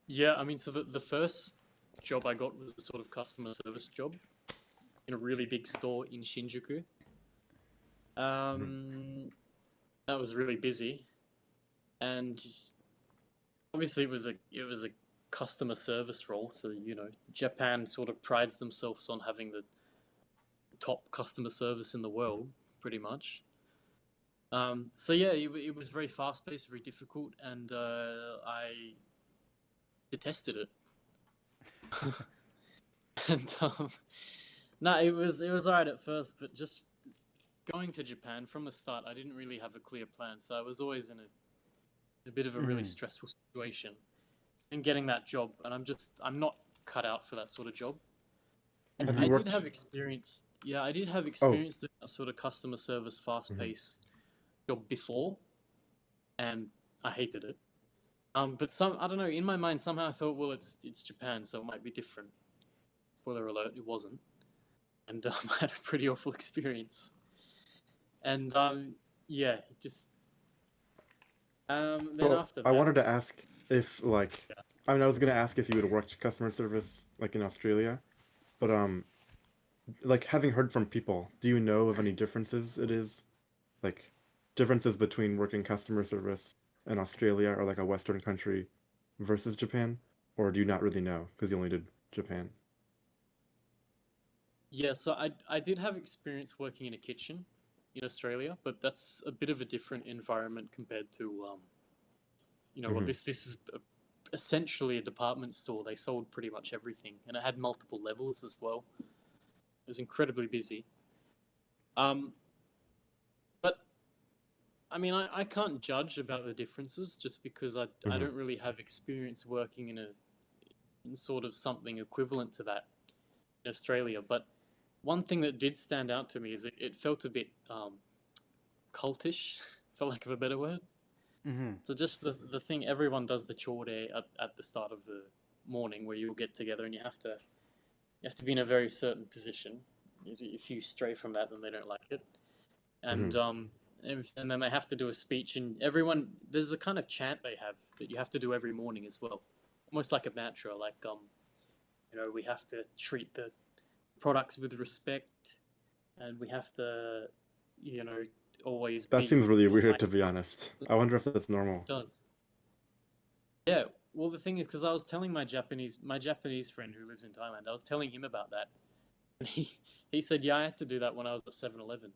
Yeah, I mean, so the first job I got was a sort of customer service job. in a really big store in Shinjuku. That was really busy, and obviously it was a customer service role. So Japan sort of prides themselves on having the top customer service in the world, pretty much. So yeah, it was very fast paced, very difficult, and I detested it. And no, it was alright at first, but just going to Japan from the start, I didn't really have a clear plan, so I was always in a bit of a really stressful situation. And getting that job, and I'm not cut out for that sort of job. Have I you did worked? have experience. Yeah, I did have Oh, experience doing a sort of customer service, fast paced job before, and I hated it. But I don't know. In my mind, somehow I thought, well, it's Japan, so it might be different. Spoiler alert, it wasn't, and I had a pretty awful experience. And yeah, just then so after I that, wanted to ask if like, yeah. I mean, I was gonna ask if you would have worked customer service like in Australia, but like having heard from people, do you know of any differences it is? Like differences between working customer service in Australia or like a Western country versus Japan? Or do you not really know because you only did Japan? Yeah, so I did have experience working in a kitchen in Australia, but that's a bit of a different environment compared to well, Hmm. this was essentially a department store. They sold pretty much everything, and it had multiple levels as well. It was incredibly busy. Um, but I mean, I can't judge about the differences just because I Hmm. don't really have experience working in sort of something equivalent to that in Australia. But one thing that did stand out to me is it felt a bit cultish, for lack of a better word. Mm-hmm. So just the thing, everyone does the chore day at the start of the morning where you'll get together and you have to be in a very certain position. If you stray from that, then they don't like it. And Hmm. and then they have to do a speech, and everyone there's a kind of chant they have that you have to do every morning as well, almost like a mantra. Like we have to treat the products with respect, and we have to you know always That be seems really weird polite. to be honest. I wonder if that's normal. It does. Yeah. Well, the thing is, because I was telling my Japanese friend who lives in Thailand, I was telling him about that, and he said, yeah, I had to do that when I was at 7-Eleven.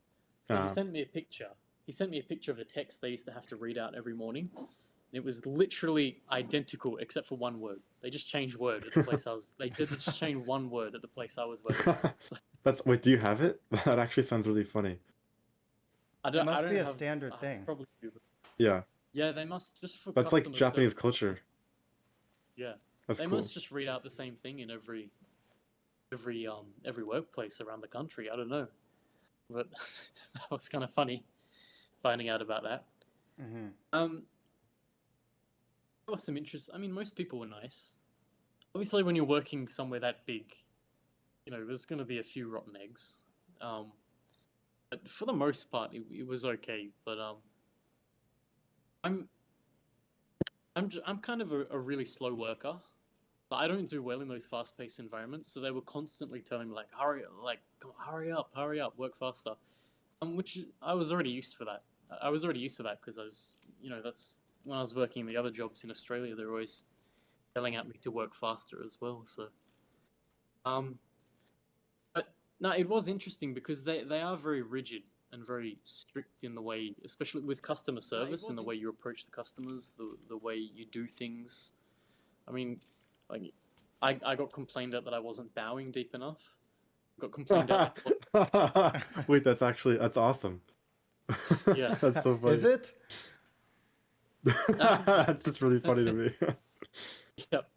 So he Uh, sent me a picture. He sent me a picture of a text they used to have to read out every morning. And it was literally identical except for one word. They just changed word at the place I was. They did just change one word at the place I was working. So that's wait, do you have it? That actually sounds really funny. It I must be don't a have. standard I thing. probably do. Yeah, Yeah, they must just for that's like customer service. Japanese culture. Yeah, That's they cool. must just read out the same thing in every workplace around the country. I don't know, but that was kind of funny finding out about that. Mm-hmm. There was some interest. I mean, most people were nice. Obviously, when you're working somewhere that big, there's going to be a few rotten eggs. But for the most part, it was okay. But I'm I'm kind of a really slow worker. But I don't do well in those fast-paced environments. So they were constantly telling me like, hurry up, work faster. Which I was already used for that. I was already used to that because I was, that's when I was working the other jobs in Australia. They're always telling at me to work faster as well. So, but no, it was interesting because they are very rigid and very strict in the way, especially with customer service, in the way you approach the customers, the way you do things. I mean, like, I got complained at that I wasn't bowing deep enough. Got complained at. Wait, that's awesome. Yeah. That's so Is funny. it? That's just really funny to me. Yep.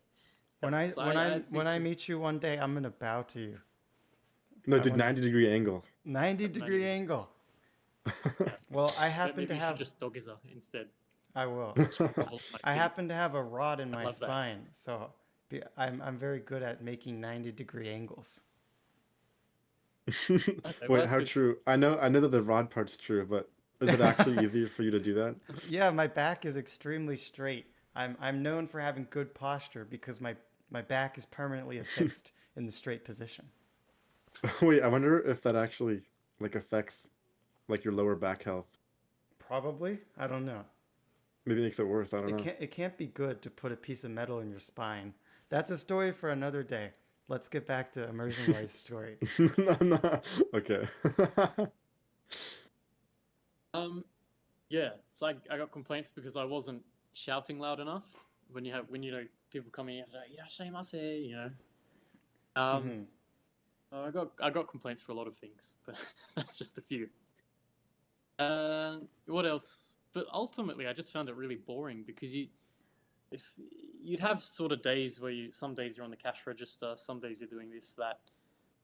When I So when I I when think I meet you one day, I'm gonna bow to you. No, I dude, want 90-degree angle. 90-degree 90. angle. Yeah. Well, I happen Maybe to you should have. just dogiza instead. I will. Grovel at my I feet. happen to have a rod in I my love that. spine, so I'm very good at making 90-degree angles. Okay, well, Wait, that's how good. true? I know that the rod part's true, but is it actually easier for you to do that? Yeah, my back is extremely straight. I'm known for having good posture because my back is permanently affixed in the straight position. Wait, I wonder if that actually like affects like your lower back health. Probably. I don't know. Maybe it makes it worse. I don't It know. can't be good to put a piece of metal in your spine. That's a story for another day. Let's get back to Immersion Life's story. No, no. Okay. Um, yeah, so I got complaints because I wasn't shouting loud enough. When you know people coming in, you have to "Irashaimase," you know. Um, Hmm. I got complaints for a lot of things, but that's just a few. What else? But ultimately, I just found it really boring because it's, you'd have sort of days where some days you're on the cash register, some days you're doing this, that.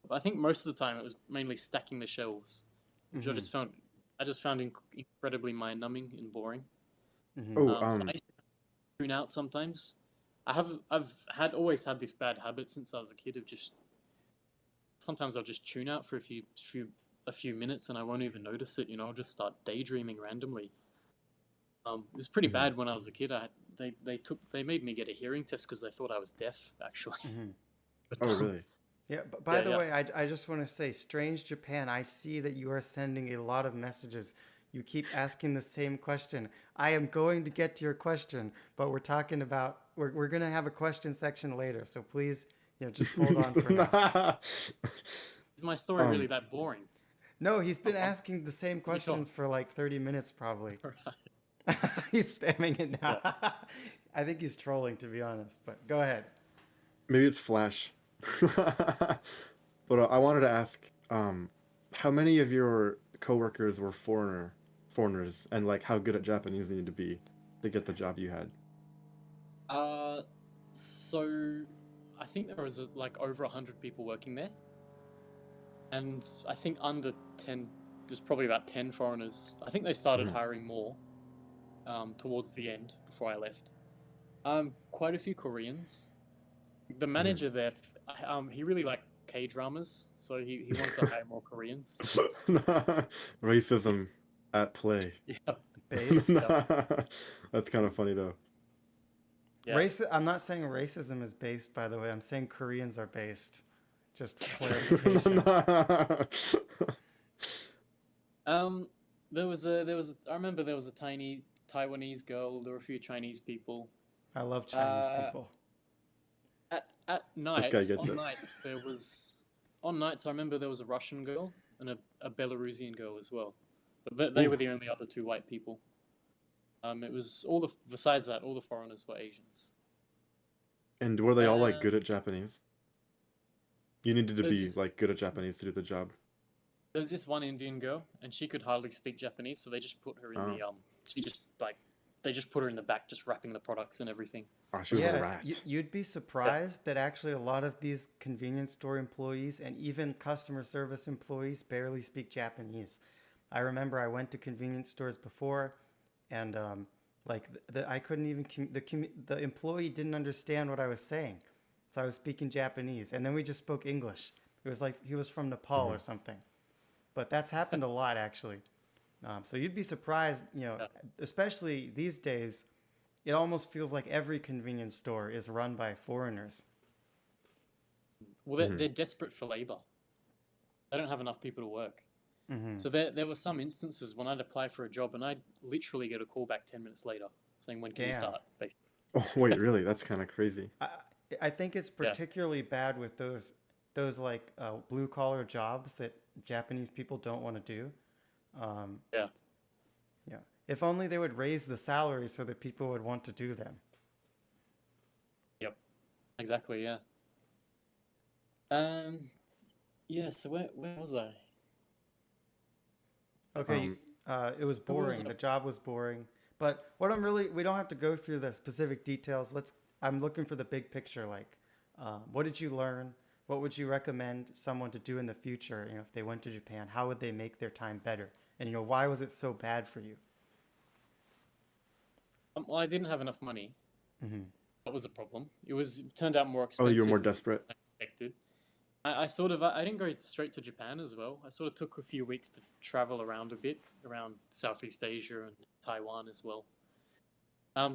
But I think most of the time it was mainly stacking the shelves, which Hmm. I just found incredibly mind-numbing and boring. Hmm. Oh, So I used to tune out sometimes. I've always had this bad habit since I was a kid of just sometimes I'll just tune out for a few minutes and I won't even notice it. You know, I'll just start daydreaming randomly. It was pretty mhm. bad when I was a kid. They made me get a hearing test because they thought I was deaf actually. Hmm. But Oh, really? Yeah, but by yeah, the yeah. way, I just want to say, Strange Japan, I see that you are sending a lot of messages. You keep asking the same question. I am going to get to your question, but we're going to have a question section later. So please, just hold on for now. Is my story really Um, that boring? No, he's been asking the same Let me talk. questions for like 30 minutes probably. Right. He's spamming it now. Yeah. I think he's trolling, to be honest, but go ahead. maybe it's Flash. But I wanted to ask, how many of your coworkers were foreigners, and like how good at Japanese they need to be to get the job you had? Uh, so I think there was like over 100 people working there, and I think under 10. There's probably about 10 foreigners. I think they started Mhm. hiring more towards the end before I left. Quite a few Koreans. The Mhm. manager there, he really liked K dramas, so he wanted to hire more Koreans. Yeah, Racism at play. yeah, Based. yeah. That's kind of funny though. Yeah. I'm not saying racism is based, by the way. I'm saying Koreans are based. Just for clarification. Um, I remember there was a tiny Taiwanese girl. There were a few Chinese people. I love Chinese Uh, people. at This guy nights, gets it. on nights. I remember there was a Russian girl and a Belarusian girl as well. But they Ooh. were the only other two white people. It was all the besides that, all the foreigners were Asians. And were they all like Uh, good at Japanese? You needed to there's be this like good at Japanese to do the job. there's this one Indian girl, and she could hardly speak Japanese, so they just put her in Oh, the She just like they just put her in the back, just wrapping the products and everything. oh, she But was a Yeah, rat. you'd be yeah, surprised that actually a lot of these convenience store employees and even customer service employees barely speak Japanese. I remember I went to convenience stores before, and like I couldn't even the employee didn't understand what I was saying, so I was speaking Japanese, and then we just spoke English. It was like he was from Nepal Mhm. or something. But that's happened a lot actually. So you'd be surprised, yeah. especially these days. It almost feels like every convenience store is run by foreigners. Well, Mhm. they're desperate for labor. They don't have enough people to work. Hmm. So there were some instances when I'd apply for a job and I'd literally get a call back 10 minutes later saying, "When can you Damn. start?" Basically. Oh, wait, really? That's kind of crazy. I, I think it's Yeah, particularly bad with those like blue collar jobs that Japanese people don't want to do. Um, yeah, yeah. If only they would raise the salaries so that people would want to do them. yep, exactly, yeah. Um, yeah. So where was I? Okay, Um, it was What was boring. I The up to? job was boring. But we don't have to go through the specific details. I'm looking for the big picture. Like, what did you learn? What would you recommend someone to do in the future? If they went to Japan, how would they make their time better? And why was it so bad for you? Well, I didn't have enough money. Hmm. That was a problem. It turned out more oh, you were more expensive than desperate. I expected. I didn't go straight to Japan as well. I sort of took a few weeks to travel around a bit, around Southeast Asia and Taiwan as well.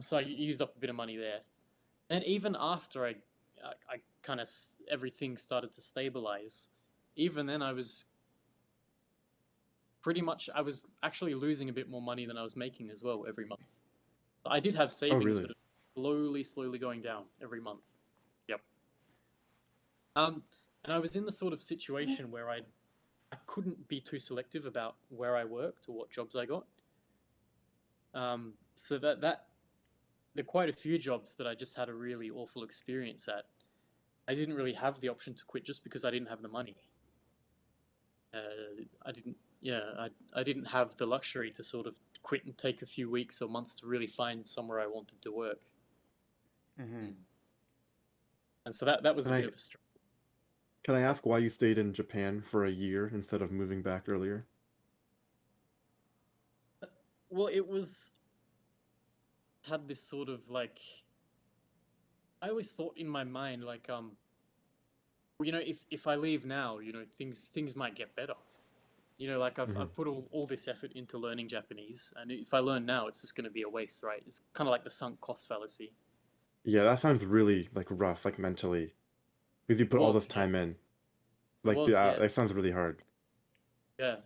So I used up a bit of money there. And even after I kind of everything started to stabilize, even then I was actually losing a bit more money than I was making as well every month. I did have Oh, savings, really? but it was slowly going down every month. Yep. And I was in the sort of situation where I couldn't be too selective about where I worked or what jobs I got. So that there are quite a few jobs that I just had a really awful experience at. I didn't really have the option to quit just because I didn't have the money. I didn't have the luxury to sort of quit and take a few weeks or months to really find somewhere I wanted to work. Mm-hmm. And so that was a Can bit I of a struggle. can I ask why you stayed in Japan for a year instead of moving back earlier? Well, had this sort of like, I always thought in my mind like, if I leave now, things might get better. Like Hmm. I've put all this effort into learning Japanese, and if I learn now, it's just going to be a waste, right? It's kind of like the sunk cost fallacy. Yeah, that sounds really like rough, like mentally, because you It put all this was, yeah. time in. It Like, was, yeah, yeah. that sounds really hard. Yeah,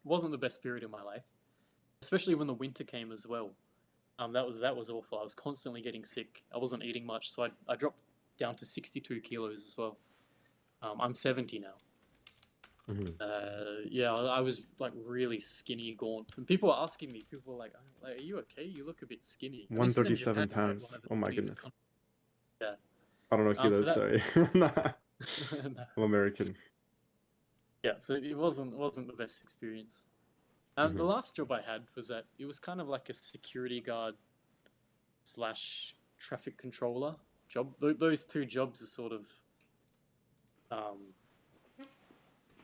wasn't the best period of my life, especially when the winter came as well. That was awful. I was constantly getting sick. I wasn't eating much, so I dropped down to 62 kilos as well. I'm 70 now. Hmm. Yeah, I was like really skinny, gaunt, and people were asking me. People were like, "Are you okay? You look a bit skinny." And this is in 137 Japan, right? One pounds. of the Oh my skinniest goodness. countries. Yeah. I don't know So kilos, that, sorry. I'm American. yeah. So it wasn't the best experience. The Hmm. last job I had it was kind of like a security guard slash traffic controller job. Those two jobs are sort of um,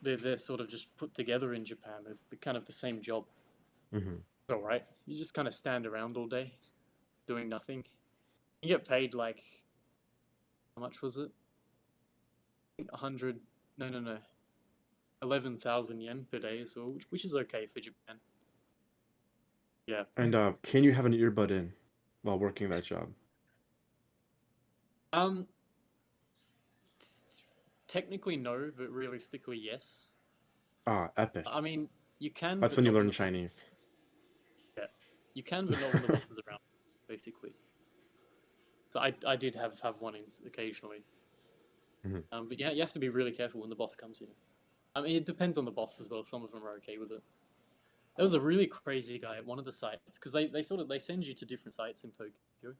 they're sort of just put together in Japan. They're kind of the same job. Hmm. It's all right. You just kind of stand around all day doing nothing. You get paid like, how much was it? 100, no, 11,000 yen per day, so which is okay for Japan. Yeah. And can you have an earbud in while working that job? Um, technically no, but realistically yes. Ah, I epic. mean, you can, That's but when you not when learn the boss. Chinese. Yeah, you can, but not when the boss is around. Basically, so I did have one in occasionally. Hmm. But yeah, you have to be really careful when the boss comes in. I mean, it depends on the boss as well. Some of them are okay with it. There was a really crazy guy at one of the sites because they send you to different sites in Tokyo.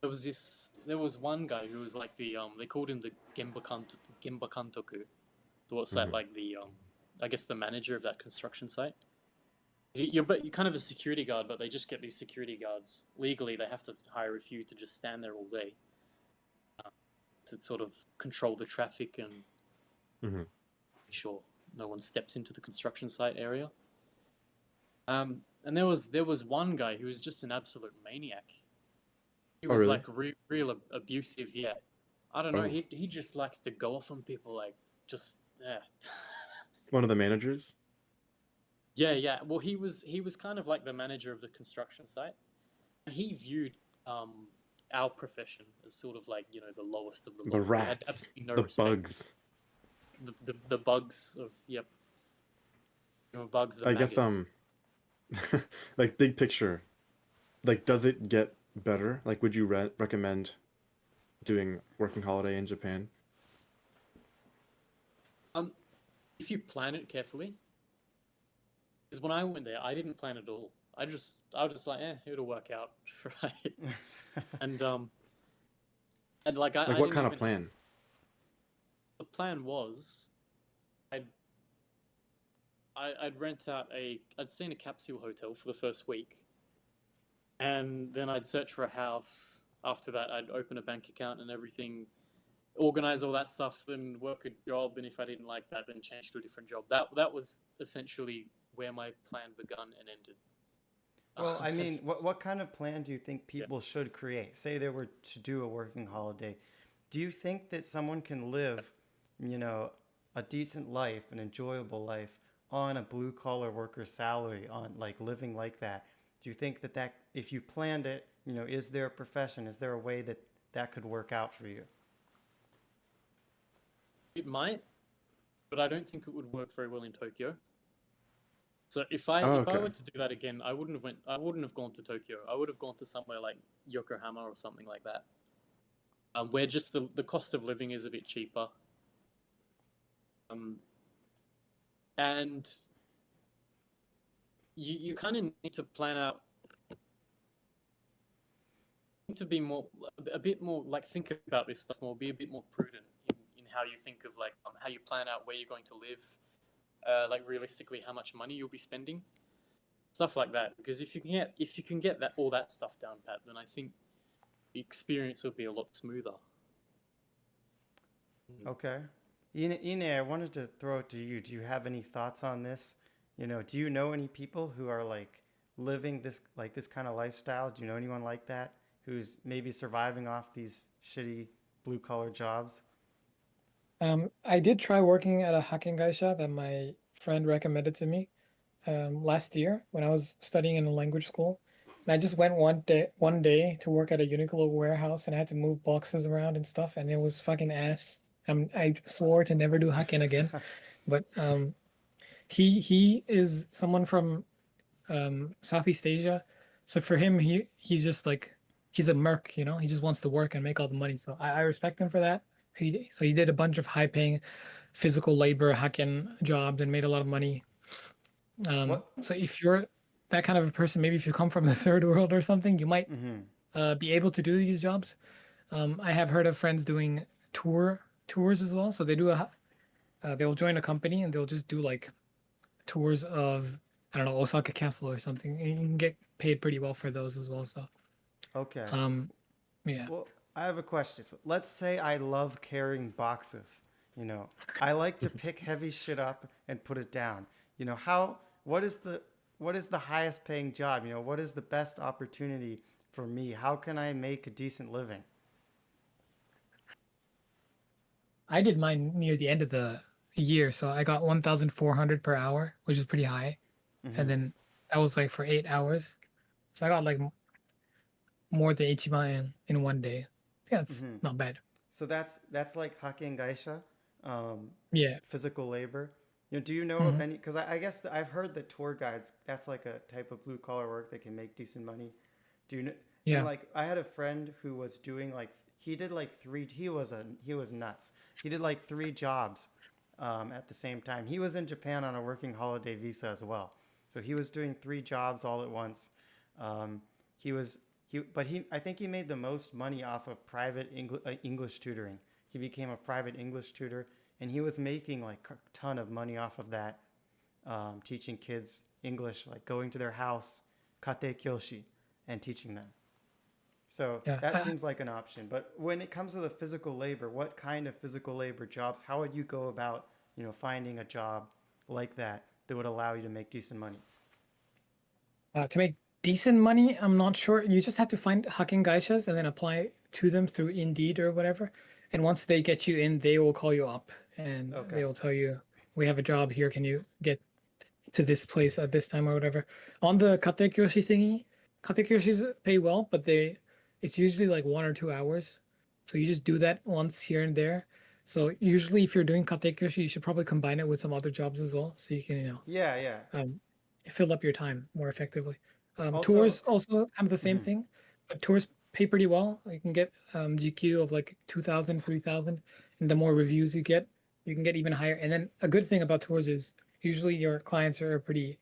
There was one guy who was like they called him the Gemba Kantoku. So what's that, Hmm. like the I guess the manager of that construction site. You're kind of a security guard, but they just get these security guards legally. They have to hire a few to just stand there all day to sort of control the traffic and Hmm. make sure no one steps into the construction site area. And there was one guy who was just an absolute maniac. He Oh, was really? like real abusive. Yeah, I don't know. Oh, He just likes to go off on people, like just yeah. one of the managers? Yeah. Well, he was kind of like the manager of the construction site, and he viewed our profession as sort of like the lowest of the The low. We had rats. absolutely no The respect. bugs. The bugs of bugs, the I guess, maggots. like big picture, like does it get better? Like, would you recommend doing working holiday in Japan? Um, if you plan it carefully, because when I went there, I didn't plan at all. I was just like, it'll work out, right? And like Like, I what didn't kind of even. plan? The plan was, I'd I'd rent out I'd stay in a capsule hotel for the first week, and then I'd search for a house. After that, I'd open a bank account and everything, organize all that stuff, then work a job. And if I didn't like that, then change to a different job. That was essentially where my plan begun and ended. Well, I mean, what kind of plan do you think Yeah. people should create? Say they were to do a working holiday. Do you think that someone can live, you know, a decent life, an enjoyable life on a blue collar worker salary, on like living like that? Do you think that if you planned it, is there a profession? Is there a way that could work out for you? It might, but I don't think it would work very well in Tokyo. So if I okay. were to do that again, I wouldn't have gone to Tokyo. I would have gone to somewhere like Yokohama or something like that, where just the cost of living is a bit cheaper. And you kind of need to plan out, to be a bit more like think about this stuff more, be a bit more prudent in how you think of like how you plan out where you're going to live, like realistically how much money you'll be spending, stuff like that. Because if you can get that all that stuff down pat, then I think the experience will be a lot smoother. Okay. Ine, I wanted to throw it to you. Do you have any thoughts on this? Do you know any people who are like living this kind of lifestyle? Do you know anyone like that who's maybe surviving off these shitty blue collar jobs? I did try working at a hacking gaisha that my friend recommended to me last year when I was studying in a language school. And I just went one day to work at a Uniqlo warehouse, and I had to move boxes around and stuff, and it was fucking ass. I swore to never do hacking again, but he is someone from Southeast Asia, so for him he's just like he's a merc, he just wants to work and make all the money. So I respect him for that. He did a bunch of high paying physical labor hacking jobs and made a lot of money. What? So if you're that kind of a person, maybe if you come from the third world or something, you might be able to do these jobs. I have heard of friends doing tours as well. So they'll join a company and they'll just do like tours of, I don't know, Osaka Castle or something. And you can get paid pretty well for those as well. So Okay. yeah. Well, I have a question. So let's say I love carrying boxes. I like to pick heavy shit up and put it down. What is the highest paying job? What is the best opportunity for me? How can I make a decent living? I did mine near the end of the year, so I got 1,400 per hour, which is pretty high. And then that was like for 8 hours. So I got like more than Ichiban in one day. Yeah, it's not bad. So that's like hacking gaisha, Yeah. physical labor. Do you know of any? Because I guess I've heard that tour guides, that's like a type of blue collar work that can make decent money. Do you know? Yeah. And like I had a friend who was doing like he did like three. He was nuts. He did like three jobs at the same time. He was in Japan on a working holiday visa as well. So he was doing three jobs all at once. I think he made the most money off of private English tutoring. He became a private English tutor, and he was making like a ton of money off of that, teaching kids English, like going to their house, kate kyoshi, and teaching them. So Yeah. that seems like an option. But when it comes to the physical labor, what kind of physical labor jobs? How would you go about, finding a job like that would allow you to make decent money? To make decent money, I'm not sure. You just have to find hacking gaishas and then apply to them through Indeed or whatever. And once they get you in, they will call you up and they will tell you, we have a job here. Can you get to this place at this time or whatever? On the katekyoshi thingy, katekyoshis pay well, but it's usually like 1 or 2 hours. So you just do that once here and there. So usually if you're doing katekyoshi, you should probably combine it with some other jobs as well. So you can, Yeah. fill up your time more effectively. Also- Tours also kind of the same thing, but tours pay pretty well. You can get GQ of like 2,000, 3,000, and the more reviews you get, you can get even higher. And then a good thing about tours is usually your clients are pretty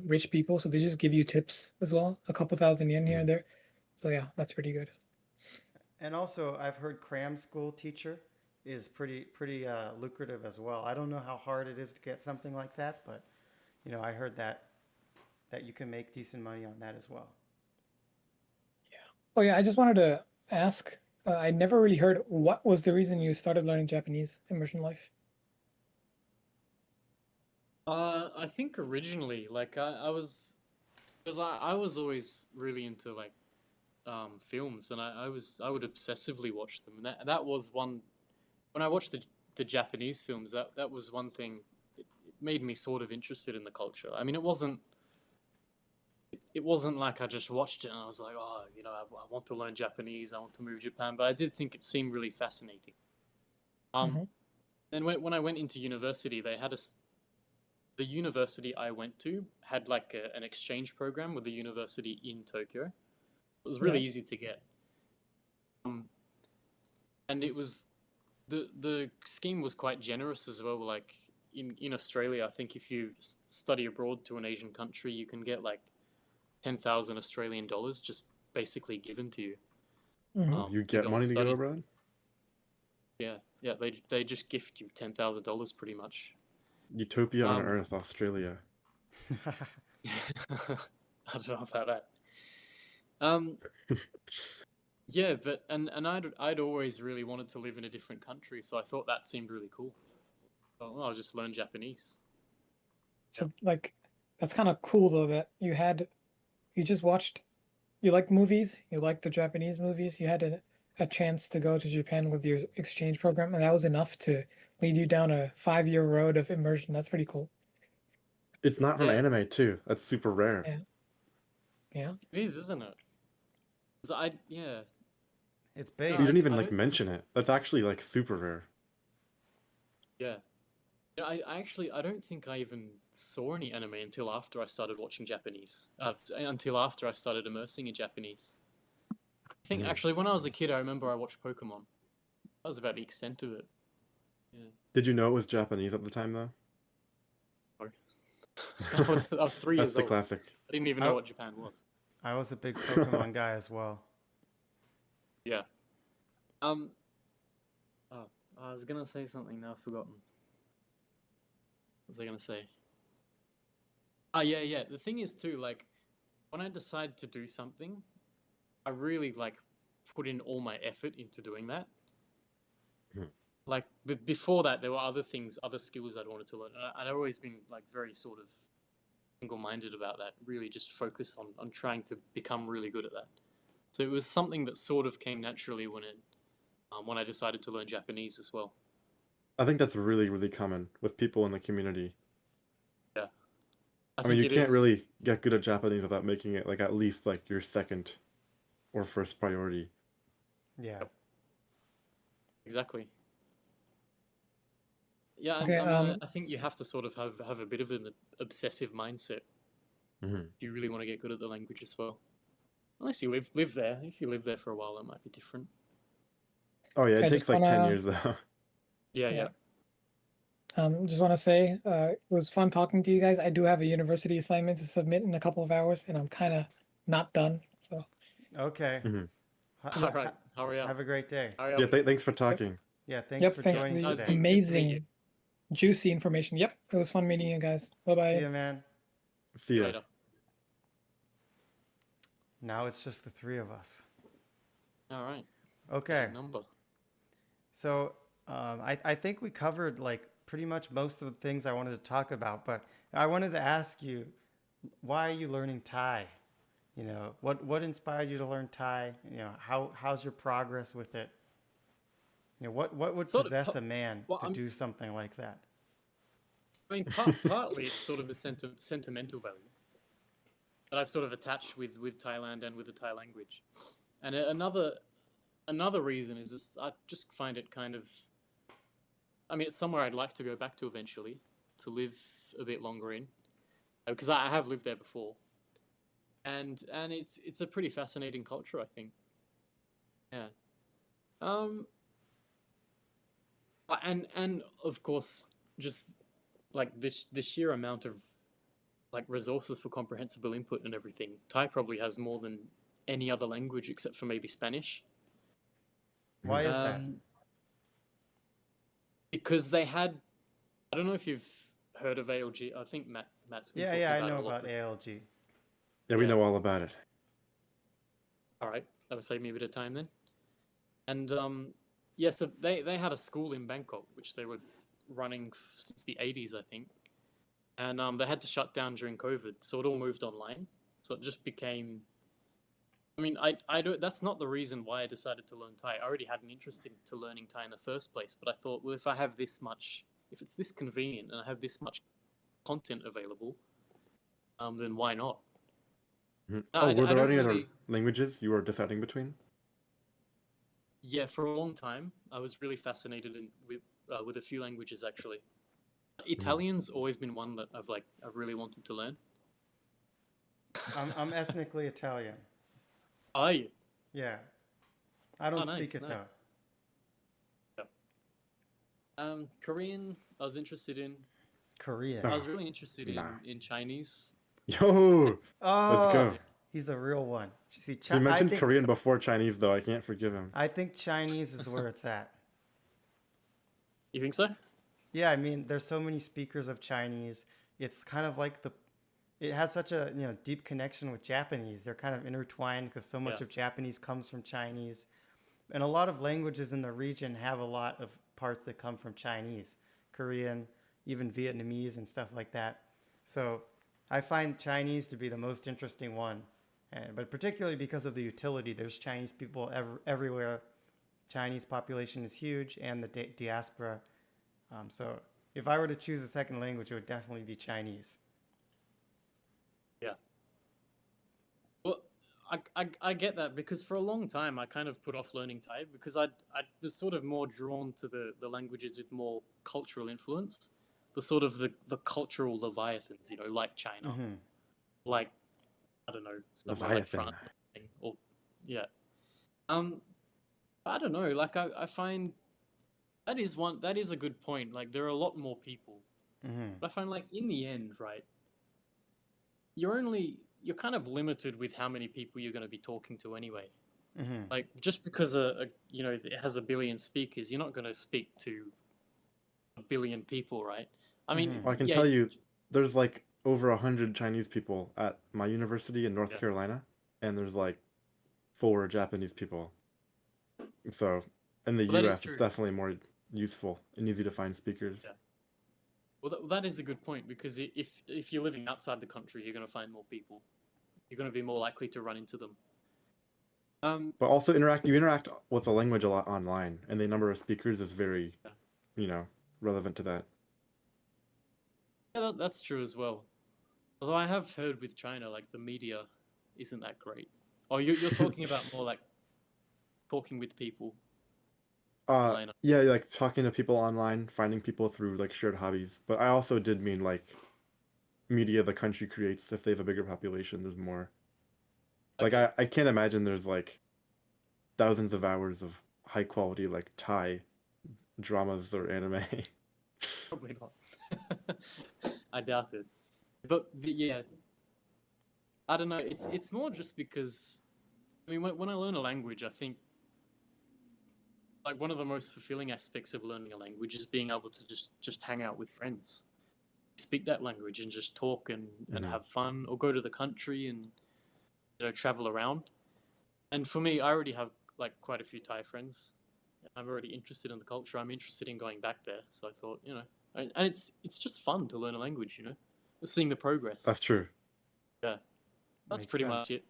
rich people, so they just give you tips as well, a couple thousand yen here and there. So yeah, that's pretty good. And also, I've heard cram school teacher is pretty lucrative as well. I don't know how hard it is to get something like that, but I heard that you can make decent money on that as well. Oh yeah, I just wanted to ask. I never really heard what was the reason you started learning Japanese immersion life. I think originally, like I was, because I was always really into like films, and I would obsessively watch them, and that was one. When I watched the Japanese films, that was one thing. It made me sort of interested in the culture. I mean, it wasn't like I just watched it and I was like, oh, I want to learn Japanese, I want to move to Japan, but I did think it seemed really fascinating. And And when I went into university, they had the university I went to had like an exchange program with a university in Tokyo. It was really Yeah. easy to get. And it was the scheme was quite generous as well. Like in Australia, I think if you study abroad to an Asian country, you can get like 10,000 Australian dollars just basically given to you. Mhm. You To get go on money to go studies. abroad? Yeah, yeah, they just gift you $10,000 pretty much. Utopia on Um, Earth, Australia. I don't know about that. Um, yeah, but and I'd always really wanted to live in a different country, so I thought that seemed really cool. Well, I'll just learn Japanese. So like that's kind of cool though that you just watched you like movies, you like the Japanese movies, you had a chance to go to Japan with your exchange program, and that was enough to lead you down a 5-year road of immersion. That's pretty cool. It's not from Yeah, anime too. That's super rare. Yeah. Yeah. it is, isn't it? 'Cause yeah. It's No, You based. didn't even I like don't. mention it. That's actually like super rare. Yeah. Yeah, I actually I don't think I even saw any anime until after I started watching Japanese. Until after I started immersing in Japanese. I think Mhm. actually when I was a kid, I remember I watched Pokemon. That was about the extent of it. Yeah. Did you know it was Japanese at the time though? Sorry. I was 3 That's years the old. classic. I didn't even know I, what Japan was. I was a big Pokemon guy as well. Yeah. Um. Oh, I was gonna say something now. I've forgotten. What was I gonna say? Ah, yeah, yeah. The thing is too, like, when I decide to do something, I really like put in all my effort into doing that. Hmm. Like, before that, there were other things, other skills I'd wanted to learn. I'd always been like very sort of single-minded about that. Really, just focused on trying to become really good at that. So it was something that sort of came naturally when I decided to learn Japanese as well. I think that's really, really common with people in the community. Yeah, I I mean, think you it can't is. really get good at Japanese without making it like at least like your second or first priority. Yeah. Yep. Exactly. Yeah, Okay. I mean, I think you have to sort of have a bit of an obsessive mindset Hmm. if you really want to get good at the language as well. Unless you live there. If you live there for a while, that might be different. Oh yeah, Okay, it I takes just like 10 wanna years though. Yeah, yeah. yeah. Just want to say it was fun talking to you guys. I do have a university assignment to submit in a couple of hours, and I'm kind of not done. So Okay. Mhm. All right, hurry up. Have a great day. Hurry Yeah, up. thanks for talking. Yeah, thanks yep, for thanks for joining the No, it's today. been good to meet you. amazing, juicy information. Yep, it was fun meeting you guys. Bye See bye. you, man. See ya. Later. Now it's just the three of us. All right. Okay. Number. So I think we covered like pretty much most of the things I wanted to talk about, but I wanted to ask you, why are you learning Thai? You know, what inspired you to learn Thai? You know, how's your progress with it? You know, what would Sort of. possess a man Well, to do something like that? I mean, partly it's sort of a sentimental value that I've sort of attached with Thailand and with the Thai language, and another reason is just I just find it kind of. I mean, it's somewhere I'd like to go back to eventually to live a bit longer in, because I have lived there before, and it's a pretty fascinating culture, I think. Yeah. Um. And of course, just like the sheer amount of like resources for comprehensible input and everything. Thai probably has more than any other language except for maybe Spanish. Why is that? Because they had, I don't know if you've heard of ALG. I think Matt's been talking I about know it a lot. about ALG. Yeah, we Yeah. know all about it. All right, that'll save me a bit of time then. And yeah, so they had a school in Bangkok which they were running since the 80s, I think, and they had to shut down during COVID, so it all moved online. So it just became. I mean, I don't. That's not the reason why I decided to learn Thai. I already had an interest into learning Thai in the first place, but I thought, well, if I have this much, if it's this convenient, and I have this much content available, then why not? Mhm. No, Oh, were I there don't any other really. languages you were deciding between? Yeah, for a long time, I was really fascinated with a few languages actually. Italian's always been one that I've really wanted to learn. I'm ethnically Italian. Are you? Yeah. I don't Oh, speak nice, it though. nice. Yeah. Korean, I was interested in. Korean. I was really interested Nah. in Chinese. Yo, let's Oh, go. he's a real one. See, He mentioned Korean before Chinese, though. I can't forgive him. I think Chinese is where it's at. You think so? Yeah, I mean, there's so many speakers of Chinese. It's kind of like it has such a deep connection with Japanese. They're kind of intertwined because so much Yeah. of Japanese comes from Chinese, and a lot of languages in the region have a lot of parts that come from Chinese, Korean, even Vietnamese and stuff like that. So I find Chinese to be the most interesting one, but particularly because of the utility. There's Chinese people everywhere. Chinese population is huge, and the diaspora. So if I were to choose a second language, it would definitely be Chinese. Yeah. Well, I get that because for a long time I kind of put off learning Thai because I was sort of more drawn to the languages with more cultural influence, the sort of the cultural leviathans, like China, Mm-hmm. like I don't know, somewhere like Leviathan. France, or yeah. Um, I don't know. Like I find that is a good point. Like there are a lot more people, Mm-hmm. but I find like in the end, right, you're kind of limited with how many people you're going to be talking to anyway. Mm-hmm. Like just because it has a billion speakers, you're not going to speak to a billion people, right? I mean, Mhm. Well, I can yeah, tell you, there's like over 100 Chinese people at my university in North Yeah. Carolina, and there's like 4 Japanese people. So in the Well, that is US, it's true. definitely more useful and easy to find speakers. Yeah. Well, that is a good point because if you're living outside the country, you're going to find more people. You're going to be more likely to run into them. But also you interact with the language a lot online, and the number of speakers is very, relevant to that. Yeah, that's true as well. Although I have heard with China, like the media isn't that great. Oh, you're talking about more like talking with people online. Yeah, like talking to people online, finding people through like shared hobbies. But I also did mean like media the country creates. If they have a bigger population, there's more. Like Okay. I can't imagine there's like thousands of hours of high quality like Thai dramas or anime. Probably not. I doubt it. But yeah, I don't know. It's more just because I mean when I learn a language, I think like one of the most fulfilling aspects of learning a language is being able to just hang out with friends, speak that language, and just talk and Mhm. have fun, or go to the country and travel around. And for me, I already have like quite a few Thai friends. I'm already interested in the culture. I'm interested in going back there. So I thought, and it's just fun to learn a language, seeing the progress. That's true. Yeah, that's Makes pretty sense. much it.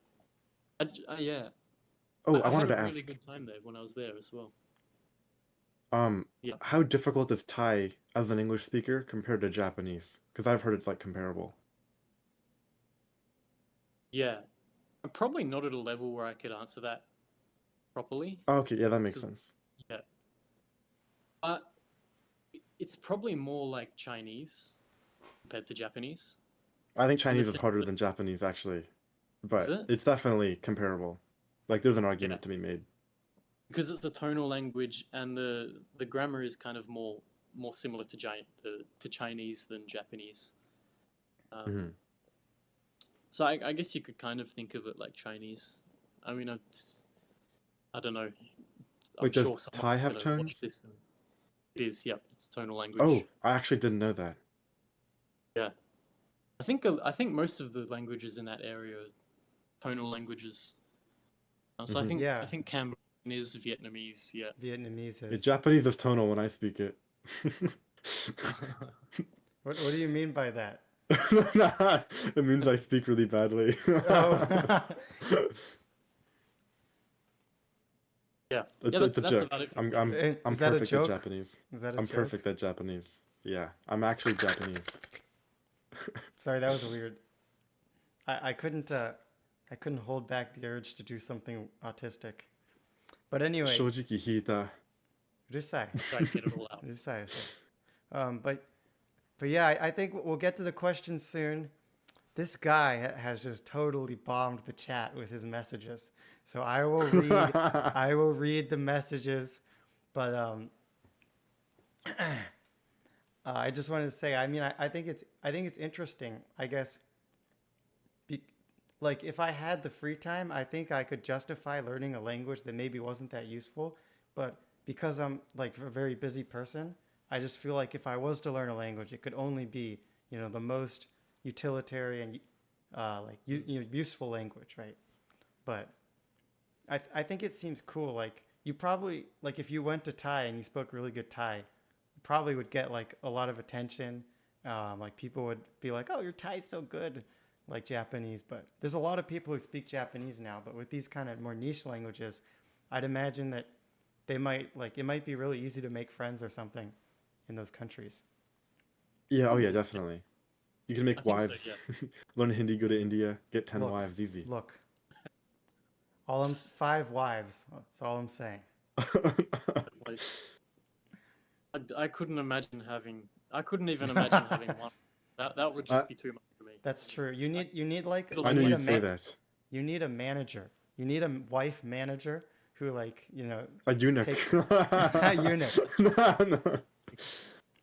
Yeah, Oh, I I wanted had to a really ask. good time there when I was there as well. Yeah. How difficult is Thai as an English speaker compared to Japanese? Because I've heard it's like comparable. Yeah, I'm probably not at a level where I could answer that properly. Oh, okay, yeah, that makes 'Cause- sense. Yeah, but it's probably more like Chinese compared to Japanese. I think Chinese is sense harder that- than Japanese actually, Is but it? it's definitely comparable. Like there's an argument to be made. Because it's a tonal language and the grammar is kind of more similar to Chinese than Japanese. Mhm. So I guess you could kind of think of it like Chinese. I mean, I don't know. I'm Wait, does sure someone's Thai have gonna watch tones? this and it is, yep, it's tonal language. Oh, I actually didn't know that. Yeah. I think most of the languages in that area are tonal languages. So Mhm. Yeah. I think Cambodian is Vietnamese, yeah. Vietnamese Yeah, is. Japanese is tonal when I speak it. What do you mean by that? It means I speak really badly. Oh. Yeah. It's, Yeah, it's a that's joke. about it for I'm me. I'm Eh, I'm is that a perfect joke? at Japanese. Is that a I'm joke? perfect at Japanese. Yeah, I'm actually Japanese. Sorry, that was weird. I couldn't hold back the urge to do something autistic. But anyway, 正直引いた。 Rusai. Try to get it all out. Rusai. But yeah, I think we'll get to the question soon. This guy has just totally bombed the chat with his messages. So I will read the messages, but I just wanted to say, I mean, I think it's interesting. I guess, like if I had the free time, I think I could justify learning a language that maybe wasn't that useful. But because I'm like a very busy person, I just feel like if I was to learn a language, it could only be, you know, the most utilitarian, useful language, right? But I think it seems cool. Like you probably, like if you went to Thai and you spoke really good Thai, you probably would get like a lot of attention. Like people would be like, "Oh, your Thai's so good," like Japanese. But there's a lot of people who speak Japanese now. But with these kind of more niche languages, I'd imagine that they might like it might be really easy to make friends or something in those countries. Yeah, oh yeah, definitely. You can I make think so, wives. yeah. Learn Hindi, go to India, get 10 Look. wives easy. Look, 5 wives. That's all I'm saying. Like, I couldn't imagine having. I couldn't even imagine having one. That would just be too much for me. That's true. You need like I I you knew need you'd a say that. You need a manager. You need a wife manager who like, you know, A eunuch. takes a eunuch. No.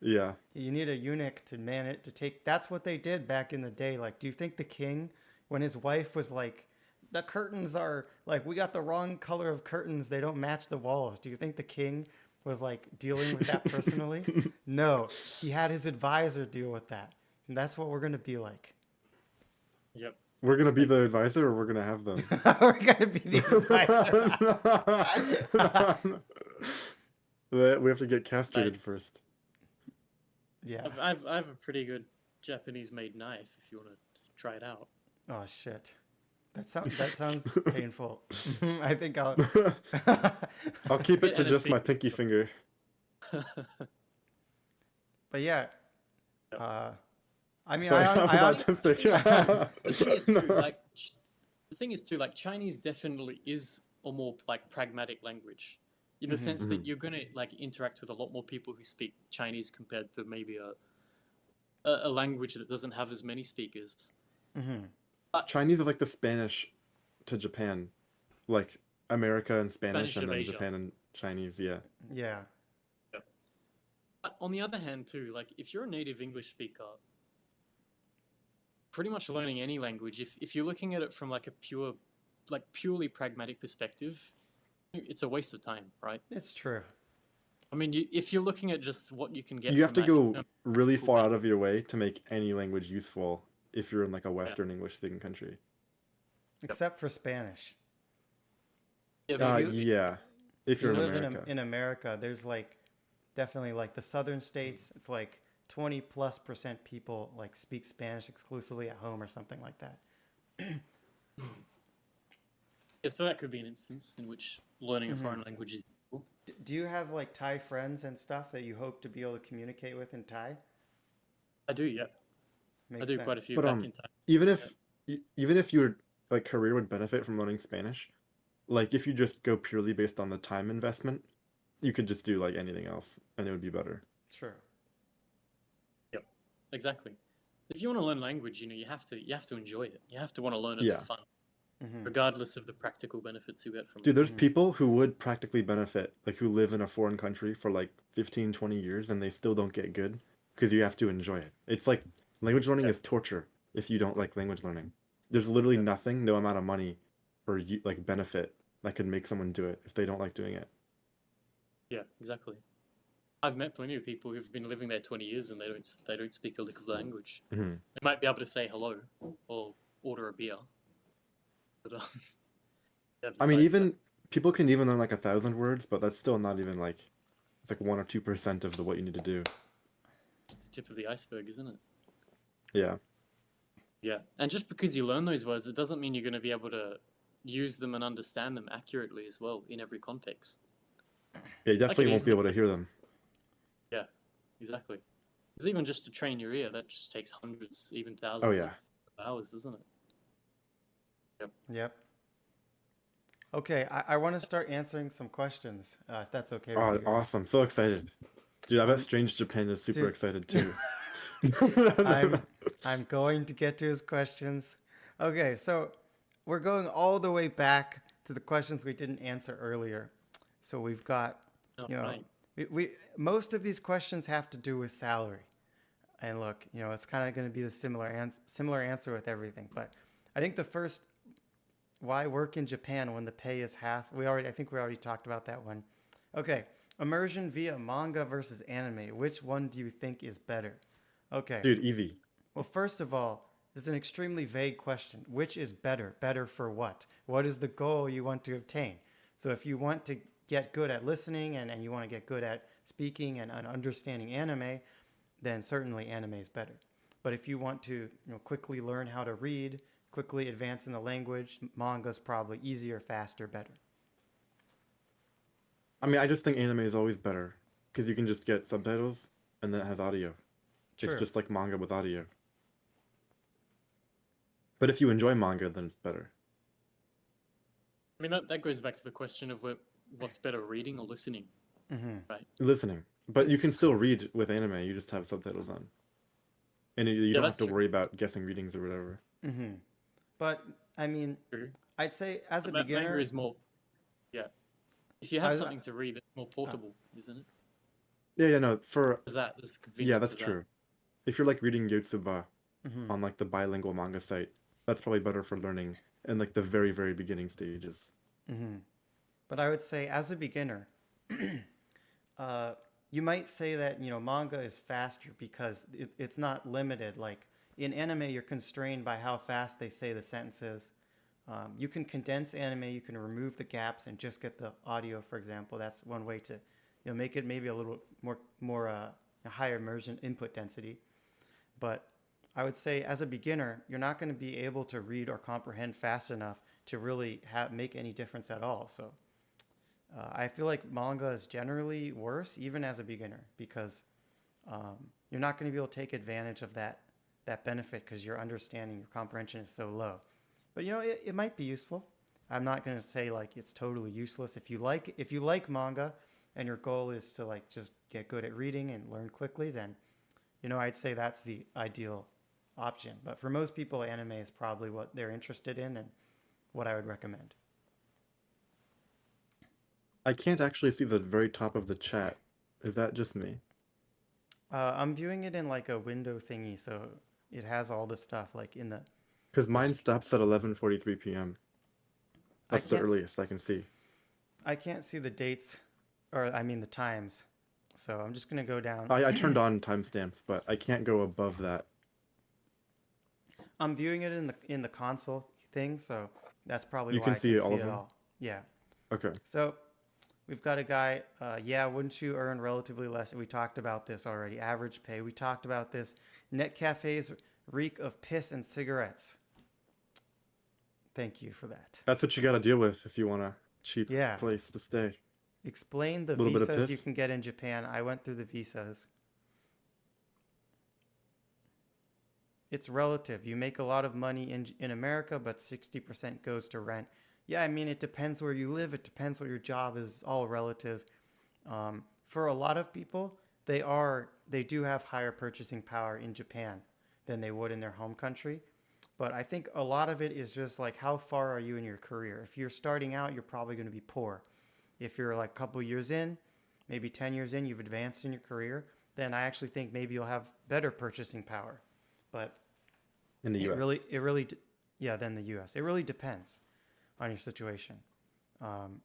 Yeah. You need a eunuch to man it to take. That's what they did back in the day. Like, do you think the king, when his wife was like, the curtains are like, we got the wrong color of curtains, they don't match the walls. Do you think the king was like dealing with that personally? No, he had his advisor deal with that, and that's what we're gonna be like. Yep. We're gonna be the advisor, or we're gonna have them. We're gonna be the advisor. We have to get castrated first. Yeah. I have a pretty good Japanese-made knife if you want to try it out. Oh shit. That sounds painful. I think I'll I'll keep it to And just it's my pinky finger. But yeah. Yep. I mean, Sorry, I that was autistic. The thing is too, like, Chinese definitely is a more like pragmatic language, in the sense that you're gonna like interact with a lot more people who speak Chinese compared to maybe a language that doesn't have as many speakers. Chinese is like the Spanish to Japan, like America and Spanish, Spanish and of then Asia. Japan and Chinese. Yeah. yeah. But on the other hand, too, like if you're a native English speaker, pretty much learning any language, if you're looking at it from like a purely pragmatic perspective, it's a waste of time, right? It's true. I mean, if you're looking at just what you can get, You have to from that, go you know, really cool far language. out of your way to make any language useful if you're in like a Western English-speaking country. Except for Spanish. Yeah, but Yeah. If If you you're in live America. in America, there's like definitely like the southern states, it's like 20+% people like speak Spanish exclusively at home or something like that. yeah, so that could be an instance in which learning a foreign language is useful. Do you have like Thai friends and stuff that you hope to be able to communicate with in Thai? I do, yeah. Makes I do sense. quite a few But back in time. even if your like career would benefit from learning Spanish, like if you just go purely based on the time investment, you could just do like anything else and it would be better. True. Yep, exactly. If you want to learn language, you have to enjoy it. You have to want to learn it Yeah. for fun, regardless of the practical benefits you get from Dude, it. there's people who would practically benefit, like who live in a foreign country for like 15, 20 years and they still don't get good because you have to enjoy it. It's like language learning is torture if you don't like language learning. There's literally nothing, no amount of money or like benefit that could make someone do it if they don't like doing it. Yeah, exactly. I've met plenty of people who've been living there 20 years and they don't speak a lick of the language. They might be able to say hello or order a beer. But, yeah, I mean, besides even people can even learn like 1,000 words, but that's still not even like it's like 1 or 2% of what you need to do. it's the tip of the iceberg, isn't it? Yeah. Yeah, and just because you learn those words, it doesn't mean you're going to be able to use them and understand them accurately as well in every context. Yeah, you definitely won't be easily- able to hear them. Yeah, exactly. Because even just to train your ear, that just takes hundreds, even thousands Oh, yeah. of hours, doesn't it? Yep. Okay, I want to start answering some questions, if that's okay with Oh, you guys. awesome. So excited. Dude, I bet Um, Strange Japan is super dude, excited too. I'm I'm going to get to his questions. Okay, so we're going all the way back to the questions we didn't answer earlier. So we've got, All you know, right. we most of these questions have to do with salary. And look, it's kind of going to be the similar answer with everything. But I think the first, why work in Japan when the pay is half? I think we already talked about that one. Okay, immersion via manga versus anime. Which one do you think is better? Okay. Dude, easy. Well, first of all, this is an extremely vague question. Which is better? Better for what? What is the goal you want to obtain? So if you want to get good at listening and you want to get good at speaking and understanding anime, then certainly anime is better. But if you want to quickly learn how to read, quickly advance in the language, manga is probably easier, faster, better. I mean, I just think anime is always better because you can just get subtitles and then it has audio. It's True. just like manga with audio. But if you enjoy manga, then it's better. I mean, that goes back to the question of what's better, reading or listening, Mm-hmm. right? Listening. But you can It's still read with anime, you just have subtitles on. And you Yeah, don't have that's to true. worry about guessing readings or whatever. mm-hmm. But I mean, True. I'd say as a Manga beginner, is more, yeah. If you I have was, something to read, it's more portable, isn't it? Yeah, no, There's the yeah, convenience that's of that. true. If you're like reading Yotsuba mm-hmm. on like the bilingual manga site, that's probably better for learning in like the very, very beginning stages. Mm-hmm. But I would say as a beginner, uh, you might say that manga is faster because it's not limited. Like in anime, you're constrained by how fast they say the sentences. You can condense anime, you can remove the gaps and just get the audio. For example, that's one way to make it maybe a little more a higher immersion input density. But I would say as a beginner, you're not going to be able to read or comprehend fast enough to really make any difference at all. So I feel like manga is generally worse, even as a beginner, because you're not going to be able to take advantage of that benefit because your understanding, your comprehension is so low. But it might be useful. I'm not going to say like it's totally useless. If you like manga, and your goal is to like just get good at reading and learn quickly, then I'd say that's the ideal option. But for most people, anime is probably what they're interested in and what I would recommend. I can't actually see the very top of the chat. Is that just me? I'm viewing it in like a window thingy, so it has all the stuff like in the. Because the mine stops at 11:43 p.m. I That's the can't earliest I can see. I can't see the dates, or I mean the times. So I'm just gonna go down. I turned on timestamps, but I can't go above that. I'm viewing it in the console thing, so that's probably You why can I see can all see of it them? all. Yeah. Okay. So we've got a guy. Yeah, wouldn't you earn relatively less? We talked about this already. Average pay. We talked about this. Net cafes reek of piss and cigarettes. Thank you for that. That's what you got to deal with if you want a cheap Yeah. place to stay. Explain the A little bit of visas you piss. can get in Japan. I went through the visas. It's relative. You make a lot of money in America, but 60% goes to rent. Yeah, I mean, it depends where you live. It depends what your job is. All relative. For a lot of people, they do have higher purchasing power in Japan than they would in their home country. But I think a lot of it is just like how far are you in your career? If you're starting out, you're probably going to be poor. If you're like a couple years in, maybe 10 years in, you've advanced in your career, then I actually think maybe you'll have better purchasing power. But In the it US. really, yeah, than the U.S. It really depends on your situation. Um,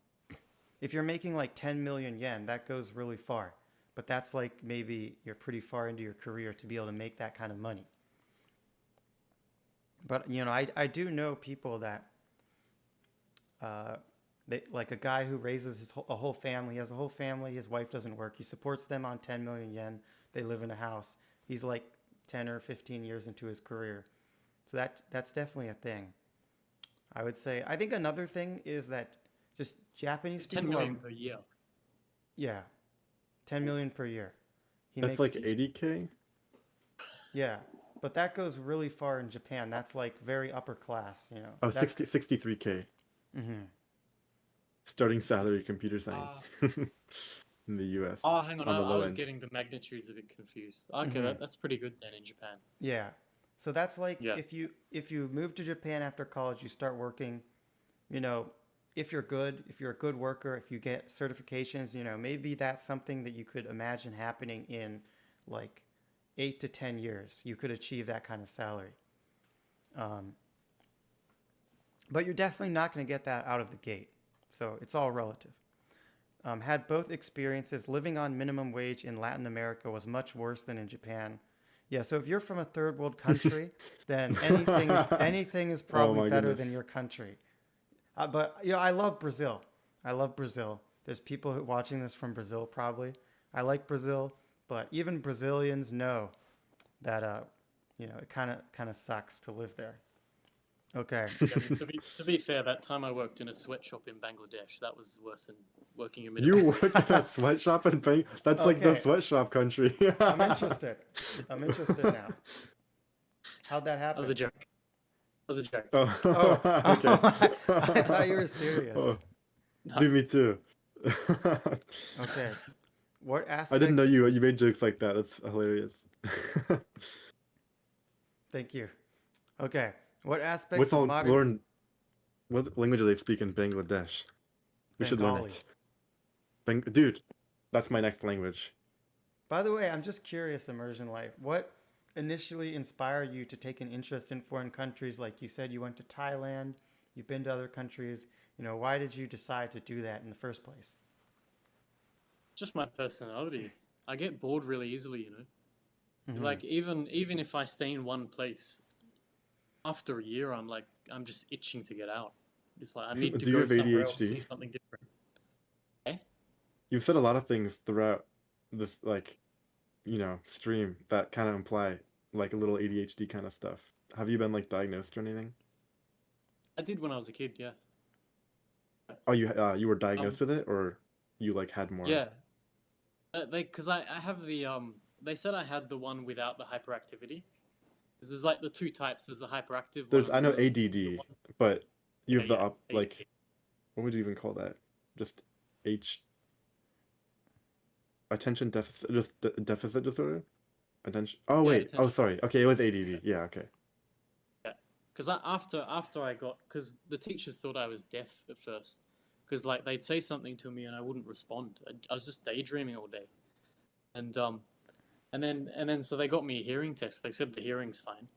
if you're making like 10 million yen, that goes really far. But that's like maybe you're pretty far into your career to be able to make that kind of money. But I do know people that like a guy who raises a whole family. He has a whole family. His wife doesn't work. He supports them on 10 million yen. They live in a house. He's like 10 or 15 years into his career. So that's definitely a thing. I would say. I think another thing is that just Japanese 10 people are, million per year. yeah, 10 million per year. He That's makes like 80K? yeah, but that goes really far in Japan. That's like very upper class. Oh, That's 63K. mm-hmm. starting salary computer science in the US Oh, hang on, on the I low was end. getting the magnitudes a bit confused. Okay, Mhm. that's pretty good then in Japan. Yeah. So that's like Yeah. if you move to Japan after college, you start working, you know, if you're good, if you're a good worker, if you get certifications, you know, maybe that's something that you could imagine happening in like 8 to 10 years. You could achieve that kind of salary. Um, but you're definitely not going to get that out of the gate. So it's all relative. Had both experiences. Living on minimum wage in Latin America was much worse than in Japan. Yeah, so if you're from a third world country, then anything is Oh probably my better than goodness. your country. But you know, I love Brazil. I love Brazil. There's people watching this from Brazil probably. I like Brazil, but even Brazilians know that you know, it kind of sucks to live there. Okay. Yeah, I mean, to be fair, that time I worked in a sweatshop in Bangladesh, that was worse than working in You minimum. worked at a sweatshop in Bang. That's like the Okay. sweatshop country. I'm interested. I'm interested now. How'd that That was a happen? joke. That was a joke. Oh, Oh, okay. I thought you were serious. Oh, No. dude, me too. Okay. What I didn't know aspects? you made jokes like that. That's hilarious. Thank you. Okay. What aspects What's of all, modern Lauren? What language do they speak in Bangladesh? We should learn Bengali? it. Dude, that's my next language. By the way, I'm just curious, Immersion Life. What initially inspired you to take an interest in foreign countries? Like you said, you went to Thailand, you've been to other countries. You know, why did you decide to do that in the first place? Just my personality. I get bored really easily, you know. Mhm. Like even if I stay in one place, after a year, I'm just itching to get out. It's like I need to Do you go have somewhere else, ADHD? see something different. Eh? You've said a lot of things throughout this, like, stream that kind of imply like a little ADHD kind of stuff. Have you been like diagnosed or anything? I did when I was a kid, yeah. Oh, you were Um, diagnosed with it, or you like had more? yeah. Because I have the they said I had the one without the hyperactivity. 'Cause there's like the two types. There's a hyperactive one, I and know then there's the ADD, one. but you Yeah, have the yeah. up like, what would you even call that? Just H attention deficit, just deficit disorder? Attention. Oh Yeah, wait. Oh attention. sorry. Okay, it was ADD. Yeah. Okay. Yeah, because after I got, because the teachers thought I was deaf at first, because like they'd say something to me and I wouldn't respond. I was just daydreaming all day, and and then so they got me a hearing test. They said the hearing's fine,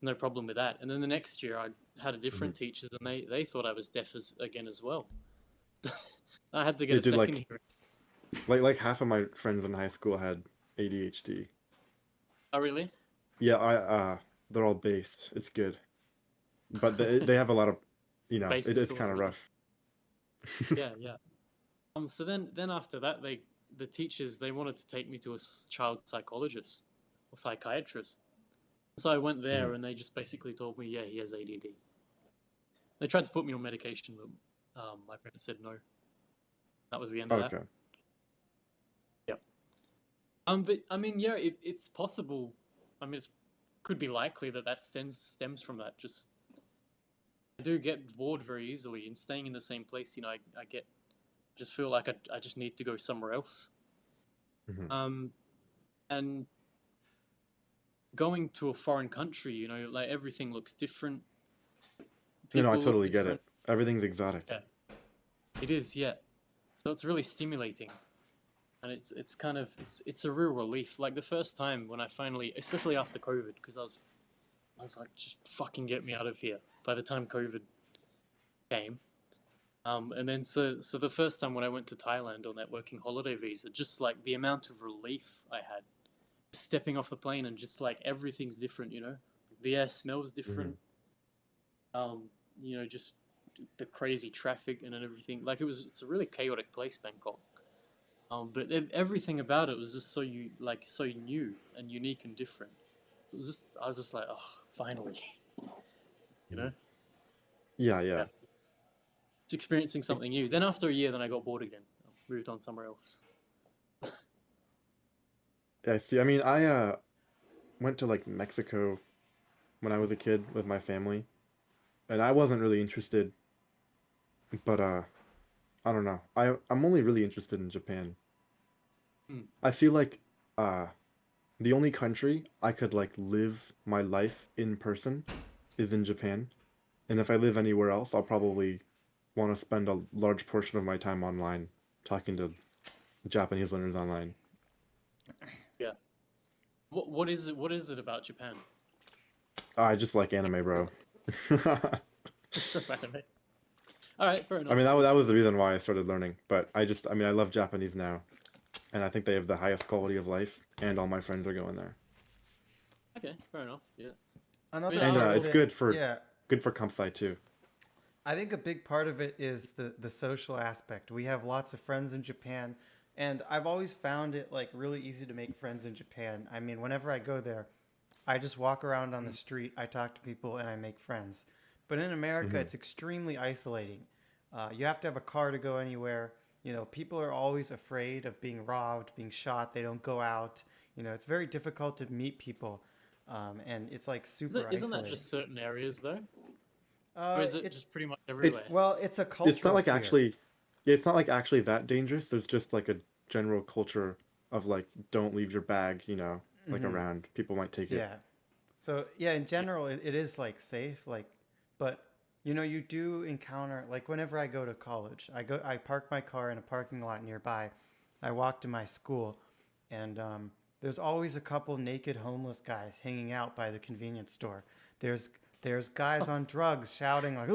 no problem with that. And then the next year I had a Mhm. different teachers and they thought I was deaf again as well. I had to get Yeah, a dude. second hearing. Like half of my friends in high school had ADHD. Oh really? Yeah. They're all based. It's good, but they have a lot of, Base it's kind disorder, of is it? rough. Yeah, yeah. So then after that, the teachers they wanted to take me to a child psychologist or psychiatrist. So I went there, Mhm. and they just basically told me, yeah, he has ADD. They tried to put me on medication, but my parents said no. That was the end of that. Okay. Yep. But I mean, yeah, it's possible. I mean, it could be likely that stems from that. Just I do get bored very easily, and staying in the same place, I just feel like I just need to go somewhere else. Mhm. Um, and going to a foreign country, like everything looks different. No, I People look totally get different. it. Everything's exotic. Yeah, it is. Yeah, so it's really stimulating, and it's kind of it's a real relief. Like the first time when I finally, especially after COVID, because I was like, just fucking get me out of here. By the time COVID came, and then so the first time when I went to Thailand on that working holiday visa, just like the amount of relief I had stepping off the plane and just like everything's different, the air smells Mhm. different. Just the crazy traffic and everything. Like it's a really chaotic place, Bangkok. But everything about it was just so new and unique and different. I was just like, oh, finally, you know, Yeah, yeah. yeah, just experiencing something new. Then after a year, then I got bored again. Moved on somewhere else. Yeah, see, I mean, I went to like Mexico when I was a kid with my family, and I wasn't really interested, but I don't know. I'm only really interested in Japan. Hmm. I feel like uh the only country I could like live my life in person is in Japan. And if I live anywhere else, I'll probably want to spend a large portion of my time online talking to Japanese learners online. Yeah. What is it? What is it about Japan? I just like anime, bro. Anime. All right, fair I enough. mean, that was the reason why I started learning. But I mean, I love Japanese now, and I think they have the highest quality of life, and all my friends are going there. Okay, fair enough. Yeah. Another And, part of It's it, good for yeah, Kansai too. I think a big part of it is the social aspect. We have lots of friends in Japan, and I've always found it like really easy to make friends in Japan. I mean, whenever I go there, I just walk around on the street, I talk to people, and I make friends. But in America, Hmm. it's extremely isolating. You have to have a car to go anywhere. You know, people are always afraid of being robbed, being shot. They don't go out. You know, it's very difficult to meet people, and it's like super Isn't that isolating. just certain areas though, or is it It just pretty much It's everywhere? well, it's a it's not cultural like fear. actually, yeah, it's not like actually that dangerous. There's just like a general culture of like don't leave your bag, like Hmm. around. People might take it. Yeah. So yeah, in general, it is like safe, like, but you know, you do encounter like whenever I go to college, I park my car in a parking lot nearby. I walk to my school, and there's always a couple naked homeless guys hanging out by the convenience store. There's there's guys on drugs shouting like,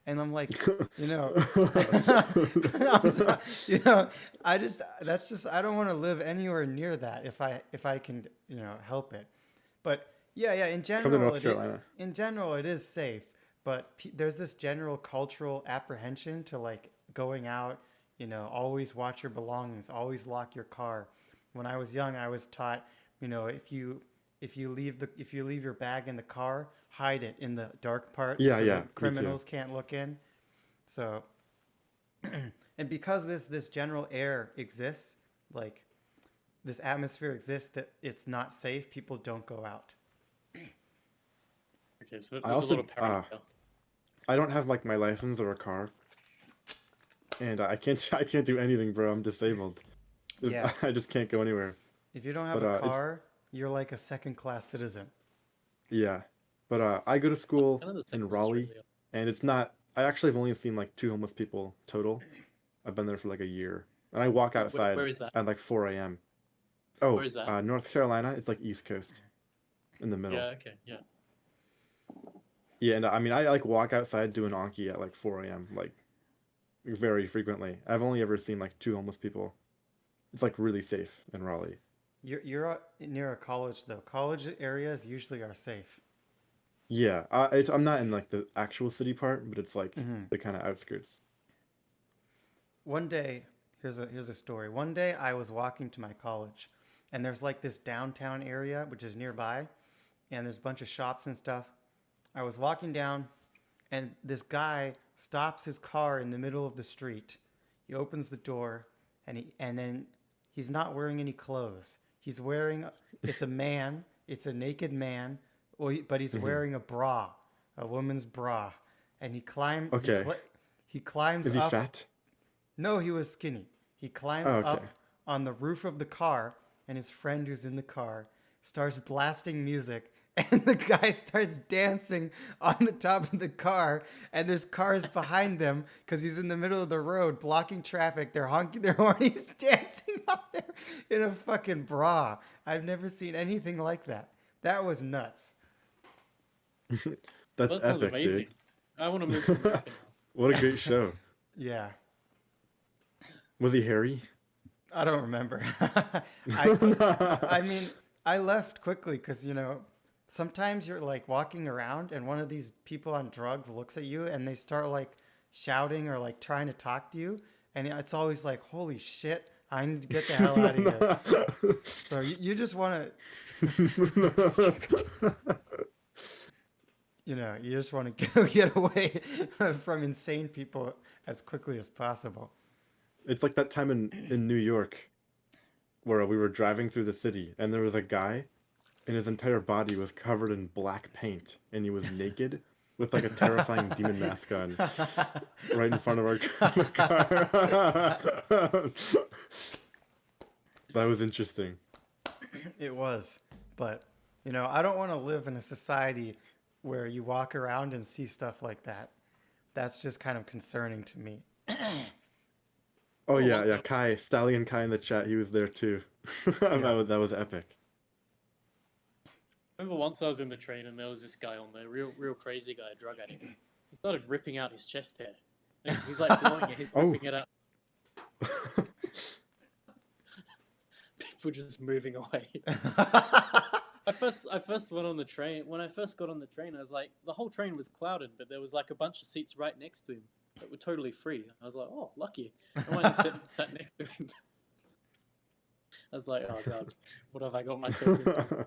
and I'm like, you know, I'm sorry, you know, I just that's just I don't want to live anywhere near that if I can help it. But yeah, yeah. Come to North Carolina. In general it is safe. But there's this general cultural apprehension to like going out. You know, always watch your belongings. Always lock your car. When I was young, I was taught, you know, if you leave your bag in the car, hide it in the dark part Yeah, so the yeah, me too. criminals can't look in. So, and because this general air exists, like this atmosphere exists that it's not safe, people don't go out. Okay, so I there's a lot also of paranoia. I don't have like my license or a car, and I can't I can't do anything, bro. I'm disabled. Yeah. I just can't go anywhere. If you don't have But a it's car, you're like a second class citizen. yeah. But I go to school Kind of the same in in Raleigh, Australia. and it's not. I actually have only seen like two homeless people total. I've been there for like a year, and I walk outside Where is that? at like 4 a.m. Where Oh, is that? North Carolina. It's like East Coast, in the middle. Yeah. Okay. Yeah. Yeah, and I mean, I like walk outside doing Anki at like 4 a.m. like very frequently. I've only ever seen like two homeless people. It's like really safe in Raleigh. You're near a college though. College areas usually are safe. Yeah, I'm not in like the actual city part, but it's like Hmm. the kind of outskirts. One day, here's a story. One day I was walking to my college, and there's like this downtown area which is nearby, and there's a bunch of shops and stuff. I was walking down, and this guy stops his car in the middle of the street. He opens the door, and then he's not wearing any clothes. He's wearing it's a man. It's a naked man, but he's Hmm. wearing a bra, a woman's bra, and Okay, he climbs is he up. fat? No, he was skinny. He climbs Oh, okay. up on the roof of the car, and his friend who's in the car starts blasting music, and the guy starts dancing on the top of the car, and there's cars behind them because he's in the middle of the road blocking traffic. They're honking their horn. He's dancing up there in a fucking bra. I've never seen anything like that. That was nuts. That's Well, that sounds epic, amazing. dude. I want to move to America now. What a great show. Yeah. Was he hairy? I don't remember. I mean, I left quickly because, you know, sometimes you're like walking around and one of these people on drugs looks at you and they start like shouting or like trying to talk to you. And it's always like, holy shit, I need to get the hell out of here. So you just want to, you know, you just want to get away from insane people as quickly as possible. It's like that time in New York where we were driving through the city and there was a guy and his entire body was covered in black paint and he was naked with like a terrifying demon mask on, right in front of our car. That was interesting. It was, but I don't want to live in a society where you walk around and see stuff like that. That's just kind of concerning to me. Oh Well, yeah, once yeah, Kai, Stallion Kai in the chat, he was there too. That was epic. I remember once I was in the train and there was this guy on there, real crazy guy, drug addict. He started ripping out his chest hair. And he's like blowing it, he's Oh. ripping it out. People just moving away. I first went on the train. When I first got on the train, I was like, the whole train was clouded, but there was like a bunch of seats right next to him that were totally free. I was like, oh, lucky. I went and sat next to him. I was like, oh god, what have I got myself into?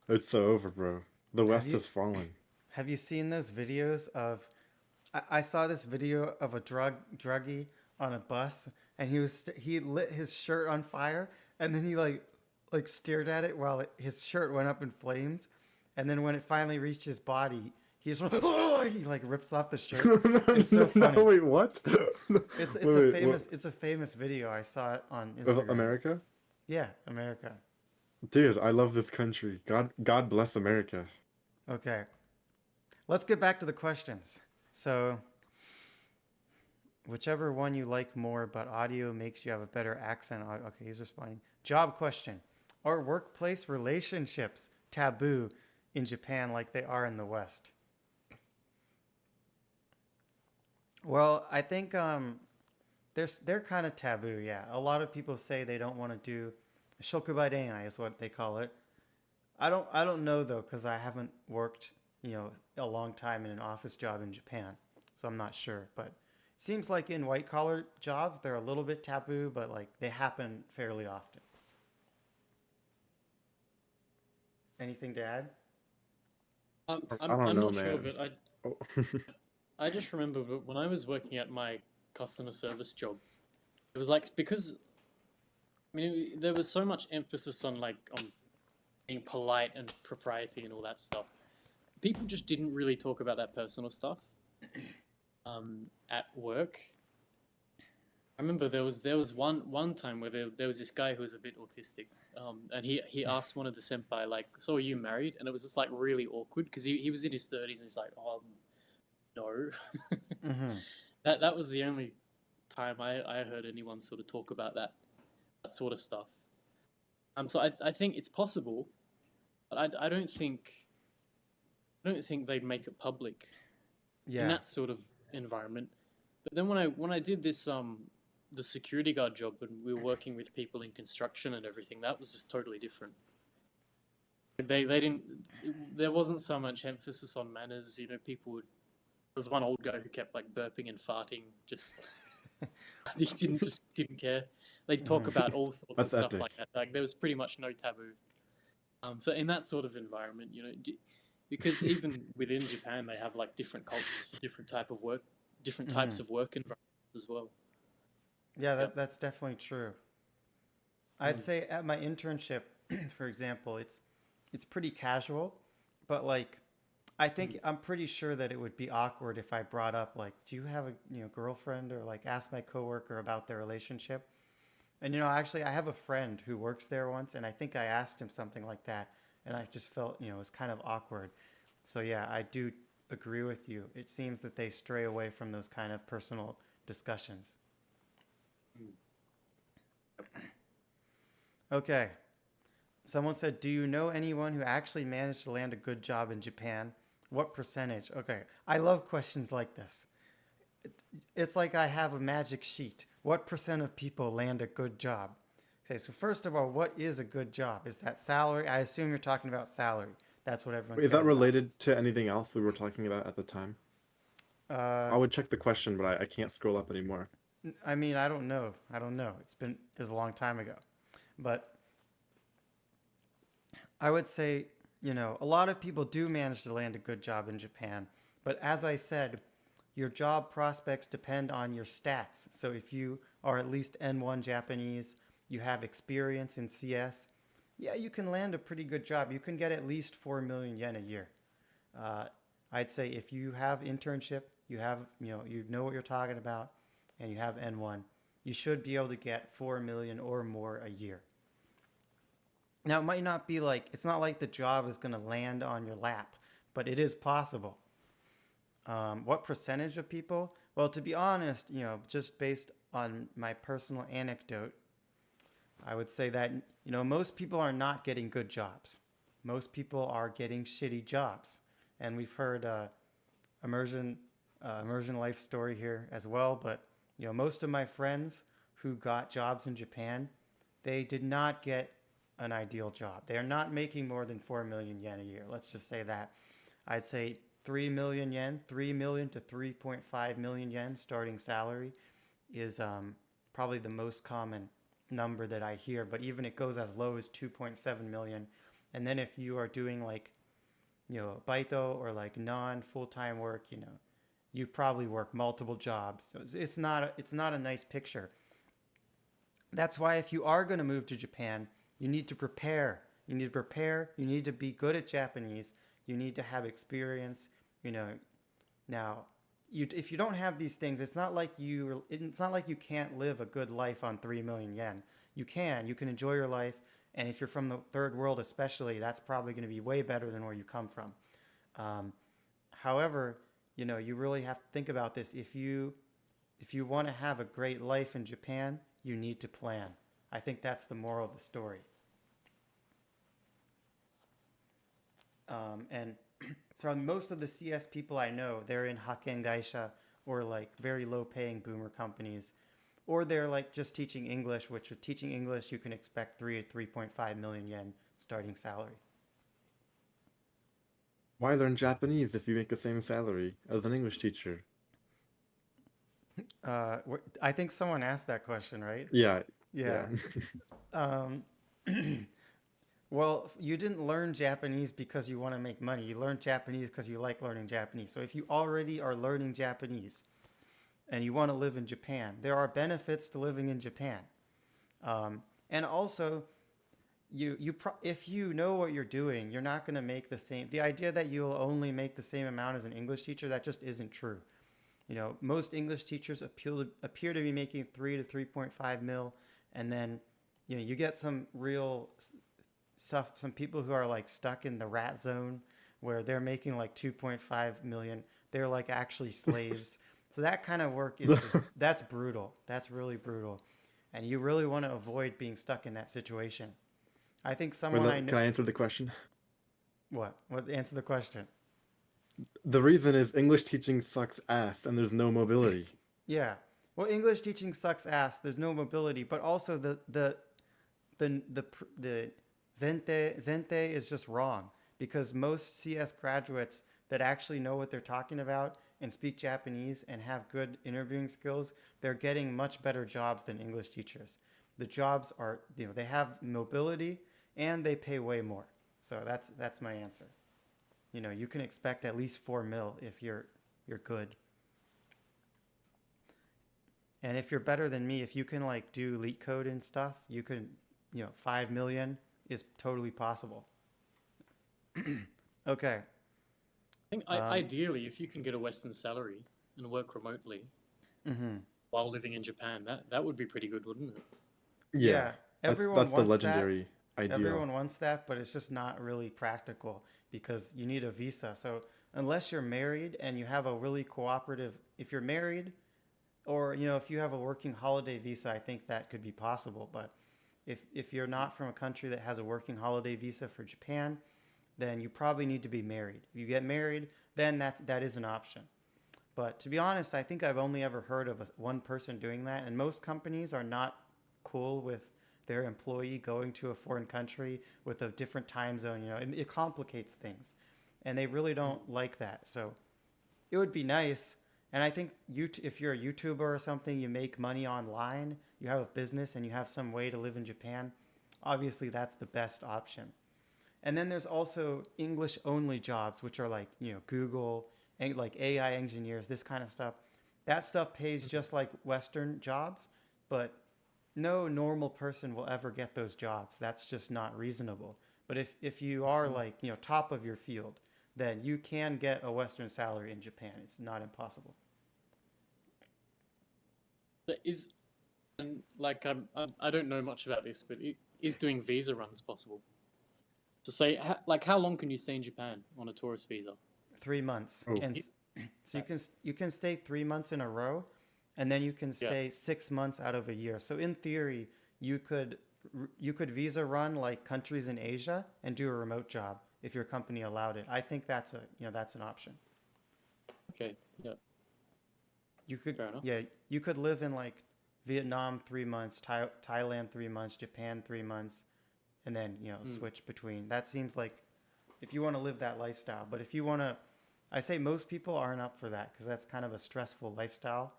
It's so over, bro. The West you- has fallen. Have you seen those videos of? I saw this video of a druggie on a bus, and he lit his shirt on fire, and then he like stared at it while his shirt went up in flames, and then when it finally reached his body, he just went, oh, he like rips off the shirt. It's so funny. No, wait, what? It's Wait, a wait, famous it's a famous video. I saw it on Of Instagram. America? Yeah, America. Dude, I love this country. God bless America. Okay. Let's get back to the questions. So, whichever one you like more, but audio makes you have a better accent. Okay, he's responding. Job question. Are workplace relationships taboo in Japan like they are in the West? Well, I think they're kind of taboo, yeah. A lot of people say they don't want to do shokubai renai is what they call it. I don't know though, because I haven't worked a long time in an office job in Japan, so I'm not sure. But it seems like in white collar jobs they're a little bit taboo, but like they happen fairly often. Anything to add? I don't I'm know, not sure, man. but Oh. I just remember when I was working at my customer service job, it was like because there was so much emphasis on being polite and propriety and all that stuff. People just didn't really talk about that personal stuff at work. I remember there was one time where there was this guy who was a bit autistic, and he asked one of the senpai like, "So are you married?" And it was just like really awkward because he was in his 30s and he's like, "Oh, no." Mm-hmm. That was the only time I heard anyone sort of talk about that sort of stuff. So I think it's possible, but I don't think they'd make it public in Yeah. that sort of environment. But then when I did this the security guard job and we were working with people in construction and everything, that was just totally different. They didn't there wasn't so much emphasis on manners. People would. There was one old guy who kept like burping and farting. Just he didn't care. They'd talk about all sorts That's of stuff epic. like that. Like there was pretty much no taboo. So in that sort of environment, because even within Japan, they have like different cultures for different type of work, different types of work environments as well. Yeah, Yep. that's definitely true. I'd say at my internship, for example, it's pretty casual, but like I think I'm pretty sure that it would be awkward if I brought up like, do you have a girlfriend, or like ask my coworker about their relationship. And actually, I have a friend who works there once, and I think I asked him something like that, and I just felt it was kind of awkward. So yeah, I do agree with you. It seems that they stray away from those kind of personal discussions. Okay. Someone said, do you know anyone who actually managed to land a good job in Japan? What percentage? Okay. I love questions like this. It's like I have a magic sheet. What percent of people land a good job? Okay, so first of all, what is a good job? Is that salary? I assume you're talking about salary. That's what everyone Is that cares about. related to anything else we were talking about at the time? I would check the question, but I can't scroll up anymore. I mean, I don't know. It was a long time ago. But I would say, a lot of people do manage to land a good job in Japan. But as I said, your job prospects depend on your stats. So if you are at least N1 Japanese, you have experience in CS, yeah, you can land a pretty good job. You can get at least 4 million yen a year. I'd say if you have internship, you have, you know what you're talking about, and you have N1, you should be able to get 4 million or more a year. Now, it might not be like, it's not like the job is going to land on your lap, but it is possible. What percentage of people? Well, to be honest, just based on my personal anecdote, I would say that, most people are not getting good jobs. Most people are getting shitty jobs. And we've heard immersion life story here as well. But, most of my friends who got jobs in Japan, they did not get an ideal job. They are not making more than 4 million yen a year. Let's just say that. I'd say 3 million yen, 3 million to 3.5 million yen starting salary is probably the most common number that I hear. But even it goes as low as 2.7 million. And then if you are doing like, baito or like non-full-time work, you probably work multiple jobs. So it's not a nice picture. That's why if you are going to move to Japan, you need to prepare. You need to prepare. You need to be good at Japanese. You need to have experience. Now, if you don't have these things, it's not like you can't live a good life on 3 million yen. You can enjoy your life. And if you're from the third world, especially, that's probably going to be way better than where you come from. However, you really have to think about this. If you want to have a great life in Japan, you need to plan. I think that's the moral of the story. And so most of the CS people I know, they're in haken gaisha or like very low paying boomer companies, or they're like just teaching English, which with teaching English, you can expect 3 to 3.5 million yen starting salary. Why learn Japanese if you make the same salary as an English teacher? I think someone asked that question, right? Yeah. Yeah. Well, you didn't learn Japanese because you want to make money. You learned Japanese because you like learning Japanese. So if you already are learning Japanese and you want to live in Japan, there are benefits to living in Japan. And also, if you know what you're doing, you're not going to make the same. The idea that you'll only make the same amount as an English teacher, that just isn't true. Most English teachers appear to be making 3 to 3.5 mil, and then you get some real stuff, some people who are like stuck in the rat zone where they're making like 2.5 million. They're like actually slaves. So that kind of work is that's brutal. That's really brutal. And you really want to avoid being stuck in that situation. I think someone I know. Can I answer the question? What? Answer the question. The reason is English teaching sucks ass and there's no mobility. Yeah. Well, English teaching sucks ass. There's no mobility, but also the zente is just wrong, because most CS graduates that actually know what they're talking about and speak Japanese and have good interviewing skills, they're getting much better jobs than English teachers. The jobs are, they have mobility and they pay way more. So that's my answer. You can expect at least 4 mil if you're good. And if you're better than me, if you can like do leak code and stuff, you can, 5 million is totally possible. Okay. I think ideally, if you can get a Western salary and work remotely while living in Japan, that would be pretty good, wouldn't it? Yeah. Everyone that's the wants legendary that. ideal. Everyone wants that, but it's just not really practical because you need a visa. So unless you're married and you have a really cooperative, if you're married, or if you have a working holiday visa, I think that could be possible. But if you're not from a country that has a working holiday visa for Japan, then you probably need to be married. If you get married, then that is an option. But to be honest, I think I've only ever heard of one person doing that, and most companies are not cool with their employee going to a foreign country with a different time zone. It complicates things, and they really don't like that. So it would be nice. And I think if you're a YouTuber or something, you make money online, you have a business, and you have some way to live in Japan, obviously that's the best option. And then there's also English-only jobs, which are like, Google, and like AI engineers, this kind of stuff. That stuff pays just like Western jobs, but no normal person will ever get those jobs. That's just not reasonable. But if you are like, top of your field, then you can get a Western salary in Japan. It's not impossible. That is, and like I don't know much about this, but is doing visa runs possible? To say, like, how long can you stay in Japan on a tourist visa? 3 months. Oh. And so you can stay 3 months in a row, and then you can stay 6 months out of a year. So in theory, you could visa run like countries in Asia and do a remote job if your company allowed it. I think that's an option. Okay, yeah. You could Fair enough. you could live in like Vietnam 3 months, Thailand 3 months, Japan 3 months, and then switch between. That seems like if you want to live that lifestyle. But if you want to, I say most people aren't up for that because that's kind of a stressful lifestyle.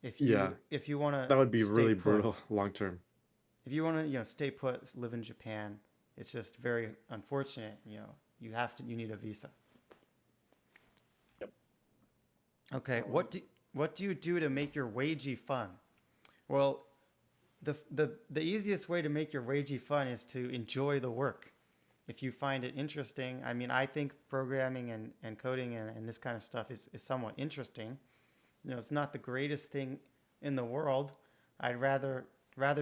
If you want to, That would be really brutal long term. If you want to, stay put, live in Japan, it's just very unfortunate. You need a visa. Yep. Okay, what do you do to make your wagey fun? Well, the easiest way to make your wagey fun is to enjoy the work. If you find it interesting, I mean, I think programming and coding and this kind of stuff is somewhat interesting. It's not the greatest thing in the world. I'd rather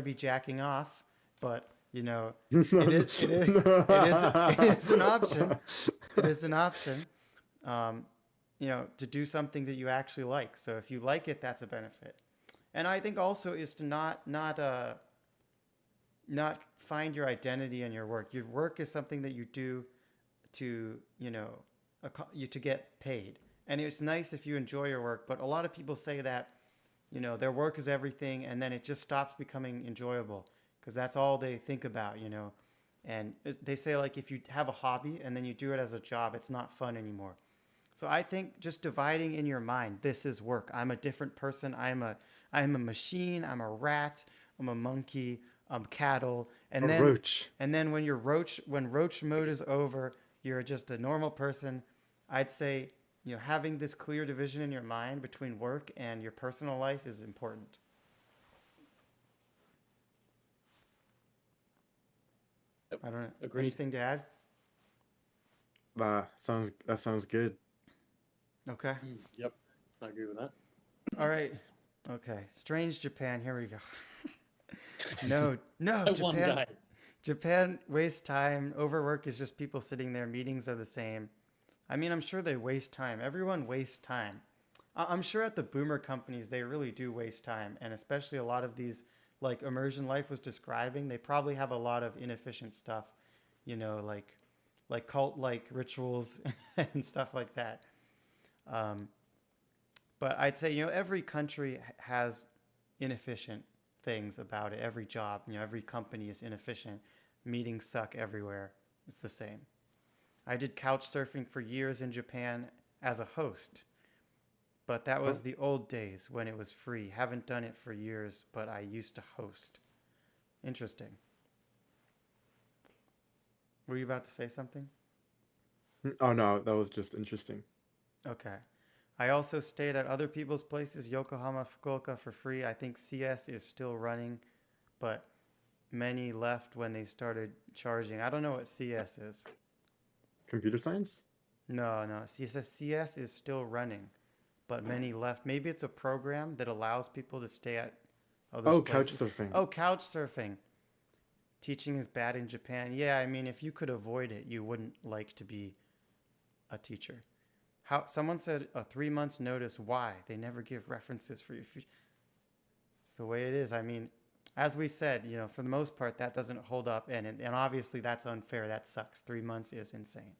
be jacking off, but it is an option. It is an option. To do something that you actually like. So if you like it, that's a benefit. And I think also is to not find your identity in your work. Your work is something that you do to to get paid. And it's nice if you enjoy your work, but a lot of people say that their work is everything, and then it just stops becoming enjoyable because that's all they think about. And they say like if you have a hobby and then you do it as a job, it's not fun anymore. So I think just dividing in your mind, this is work. I'm a different person. I'm a machine. I'm a rat. I'm a monkey. I'm cattle. And then roach. And then when roach mode is over, you're just a normal person. I'd say having this clear division in your mind between work and your personal life is important. Yep. I don't know. Agreed. Anything to add? That sounds good. Okay. Yep, I agree with that. All right. Okay. Strange Japan. Here we go. No, That one Japan. guy. Japan wastes time. Overwork is just people sitting there. Meetings are the same. I mean, I'm sure they waste time. Everyone wastes time. I'm sure at the boomer companies, they really do waste time. And especially a lot of these, like Immersion Life was describing, they probably have a lot of inefficient stuff, like cult-like rituals and stuff like that. But I'd say, every country has inefficient things about it. Every job, every company is inefficient. Meetings suck everywhere. It's the same. I did couch surfing for years in Japan as a host, but that was the old days when it was free. Haven't done it for years, but I used to host. Interesting. Were you about to say something? Oh no, that was just interesting. Okay. I also stayed at other people's places, Yokohama, Fukuoka, for free. I think CS is still running, but many left when they started charging. I don't know what CS is. Computer science? No. CS is still running, but many left. Maybe it's a program that allows people to stay at other places. Couch surfing. Oh, couch surfing. Teaching is bad in Japan. Yeah, I mean, if you could avoid it, you wouldn't like to be a teacher. Someone said a 3 months notice. Why? They never give references for your future. It's the way it is. I mean, as we said, for the most part, that doesn't hold up. And obviously that's unfair. That sucks. 3 months is insane.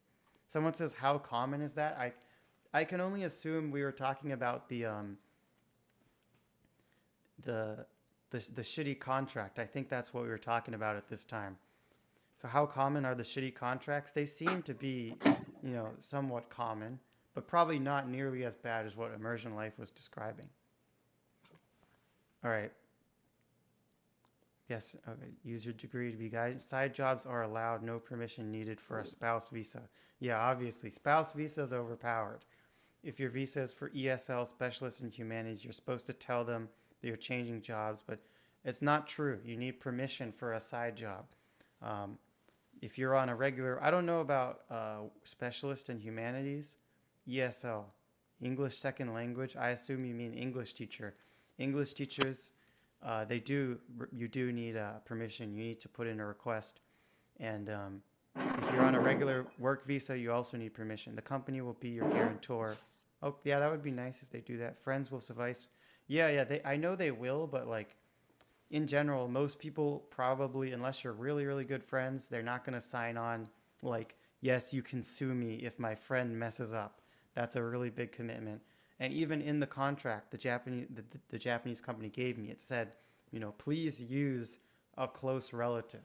Someone says, how common is that? I can only assume we were talking about the shitty contract. I think that's what we were talking about at this time. So how common are the shitty contracts? They seem to be, somewhat common, but probably not nearly as bad as what Immersion Life was describing. All right. Yes, okay. Use your degree to be guided. Side jobs are allowed, no permission needed for a spouse visa. Yeah, obviously. Spouse visa is overpowered. If your visa is for ESL, specialist in humanities, you're supposed to tell them that you're changing jobs, but it's not true. You need permission for a side job. If you're on a regular, I don't know about specialist in humanities, ESL, English second language. I assume you mean English teacher. English teachers, you do need permission. You need to put in a request. And if you're on a regular work visa, you also need permission. The company will be your guarantor. Oh, yeah, that would be nice if they do that. Friends will suffice. Yeah, I know they will, but like in general, most people probably, unless you're really, really good friends, they're not going to sign on like, yes, you can sue me if my friend messes up. That's a really big commitment. And even in the contract, the Japanese company gave me, it said, please use a close relative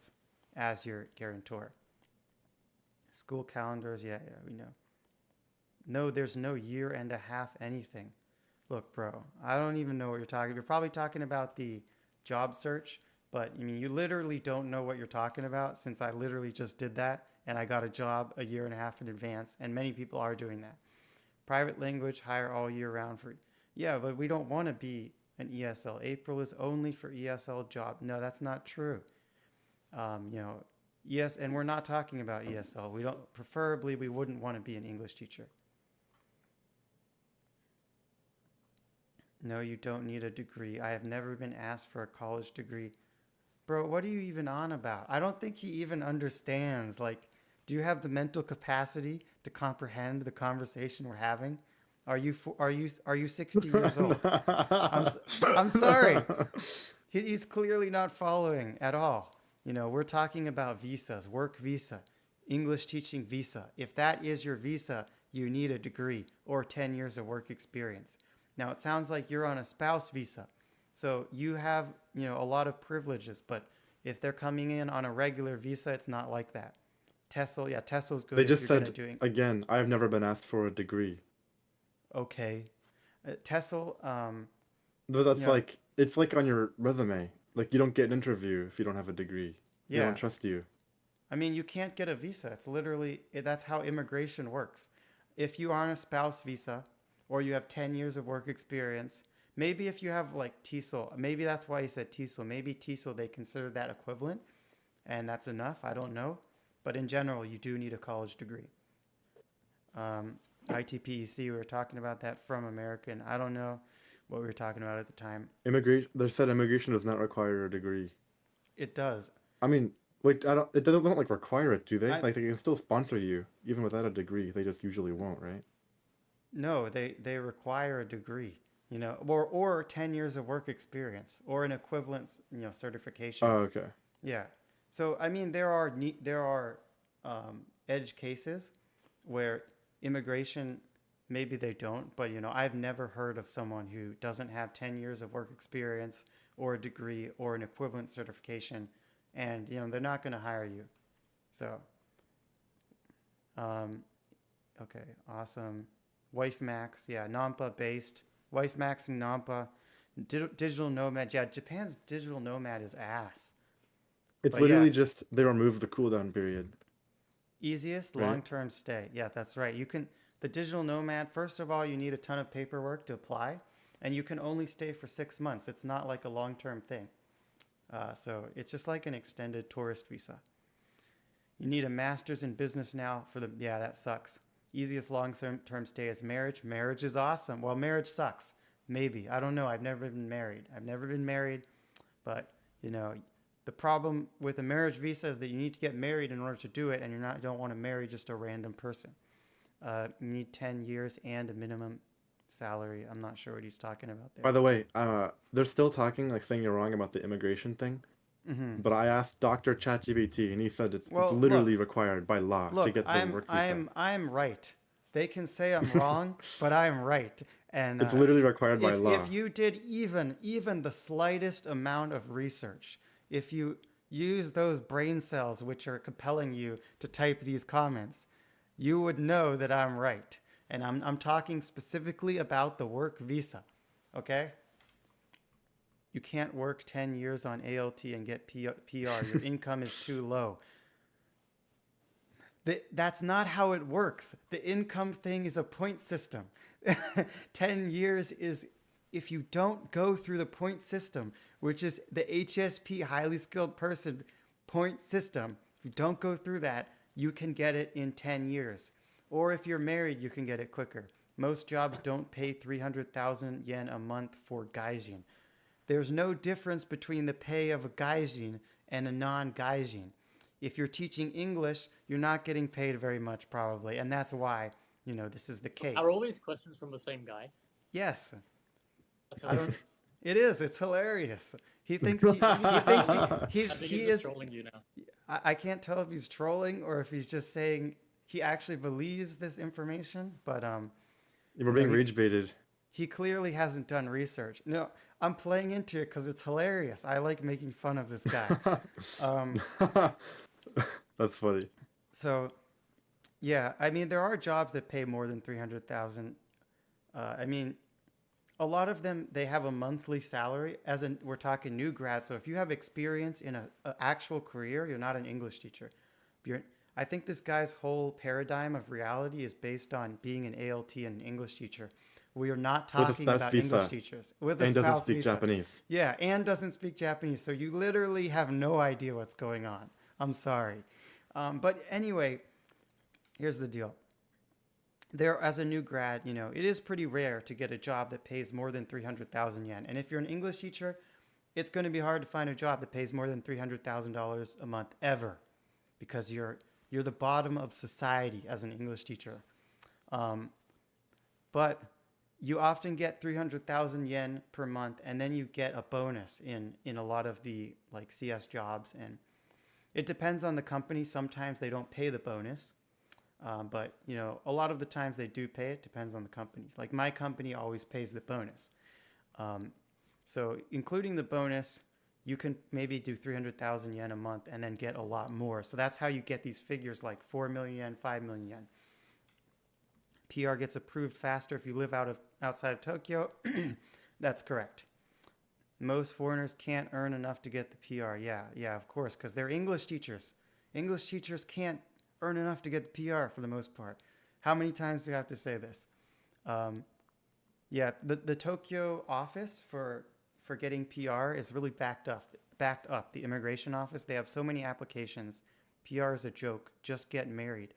as your guarantor. School calendars, yeah, we know. No, there's no year and a half anything. Look, bro, I don't even know what you're talking about. You're probably talking about the job search, but I mean, you literally don't know what you're talking about, since I literally just did that and I got a job a year and a half in advance, and many people are doing that. Private language, hire all year round for, yeah, but we don't want to be an ESL. April is only for ESL job. No, that's not true. Yes, and we're not talking about ESL. Preferably we wouldn't want to be an English teacher. No, you don't need a degree. I have never been asked for a college degree. Bro, what are you even on about? I don't think he even understands. Like, do you have the mental capacity to comprehend the conversation we're having? Are you 60 years old? I'm sorry. He's clearly not following at all. We're talking about visas, work visa, English teaching visa. If that is your visa, you need a degree or 10 years of work experience. Now, it sounds like you're on a spouse visa, so you have, a lot of privileges, but if they're coming in on a regular visa, it's not like that. Tessel's good. They if just you're said, doing again, I've never been asked for a degree. okay. Tessel, But that's you know, like, it's like on your resume. Like, you don't get an interview if you don't have a degree. They yeah. don't trust you. I mean, you can't get a visa. It's literally, that's how immigration works. If you are on a spouse visa or you have 10 years of work experience, maybe if you have like TESOL, maybe that's why he said TESOL. Maybe TESOL, they consider that equivalent and that's enough. I don't know. But in general, you do need a college degree. ITPEC, we were talking about that from American. I don't know what we were talking about at the time. They said immigration does not require a degree. It does. I mean, wait, it doesn't like require it, do they? I- Like, they can still sponsor you, even without a degree. They just usually won't, right? No, they require a degree, or 10 years of work experience or an equivalent, certification. Oh, okay. Yeah. So I mean, there are edge cases where immigration, maybe they don't, but I've never heard of someone who doesn't have 10 years of work experience or a degree or an equivalent certification, and they're not going to hire you. So, okay, awesome. Wife Max, yeah, Nampa based. Wife Max and Nampa. Digital nomad, yeah, Japan's digital nomad is ass. It's But literally yeah, just they remove the cooldown period, easiest right? long-term stay. Yeah, that's right. The digital nomad, first of all, you need a ton of paperwork to apply, and you can only stay for 6 months. It's not like a long-term thing. So it's just like an extended tourist visa. You need a master's in business now yeah, that sucks. Easiest long-term stay is marriage. Marriage is awesome. Well, marriage sucks. Maybe. I don't know. I've never been married, but the problem with a marriage visa is that you need to get married in order to do it, and you don't want to marry just a random person. You need 10 years and a minimum salary. I'm not sure what he's talking about By there. the way, they're still talking, like saying you're wrong about the immigration thing. Hmm. But I asked Dr. ChatGPT, and he said it's Well, literally required by law to look, get the work visa. I'm right. They can say I'm wrong, but I'm right. And It's literally required by law. if you did even the slightest amount of research, if you use those brain cells which are compelling you to type these comments, you would know that I'm right. And I'm talking specifically about the work visa. Okay? You can't work 10 years on ALT and get PR. Your income is too low. That's not how it works. The income thing is a point system. 10 years is if you don't go through the point system, which is the HSP, highly skilled person point system If you don't go through that, you can get it in 10 years. Or if you're married, you can get it quicker. Most jobs don't pay 300,000 yen a month for gaijin. There's no difference between the pay of a gaijin and a non-gaijin. If you're teaching English, you're not getting paid very much probably, and that's why, this is the case. Are all these questions from the same guy? Yes. That's I don't. hilarious. It is. It's hilarious. He thinks he thinks I think he he's is. just trolling you now. I can't tell if he's trolling or if he's just saying he actually believes this information, but We're being he- rage baited. he clearly hasn't done research. No, I'm playing into it because it's hilarious. I like making fun of this guy. That's funny. So, yeah, I mean, there are jobs that pay more than 300,000. I mean, a lot of them, they have a monthly salary. We're talking new grads. So if you have experience in an actual career, you're not an English teacher. I think this guy's whole paradigm of reality is based on being an ALT and an English teacher. We are not With a talking spouse about visa. English teachers. With a And doesn't spouse speak visa. Japanese. Yeah, and doesn't speak Japanese. So you literally have no idea what's going on. I'm sorry. But anyway, here's the deal. As a new grad, it is pretty rare to get a job that pays more than 300,000 yen. And if you're an English teacher, it's going to be hard to find a job that pays more than $300,000 a month ever, because you're the bottom of society as an English teacher. But you often get 300,000 yen per month, and then you get a bonus in a lot of the like CS jobs. And it depends on the company. Sometimes they don't pay the bonus. But, a lot of the times they do pay it. Depends on the companies. Like my company always pays the bonus. So including the bonus, you can maybe do 300,000 yen a month and then get a lot more. So that's how you get these figures like 4 million yen, 5 million yen. PR gets approved faster if you live outside of Tokyo. That's correct. Most foreigners can't earn enough to get the PR. Yeah, of course, because they're English teachers. English teachers can't earn enough to get the PR for the most part. How many times do I have to say this? The Tokyo office for getting PR is really backed up. The immigration office, they have so many applications. PR is a joke. Just get married.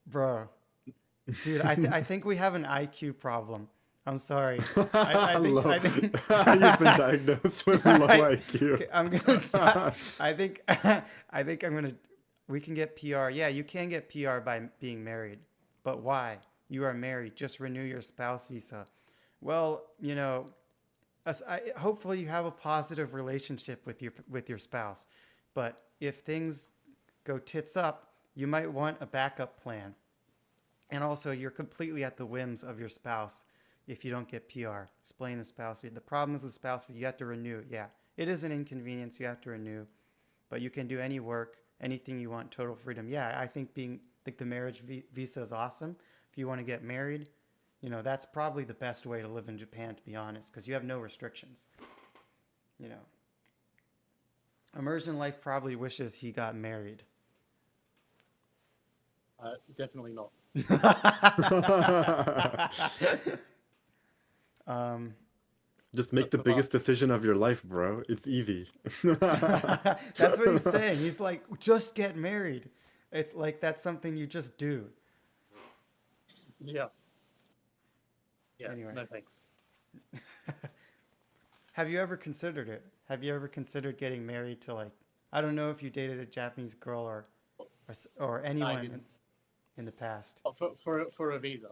Bro, dude, I think we have an IQ problem. I'm sorry. I think You've been diagnosed with low IQ. Okay, I'm gonna stop. I think I'm gonna. We can get PR. Yeah, you can get PR by being married, but why? You are married. Just renew your spouse visa. Well, hopefully you have a positive relationship with your spouse, but if things go tits up, you might want a backup plan. And also, you're completely at the whims of your spouse if you don't get PR. Explain the spouse visa. The problems with spouse visa, you have to renew. Yeah, it is an inconvenience. You have to renew, but you can do any work, anything you want, total freedom. Yeah, I think the marriage visa is awesome. If you want to get married, that's probably the best way to live in Japan, to be honest, because you have no restrictions. Immersion Life probably wishes he got married. Definitely not. Just make the biggest decision of your life, bro. It's easy. That's what he's saying. He's like, just get married. It's like that's something you just do. Yeah. Yeah. Anyway. No thanks. Have you ever considered it? Have you ever considered getting married to I don't know if you dated a Japanese girl or anyone in the past. Oh, for a visa.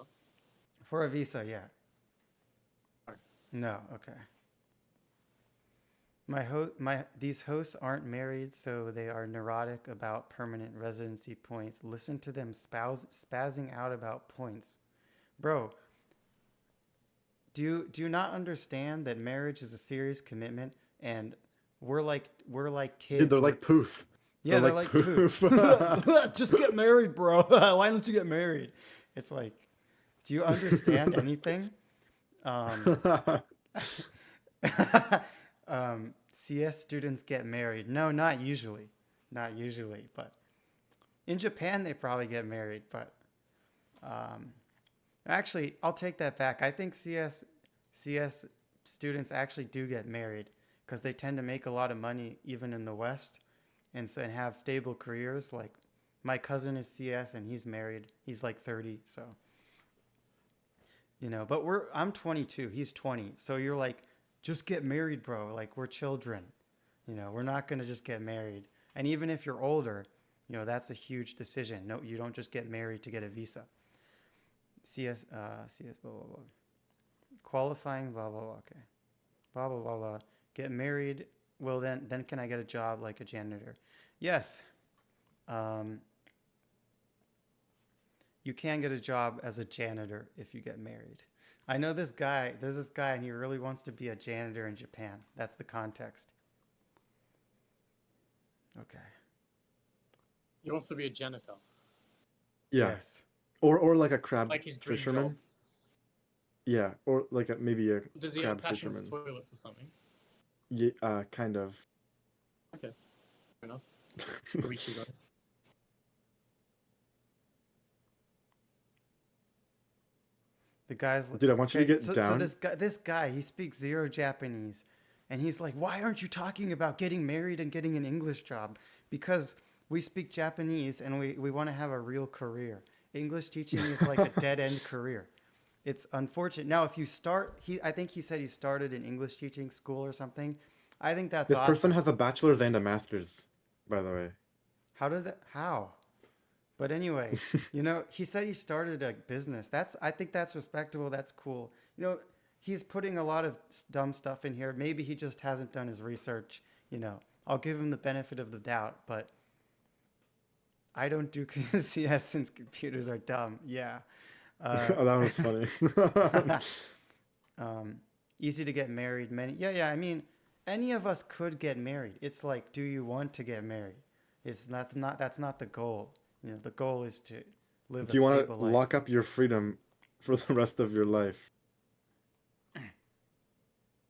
For a visa, yeah. No, okay. These hosts aren't married, so they are neurotic about permanent residency points. Listen to them spazzing out about points. Bro, do you not understand that marriage is a serious commitment, and we're like kids. Dude, they're like poof. Yeah, they're like poof. Just get married, bro. Why don't you get married? It's like, do you understand anything? CS students get married. No, not usually. Not usually, but in Japan they probably get married, but actually I'll take that back. I think CS students actually do get married because they tend to make a lot of money even in the West, and have stable careers. Like my cousin is CS and he's married. He's like 30, so But I'm 22. He's 20. So you're like, just get married, bro. Like we're children. We're not gonna just get married. And even if you're older, that's a huge decision. No, you don't just get married to get a visa. CS, blah, blah, blah. Qualifying, blah, blah, blah. Okay. Blah, blah, blah, blah. Get married. Well, then can I get a job like a janitor? Yes. You can get a job as a janitor if you get married. I know there's this guy, and he really wants to be a janitor in Japan. That's the context. Okay. He wants to be a janitor. Yeah. Yes. Or like a crab Like his dream fisherman. job. Yeah, or like maybe a Does he have a crab passion fisherman. for toilets or something? Yeah, kind of. Okay. Fair enough. Ichigo. The guy's Dude, I want you to get so down. this guy, he speaks zero Japanese, and he's like, "Why aren't you talking about getting married and getting an English job? Because we speak Japanese and we want to have a real career. English teaching is like a dead end career. It's unfortunate. Now, if you start, I think he said he started an English teaching school or something. I think that's This awesome. person has a bachelor's and a master's, by the way. How? But anyway, he said he started a business. I think that's respectable. That's cool. He's putting a lot of dumb stuff in here. Maybe he just hasn't done his research. I'll give him the benefit of the doubt, but I don't do CS since computers are dumb. Yeah. Oh, that was funny. Easy to get married. Yeah. I mean, any of us could get married. It's like, do you want to get married? That's not the goal. The goal is to live Do you a want stable to life. lock up your freedom for the rest of your life?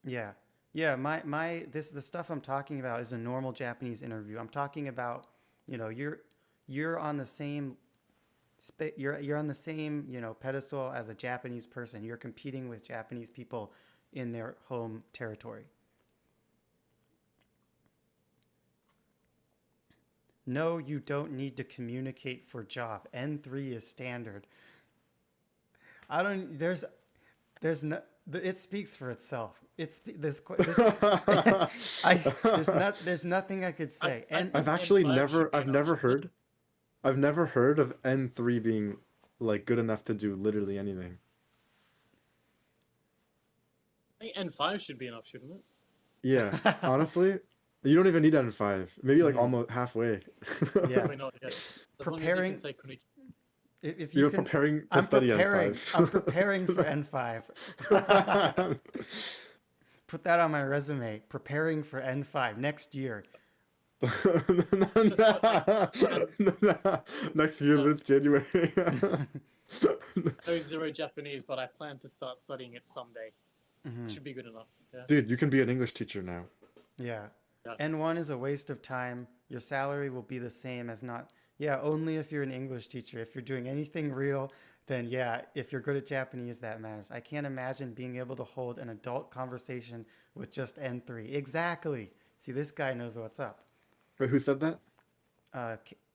Yeah. The stuff I'm talking about is a normal Japanese interview. I'm talking about, you're on the same you're on the same, pedestal as a Japanese person. You're competing with Japanese people in their home territory. No, you don't need to communicate for job. N3 is standard. It speaks for itself. There's nothing I could say. I've never heard of N3 being like good enough to do literally anything. I think N5 should be enough, shouldn't it? Yeah, honestly, you don't even need N5. Maybe like almost halfway. Yeah. Probably not yet. As long as you Preparing- can say konnichiwa. If You're can, preparing to I'm study preparing. N5. I'm preparing for N5. Put that on my resume. Preparing for N5 next year. Next year, but it's January. I know zero Japanese, but I plan to start studying it someday. Mhm. Should be good enough. Yeah. Dude, you can be an English teacher now. Yeah. Yeah. N1 is a waste of time. Your salary will be the same as not. Yeah, only if you're an English teacher. If you're doing anything real, then yeah, if you're good at Japanese, that matters. I can't imagine being able to hold an adult conversation with just N3. Exactly. See, this guy knows what's up. Wait, who said that?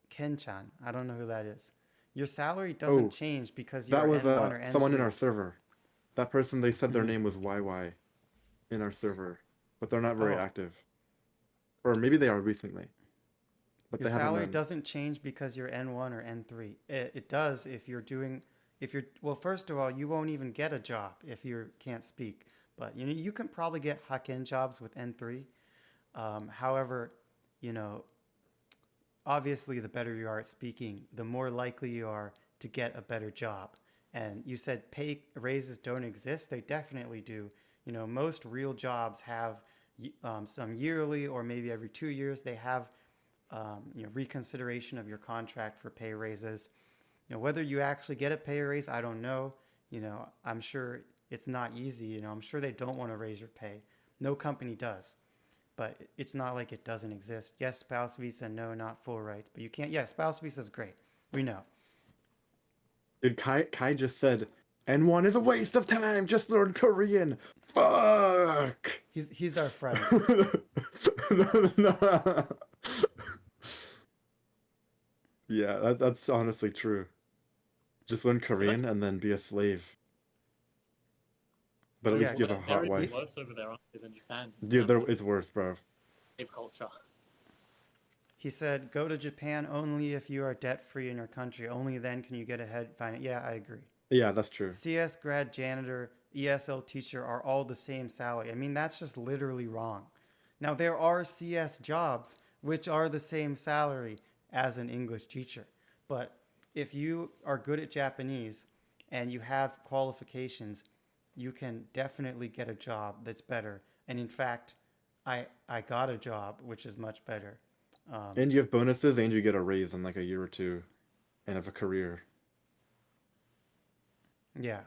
Ken-chan. I don't know who that is. Your salary doesn't change because you're That was N1 or N3. someone in our server. That person, they said their Mhm. name was YY in our server, but they're not very Oh. active. Or maybe they are recently. But Your they haven't salary been. doesn't change because you're N1 or N3. It does if you're well, first of all, you won't even get a job if you can't speak. But you can probably get hakken jobs with N3. However, obviously the better you are at speaking, the more likely you are to get a better job. And you said pay raises don't exist. They definitely do. Most real jobs have some yearly or maybe every 2 years they have reconsideration of your contract for pay raises. Whether you actually get a pay raise, I don't know. I'm sure it's not easy. I'm sure they don't want to raise your pay. No company does. But it's not like it doesn't exist. Yes, spouse visa, no, not full rights. But you can't, yeah, spouse visa is great. We know. Dude, Kai just said N1 is a waste of time. Just learn Korean. Fuck. He's our friend. No. Yeah, that's honestly true. Just learn Korean and then be a slave. But at Yeah, least you have a hot They're wife. even worse over there, aren't they, than Japan? in Dude, terms of it's worse, bro. slave culture. He said, "Go to Japan only if you are debt free in your country. Only then can you get ahead. Yeah, I agree. Yeah, that's true. CS grad janitor, ESL teacher are all the same salary. I mean, that's just literally wrong. Now, there are CS jobs which are the same salary as an English teacher. But if you are good at Japanese and you have qualifications, you can definitely get a job that's better. And in fact, I got a job which is much better. And you have bonuses and you get a raise in like a year or two and have a career. Yeah.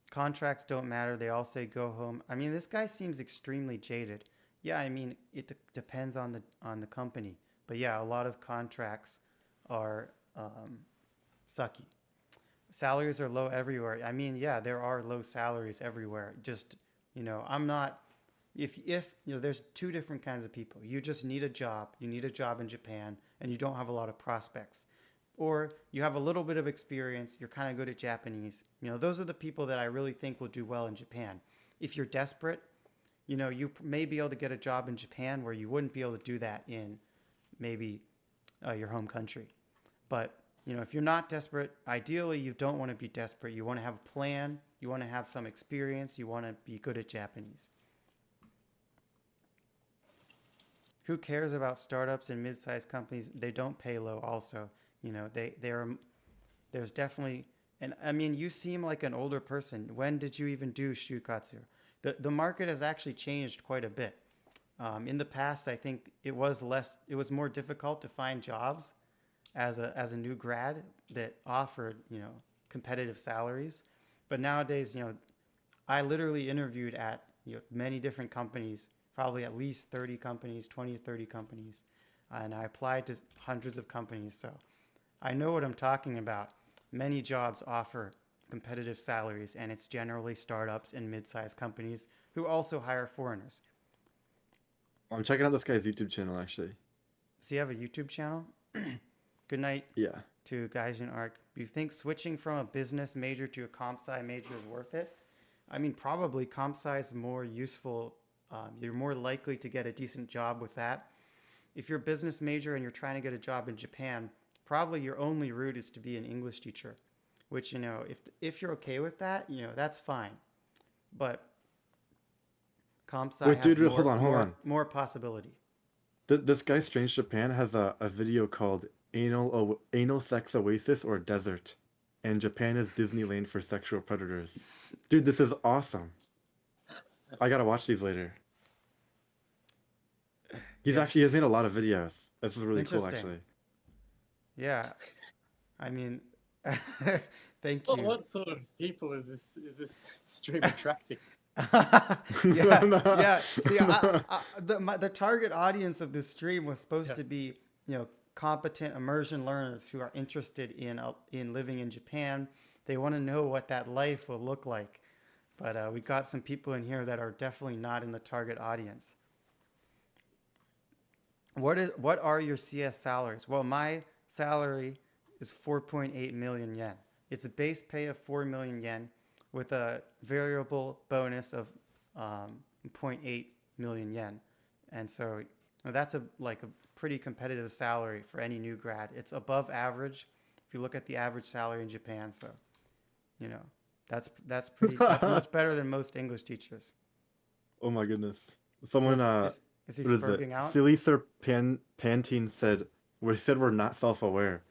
Contracts don't matter. They all say go home. I mean, this guy seems extremely jaded. Yeah, I mean, it depends on the company. But yeah, a lot of contracts are sucky. Salaries are low everywhere. I mean, yeah, there are low salaries everywhere. Just, I'm not if there's two different kinds of people. You just need a job. You need a job in Japan and you don't have a lot of prospects. Or you have a little bit of experience, you're kind of good at Japanese. Those are the people that I really think will do well in Japan. If you're desperate, you may be able to get a job in Japan where you wouldn't be able to do that in maybe your home country. But, if you're not desperate, ideally you don't want to be desperate. You want to have a plan, you want to have some experience, you want to be good at Japanese. Who cares about startups and mid-sized companies? They don't pay low also. There's definitely, and I mean, you seem like an older person. When did you even do shukatsu? The market has actually changed quite a bit. In the past, I think it was more difficult to find jobs as a new grad that offered, competitive salaries. But nowadays, I literally interviewed at many different companies, probably at least 30 companies, 20 to 30 companies, and I applied to hundreds of companies. So I know what I'm talking about. Many jobs offer competitive salaries, and it's generally startups and mid-sized companies who also hire foreigners. I'm checking out this guy's YouTube channel actually. So you have a YouTube channel? Good night Yeah. to Gaijin Arc. Do you think switching from a business major to a comp sci major is worth it? I mean, probably comp sci is more useful. You're more likely to get a decent job with that. If you're a business major and you're trying to get a job in Japan, probably your only route is to be an English teacher, which, if you're okay with that, that's fine. But comp sci Wait, has dude, hold on. more possibility. This guy Strange Japan has a video called Anal Sex Oasis or Desert, and Japan is Disneyland for sexual predators. Dude, this is awesome. I gotta watch these later. He has made a lot of videos. This is really cool, actually. Yeah, I mean, thank Well, you. what sort of people is this stream attracting? Yeah. See, the target audience of this stream was supposed to be, competent immersion learners who are interested in living in Japan. They want to know what that life will look like. But we got some people in here that are definitely not in the target audience. What are your CS salaries? Well, my salary is 4.8 million yen. It's a base pay of 4 million yen with a variable bonus of 0.8 million yen. And so that's a pretty competitive salary for any new grad. It's above average if you look at the average salary in Japan. So, that's much better than most English teachers. Oh my goodness. Someone Is he what is spurging it? out? Silly Sir Pantene said we're not self-aware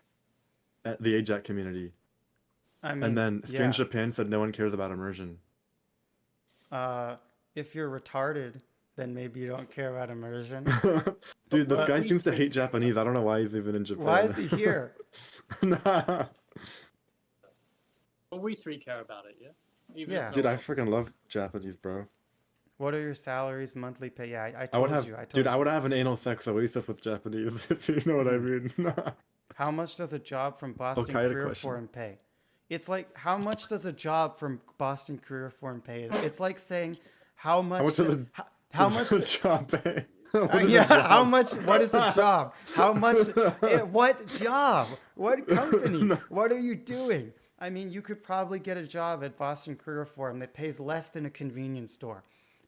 at the AJATT community. I mean, And then Strange yeah. Japan said no one cares about immersion. If you're retarded, then maybe you don't care about immersion. Dude, this But- guy seems to hate Japanese. I don't know why he's even in Japan. Why is he here? Nah. Well, we three care about it, yeah. Even Yeah. if no Dude, one I else freaking love Japanese, bro. What are your salaries, monthly pay? Yeah, I I told would have, you. I told dude, you. I would have an anal sex oasis with Japanese, if you know what I mean. How much does a job from Boston I had a Career question. Forum pay? It's like, how much does a job from Boston Career Forum pay? It's like saying, how much? How much does how does much? a job pay? What is a Yeah, how job? much? What is a job? How much? What job? What company? No. What are you doing? I mean, you could probably get a job at Boston Career Forum that pays less than a convenience store,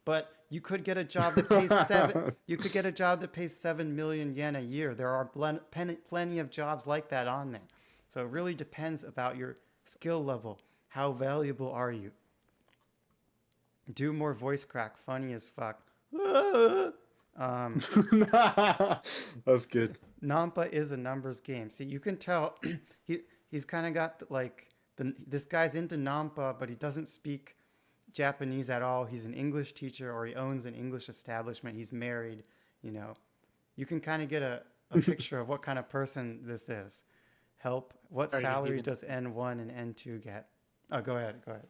but you could get a job that pays seven. You could get a job that pays 7 million yen a year. There are plenty of jobs like that on there. So it really depends about your skill level. How valuable are you? Do more voice crack. Funny as fuck. That's good. Nampa is a numbers game. See, you can tell he's kind of got this guy's into Nampa, but he doesn't speak Japanese at all. He's an English teacher, or he owns an English establishment. He's married. You know, you can kind of get a picture of what kind of person this is. Help. What Sorry, salary he's does N1 and N2 get? Oh, go ahead. Go ahead.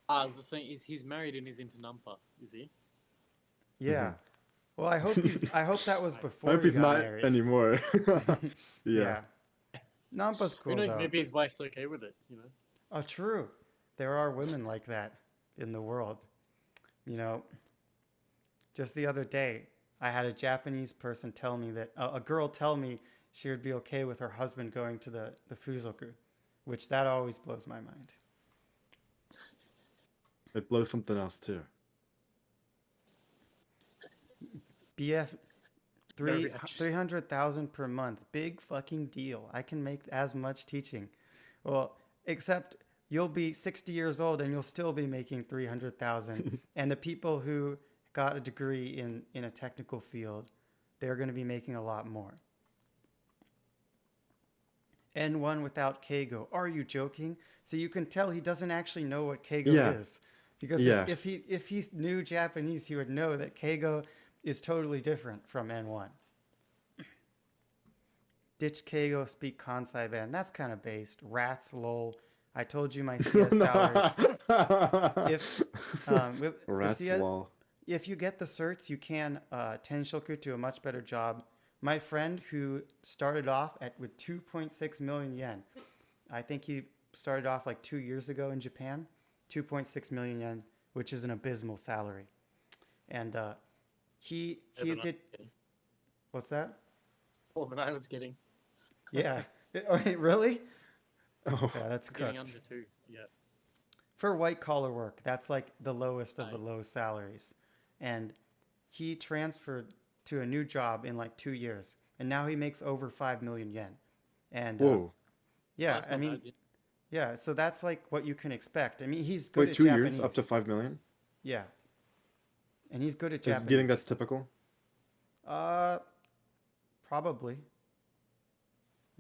I was just saying, he's married and he's into Nampa, is he? Yeah. Well, I hope that was I before hope he he's got not married. anymore. Yeah. Yeah. Nampa's cool Who knows? though. Maybe his wife's okay with it. You know. Oh, true. There are women like that in the world. You know, just the other day, I had a Japanese person tell me that a girl tell me she would be okay with her husband going to the fuzoku, which that always blows my mind. It blows something else too. BF Very happy. 300,000 per month. Big fucking deal. I can make as much teaching. Well, except you'll be 60 years old and you'll still be making 300,000. And the people who got a degree in a technical field, they're going to be making a lot more. N1 without Keigo. Are you joking? So you can tell he doesn't actually know what Keigo Yeah. is. Because Yeah. if he knew Japanese, he would know that Keigo is totally different from N1. Ditch Keigo, speak Kansai band. That's kind of based. Rats, lol. I told you my CS salary. If with the Rats CS, lol. if you get the certs, you can tenshoku to a much better job. My friend who started off with 2.6 million yen, I think he started off like 2 years ago in Japan, 2.6 million yen, which is an abysmal salary. And he did. What's that? More than I was getting. Yeah. Oh, wait, really? Oh. Yeah, that's Getting cooked. under 2. Yeah. For white collar work, that's like the lowest of the Right. low salaries. And he transferred to a new job in like 2 years, and now he makes over 5 million yen. And Whoa. yeah, That's I not mean, bad, yeah. yeah, so that's like what you can expect. I mean, he's good Wait, at 2 Japanese. years up to 5 million? Yeah. And he's good at Do Japanese. you think that's typical? Probably.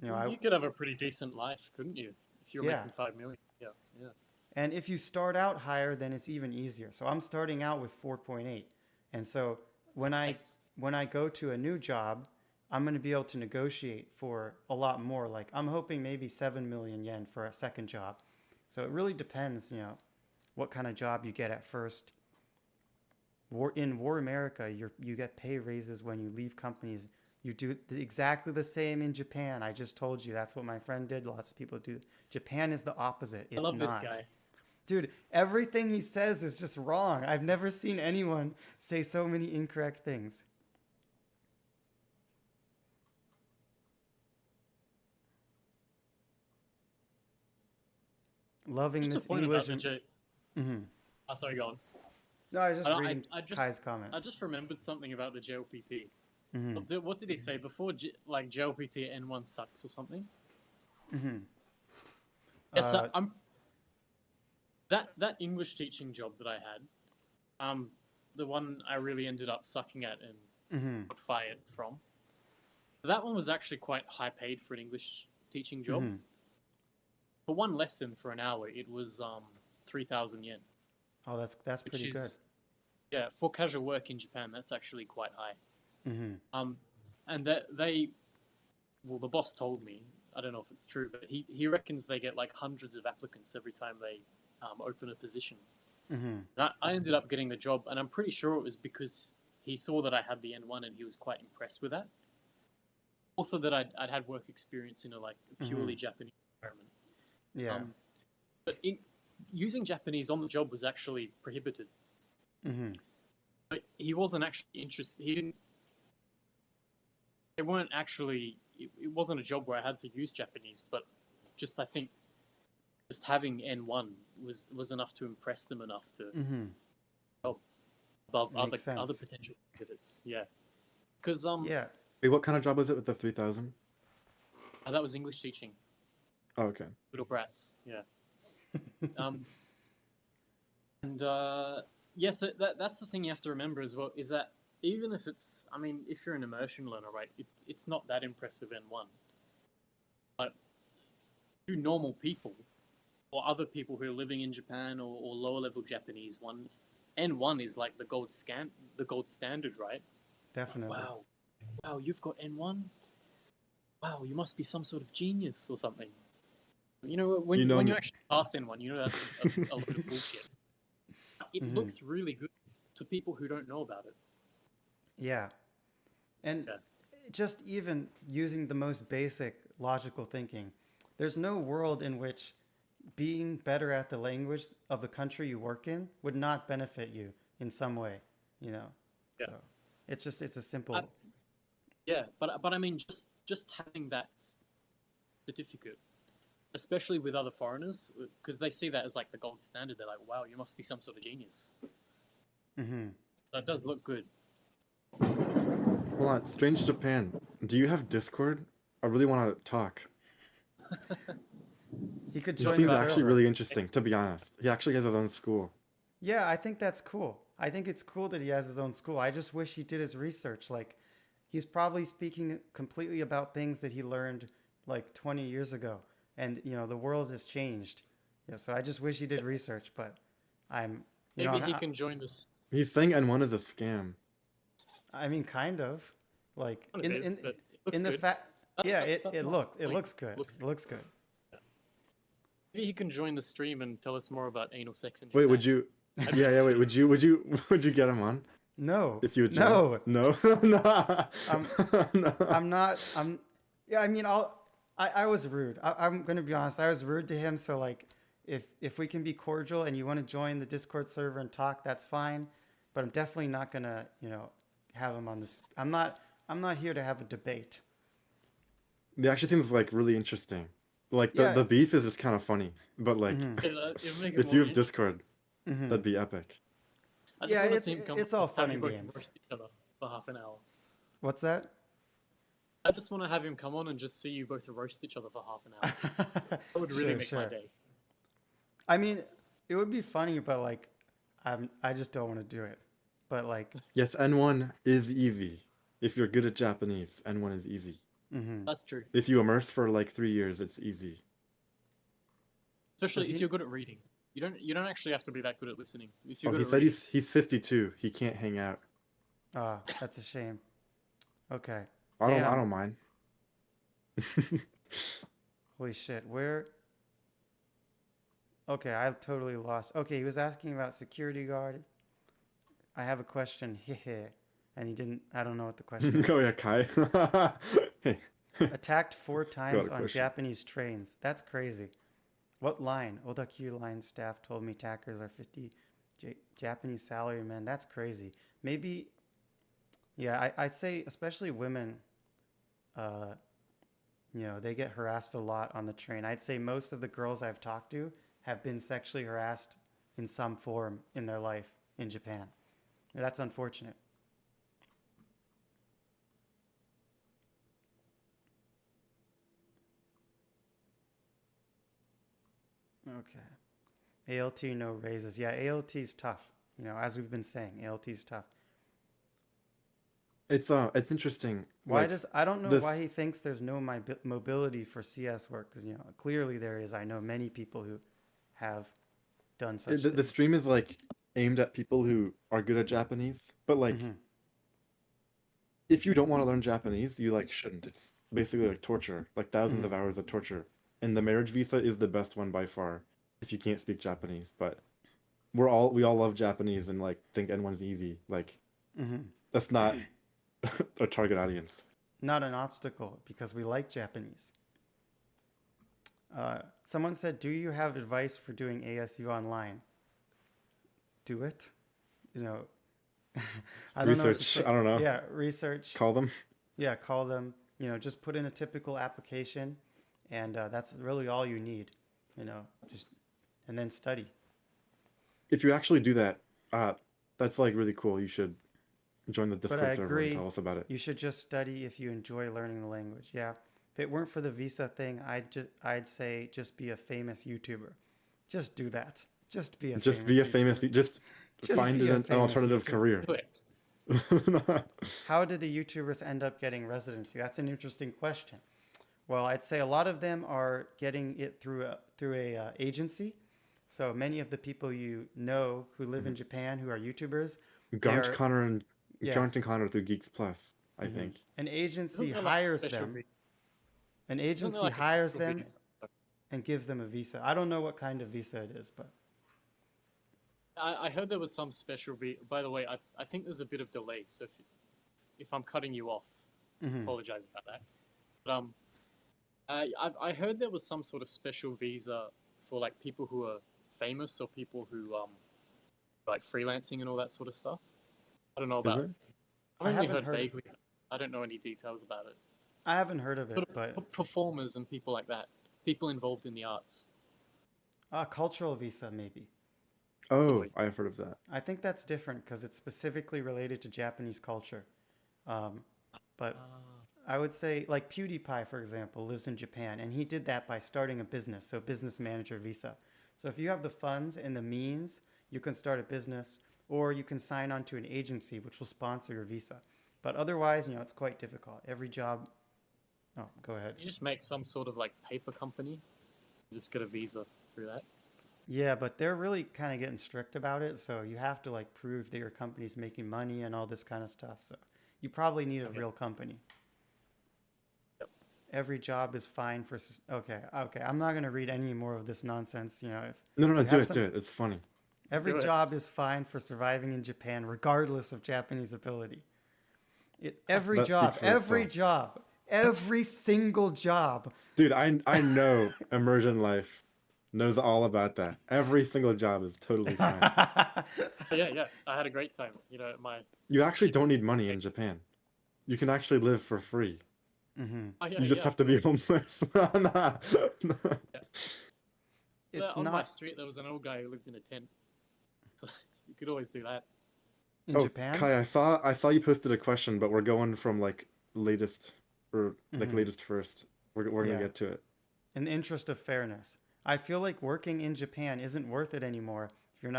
You know, Well, you could have a pretty decent life, couldn't you? If you're Yeah. making 5 million. Yeah. Yeah. and if you start out higher, then it's even easier. So I'm starting out with 4.8. And so when Nice. I go to a new job, I'm going to be able to negotiate for a lot more. Like I'm hoping maybe 7 million yen for a second job. So it really depends, you know, what kind of job you get at first. In War America, you get pay raises when you leave companies. You do exactly the same in Japan. I just told you that's what my friend did. Lots of people do. Japan is the opposite. It's I love not. this guy. Dude, everything he says is just wrong. I've never seen anyone say so many incorrect things. Loving Just this a point English. about the Mhm. Oh, sorry, go on. No, I was just I- reading I just- Kai's comment. I just remembered something about the JLPT. Mhm. What did he say before? Like JLPT N1 sucks or something? Mhm. Yeah, so Uh, I'm that English teaching job that I had, the one I really ended up sucking at and Mhm. got fired from. That one was actually quite high paid for an English teaching job. Mhm. For one lesson for an hour, it was 3,000 yen, Oh, that's which pretty is yeah, for casual work in Japan, that's actually quite high. good. Mhm. And that well, the boss told me, I don't know if it's true, but he reckons they get like hundreds of applicants every time they open a position. Mhm. And I ended up getting the job, and I'm pretty sure it was because he saw that I had the N1 and he was quite impressed with that. Also, that I'd had work experience in a purely Japanese environment. Yeah. But using Japanese on the job was actually prohibited. Mm-hmm. But he wasn't actually interested. He didn't. They weren't actually. It wasn't a job where I had to use Japanese, but just I think just having N1 was enough to impress them enough to Mm-hmm. help above Makes other sense. potential candidates. Yeah, because Yeah. Wait, what kind of job was it with the 3,000? that was English teaching. Oh, okay. Little brats. Yeah. Um, and yes, that's the thing you have to remember as well is that even if it's, I mean, if you're an immersion learner, right, it's not that impressive N1. But to normal people or other people who are living in Japan or lower level Japanese, N1 is like the gold standard, right? Definitely. Wow, you've got N1. Wow, you must be some sort of genius or something. You know, when You know when me. you actually pass N1, you know that's a load of bullshit. It Mhm. looks really good to people who don't know about it. Yeah. And Yeah. just even using the most basic logical thinking, there's no world in which being better at the language of the country you work in would not benefit you in some way, you know. Yeah. So it's a simple. Yeah, but I mean, just having that certificate, especially with other foreigners, because they see that as like the gold standard. They're like, wow, you must be some sort of genius. Mm-hmm. So it does look good. Hold on, Strange Japan. Do you have Discord? I really want to talk. He could He join seems the actually server. really interesting, to be honest. He actually has his own school. Yeah, I think that's cool. I think it's cool that he has his own school. I just wish he did his research. Like, he's probably speaking completely about things that he learned like 20 years ago. And, you know, the world has changed. Yeah, so I just wish he did research, but Maybe he can join this. He's saying N1 is a scam. I mean, kind of. Like, It is, but it looks in the good. fact, yeah, That's it my looked, it point. looks good. It looks good. Maybe he can join the stream and tell us more about anal sex in Wait, Japan. would you? Yeah, wait. Would you get him on No. if you would? No. No. No. No. Yeah, I mean, I was rude. I'm gonna be honest. I was rude to him. So like, if we can be cordial and you want to join the Discord server and talk, that's fine. But I'm definitely not gonna, you know, have him on this. I'm not here to have a debate. It actually seems like really interesting. Like Yeah. the beef is just kind of funny, but like It'll make it if more you have interesting. Discord, Mhm. that'd be epic. I just Yeah, want to see him come it's all and have fun you and both games. roast each other for half an hour. What's that? I just want to have him come on and just see you both roast each other for half an hour. That would really make my day. I mean, it would be funny, but like, I just don't want to do it. But like, Yes, N1 is easy. If you're good at Japanese, N1 is easy. mhm. That's true. If you immerse for like 3 years, it's easy. Especially Does if he- you're good at reading. You don't actually have to be that good at listening. If you're Oh, good he at said reading. he's 52. He can't hang out. Ah, that's a shame. Okay. I Damn. don't mind. Holy shit. Where? Okay, I totally lost. Okay, he was asking about security guard. I have a question. Hehe. And he didn't. I don't know what the question is. Oh yeah, Kai. Hey. Attacked 4 times a on question. Japanese trains. That's crazy. What line? Odakyu line staff told me tackers are 50 Japanese salarymen. That's crazy. Maybe, yeah, I'd say especially women, you know, they get harassed a lot on the train. I'd say most of the girls I've talked to have been sexually harassed in some form in their life in Japan. That's unfortunate. Okay. ALT no raises. Yeah, ALT is tough. You know, as we've been saying, ALT is tough. It's interesting. Why like, does I don't know this- why he thinks there's no mobility for CS work, because you know clearly there is. I know many people who have done such the things. stream is like aimed at people who are good at Japanese, but like Mhm. if you don't want to learn Japanese, you like shouldn't. It's basically like torture, like thousands of hours of torture. And the marriage visa is the best one by far if you can't speak Japanese. But we all love Japanese and like think N1's easy. Like that's not our target audience. Not an obstacle because we like Japanese. Someone said, "Do you have advice for doing ASU online?" Do it. You know, I don't know what to Research, say. I don't know. Yeah, research. Call them. Yeah, call them. You know, just put in a typical application, and that's really all you need. You know, just and then study. If you actually do that, that's like really cool. You should join the But I Discord server and agree, tell us about it. you should just study if you enjoy learning the language. Yeah. If it weren't for the visa thing, I'd say just be a famous YouTuber. Just do that. Just be a Just famous be a famous, YouTuber. just Just find be a an famous alternative YouTuber. career. Do it. How did the YouTubers end up getting residency? That's an interesting question. Well, I'd say a lot of them are getting it through a agency. So many of the people you know who live in Japan who are YouTubers, they Garnt are Connor and yeah. Garnt and Connor through Geeks Plus, I Mhm. think. An agency Isn't there, hires special them. vi- An isn't there, agency a hires special them video? and gives them a visa. I don't know what kind of visa it is, but I heard there was some special By the way, I think there's a bit of delay, so if I'm cutting you off, mhm. apologize about that. But I heard there was some sort of special visa for like people who are famous or people who like freelancing and all that sort of stuff. I don't know Is about. there? I've I only haven't heard heard of, vaguely. I don't know any details about it. I haven't heard of it, Sort but of performers and people like that, people involved in the arts. a cultural visa maybe. Oh, Possibly. I've heard of that. I think that's different because it's specifically related to Japanese culture. Um, but I would say, like PewDiePie, for example, lives in Japan, and he did that by starting a business, so business manager visa. So if you have the funds and the means, you can start a business, or you can sign on to an agency which will sponsor your visa. But otherwise, you know, it's quite difficult. Every job. Oh, go ahead. You just make some sort of like paper company, just get a visa through that. Yeah, but they're really kind of getting strict about it. So you have to like prove that your company's making money and all this kind of stuff. So you probably need a Okay. real company. Yep. Every job is fine for. Okay, okay. I'm not gonna read any more of this nonsense. You know, if No, you do have it, some, do it. It's funny. every Do it. job is fine for surviving in Japan, regardless of Japanese ability. Every That job, speaks for every itself. job, every single job. Dude, I know Immersion Life knows all about that. Every single job is totally fine. But yeah, I had a great time. You know, You actually don't need money in Japan. You can actually live for free. hmm oh, yeah, You just yeah, have to be of course. homeless. Nah. It's On my not street there was an old guy who lived in a tent, so you could always do that. in Oh, Japan. Kai, I saw you posted a question, but we're going from like latest or like Mhm. latest first. We're gonna Yeah. get to it. In the interest of fairness, I feel like working in Japan isn't worth it anymore if you're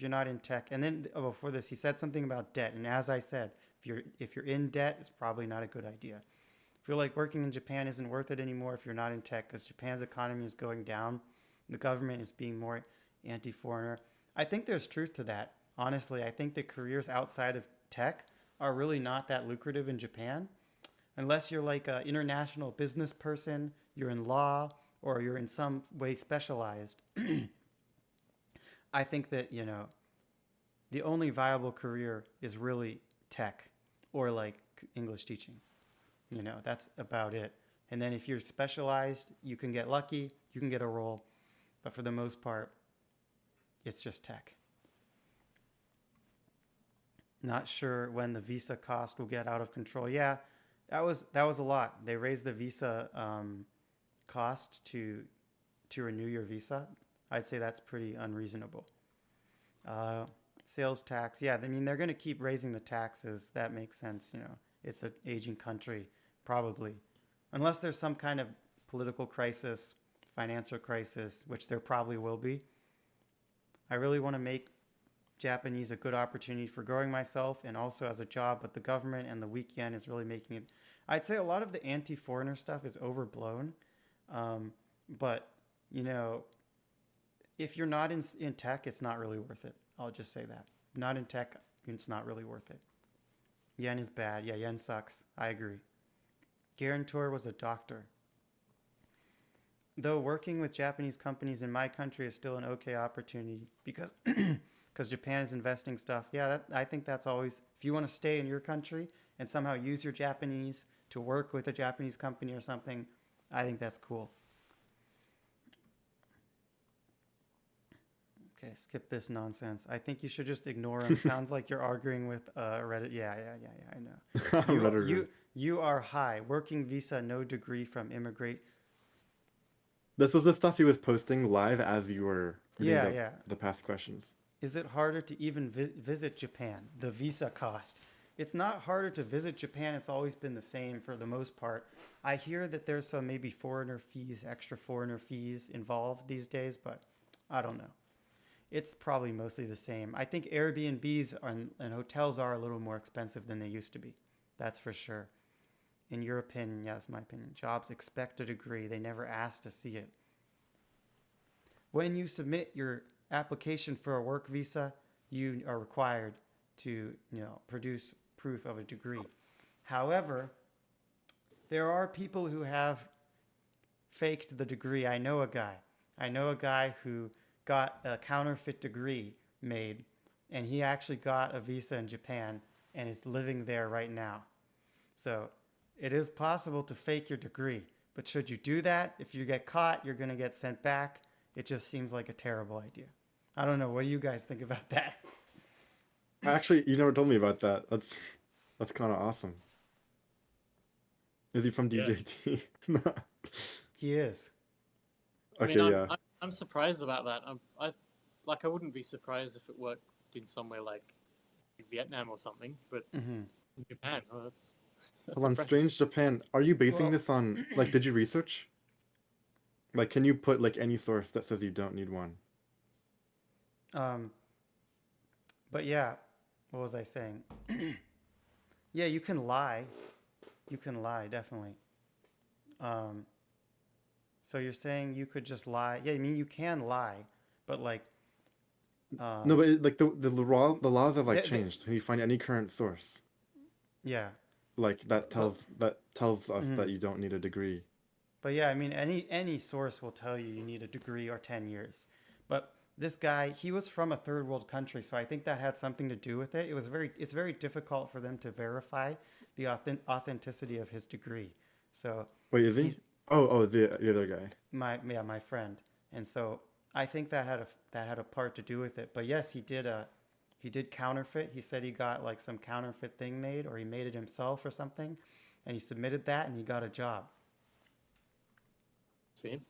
not in tech. And then before this, he said something about debt. And as I said, if you're in debt, it's probably not a good idea. I feel like working in Japan isn't worth it anymore if you're not in tech because Japan's economy is going down. The government is being more anti-foreigner. I think there's truth to that. Honestly, I think the careers outside of tech are really not that lucrative in Japan unless you're like an international business person, you're in law, or you're in some way specialized. I think that, you know, the only viable career is really tech or like English teaching. You know, that's about it. And then if you're specialized, you can get lucky, you can get a role. But for the most part, it's just tech. Not sure when the visa cost will get out of control. Yeah, that was a lot. They raised the visa cost to renew your visa. I'd say that's pretty unreasonable. Sales tax. Yeah, I mean they're going to keep raising the taxes. That makes sense. You know, it's an aging country, probably, unless there's some kind of political crisis, financial crisis, which there probably will be. I really want to make Japanese a good opportunity for growing myself and also as a job, but the government and the weak yen is really making it. I'd say a lot of the anti-foreigner stuff is overblown, but you know, if you're not in tech, it's not really worth it. I'll just say that. Not in tech, it's not really worth it. Yen is bad. Yeah, yen sucks. I agree. Guarantor was a doctor. Though working with Japanese companies in my country is still an okay opportunity because because Japan is investing stuff. Yeah, I think that's always, if you want to stay in your country and somehow use your Japanese to work with a Japanese company or something, I think that's cool. Okay, skip this nonsense. I think you should just ignore him. Sounds like you're arguing with Reddit. Yeah, I know. Redditor. You are high. Working visa, no degree from immigrate. This was the stuff he was posting live as you were reading Yeah. the past questions. Is it harder to even visit Japan? The visa cost. It's not harder to visit Japan. It's always been the same for the most part. I hear that there's some maybe extra foreigner fees involved these days, but I don't know. It's probably mostly the same. I think Airbnbs and hotels are a little more expensive than they used to be. That's for sure. In your opinion, yes, my opinion. Jobs expect a degree. They never ask to see it. When you submit your application for a work visa, you are required to, produce proof of a degree. However, there are people who have faked the degree. I know a guy who got a counterfeit degree made, and he actually got a visa in Japan and is living there right now. So it is possible to fake your degree, but should you do that, if you get caught, you're going to get sent back. It just seems like a terrible idea. I don't know. What do you guys think about that? Actually, you never told me about that. That's kind of awesome. Is he from Yeah. DJT? He is. I Okay, mean, yeah. I'm surprised about that. I wouldn't be surprised if it worked in somewhere like Vietnam or something, but in Japan, that's Hold on, impressive. Strange Japan. Are you basing Well- this on, like, did you research? Like, can you put, like, any source that says you don't need one? But yeah, what was I saying? Yeah, you can lie. You can lie, definitely. So you're saying you could just lie? Yeah, I mean you can lie, but like. No, but like the laws have like They- changed. Can you find any current source Yeah, like that tells us Mhm. that you don't need a degree? but yeah, I mean any source will tell you you need a degree or 10 years. But this guy, he was from a third world country, so I think that had something to do with it. It's very difficult for them to verify the authenticity of his degree. So Wait, is he? He's- Oh, the other guy. my friend, and so I think that had a part to do with it. But yes, he did counterfeit. He said he got like some counterfeit thing made, or he made it himself or something, and he submitted that and he got a job. See?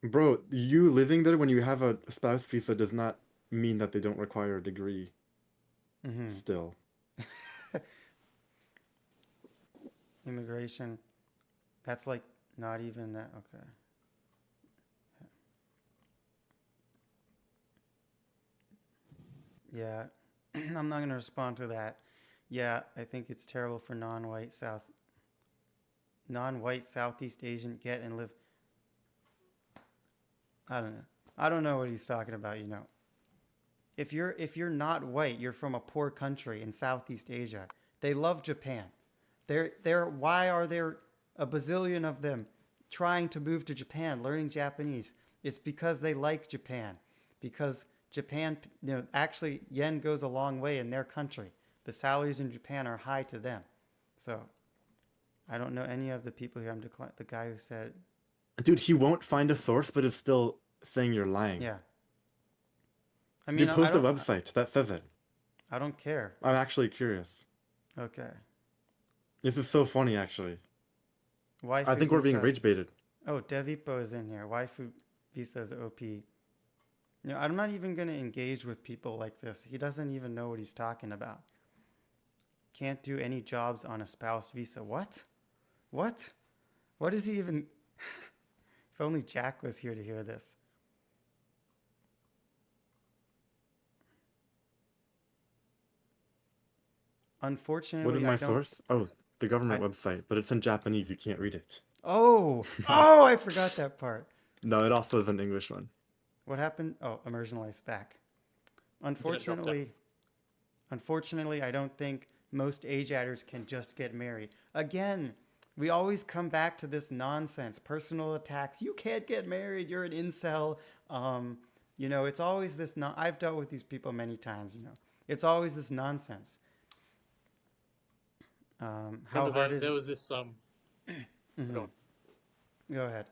Bro, you living there when you have a spouse visa does not mean that they don't require a degree Hmm. still. Immigration, that's like not even that. Okay. Yeah, I'm not gonna respond to that. Yeah, I think it's terrible for non-white Southeast Asian get and live. I don't know. I don't know what he's talking about. If you're not white, you're from a poor country in Southeast Asia. They love Japan. Why are there a bazillion of them trying to move to Japan, learning Japanese? It's because they like Japan. Because Japan, actually yen goes a long way in their country. The salaries in Japan are high to them. So I don't know any of the people here. The guy who said, Dude, he won't find a source, but is still saying you're lying. yeah. I mean, Dude, I post a don't, website that says it. I don't care. I'm actually curious. Okay. This is so funny, actually. Waifu I think we're being visa. rage baited. Oh, Devipo is in here. Waifu visa is OP. I'm not even going to engage with people like this. He doesn't even know what he's talking about. Can't do any jobs on a spouse visa. What? What? What is he even... If only Jack was here to hear this. Unfortunately, What is I my don't... source? Oh, the government I- website, but it's in Japanese. You can't read it. Oh! Oh, I forgot that part. No, it also is an English one. What happened? Oh, Immersion Life's back. Did it drop down? Unfortunately, I don't think most AJATTers can just get married. Again, we always come back to this nonsense, personal attacks. You can't get married. You're an incel. It's always this. I've dealt with these people many times. It's always this nonsense. How Remember hard is there it? was this Mhm. Go on. Go ahead.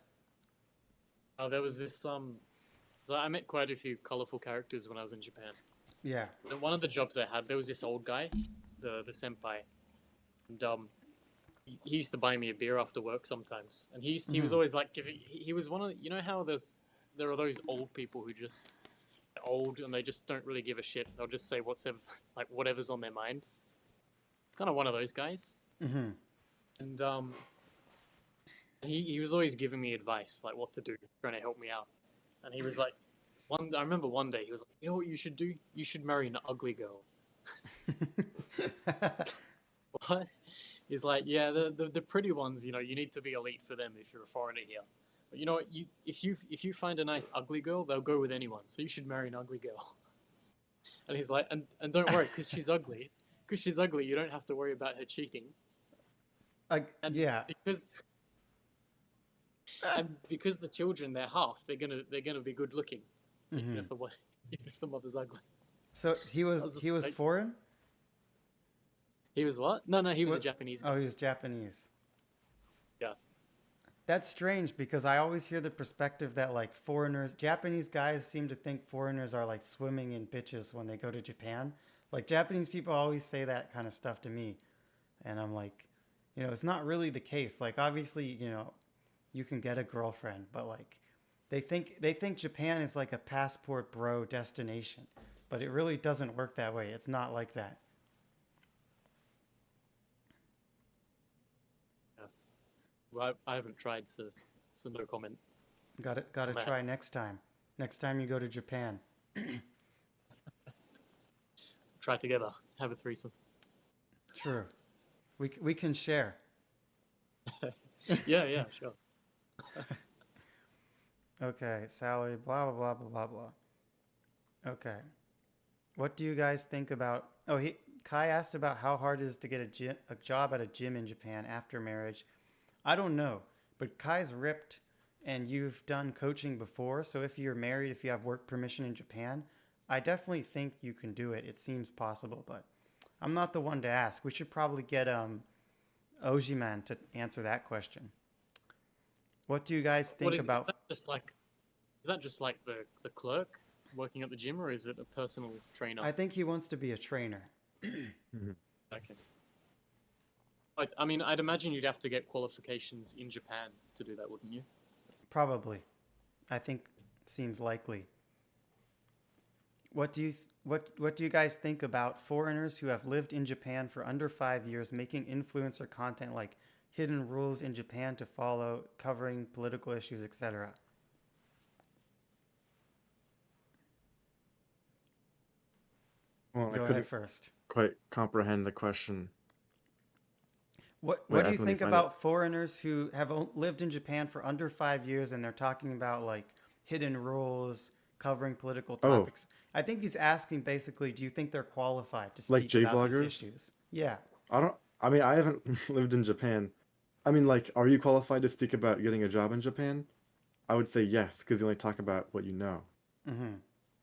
Oh, there was this So I met quite a few colorful characters when I was in Japan. Yeah. And one of the jobs I had, there was this old guy, the senpai, and he used to buy me a beer after work sometimes. And he was always like giving. He was one of you know how there are those old people who just old and they just don't really give a shit. They'll just say whatever's on their mind. Kind of one of those guys. Mm-hmm. And he was always giving me advice, like what to do, trying to help me out. And he was like, I remember one day he was like, you know what you should do? You should marry an ugly girl. What? He's like, yeah, the pretty ones, you need to be elite for them if you're a foreigner here. But you know what? If you find a nice ugly girl, they'll go with anyone. So you should marry an ugly girl. And he's like, and don't worry, because she's ugly. Because she's ugly, you don't have to worry about her cheating. And yeah. Because the children, they're half. They're gonna be good looking, even Mm-hmm. if the mother's ugly. So he was foreign? He was what? No, he was a What? Japanese guy. Oh, he was Japanese. Yeah. That's strange because I always hear the perspective that like Japanese guys seem to think foreigners are like swimming in bitches when they go to Japan. Like Japanese people always say that kind of stuff to me. And I'm like, it's not really the case. Like obviously, you can get a girlfriend, but like they think Japan is like a passport bro destination, but it really doesn't work that way. It's not like that. Well, I haven't tried, so no comment. Got to Man. try next time. Next time you go to Japan. Try together. Have a threesome. True. We can share. Yeah, sure. Okay, salary, blah blah blah blah blah blah. Okay. What do you guys think about? Oh, Kai asked about how hard it is to get a job at a gym in Japan after marriage. I don't know, but Kai's ripped, and you've done coaching before. So if you're married, if you have work permission in Japan, I definitely think you can do it. It seems possible, but I'm not the one to ask. We should probably get Ojiman to answer that question. What do you guys think about? Is that just like the clerk working at the gym, or is it a personal trainer? I think he wants to be a trainer. Okay. I mean, I'd imagine you'd have to get qualifications in Japan to do that, wouldn't you? Probably. I think seems likely. What do you guys think about foreigners who have lived in Japan for under 5 years making influencer content like hidden rules in Japan to follow, covering political issues, etc.? Well, I Go couldn't ahead first. quite comprehend the question. What Wait, do I you can think find about foreigners who have lived in Japan for under 5 years and they're talking about like hidden rules, covering political Oh. topics? I think he's asking basically, do you think they're qualified to Like speak about these J-vloggers? issues? Yeah. I mean, I haven't lived in Japan. I mean, like, are you qualified to speak about getting a job in Japan? I would say yes, because you only talk about what you know. Mm-hmm.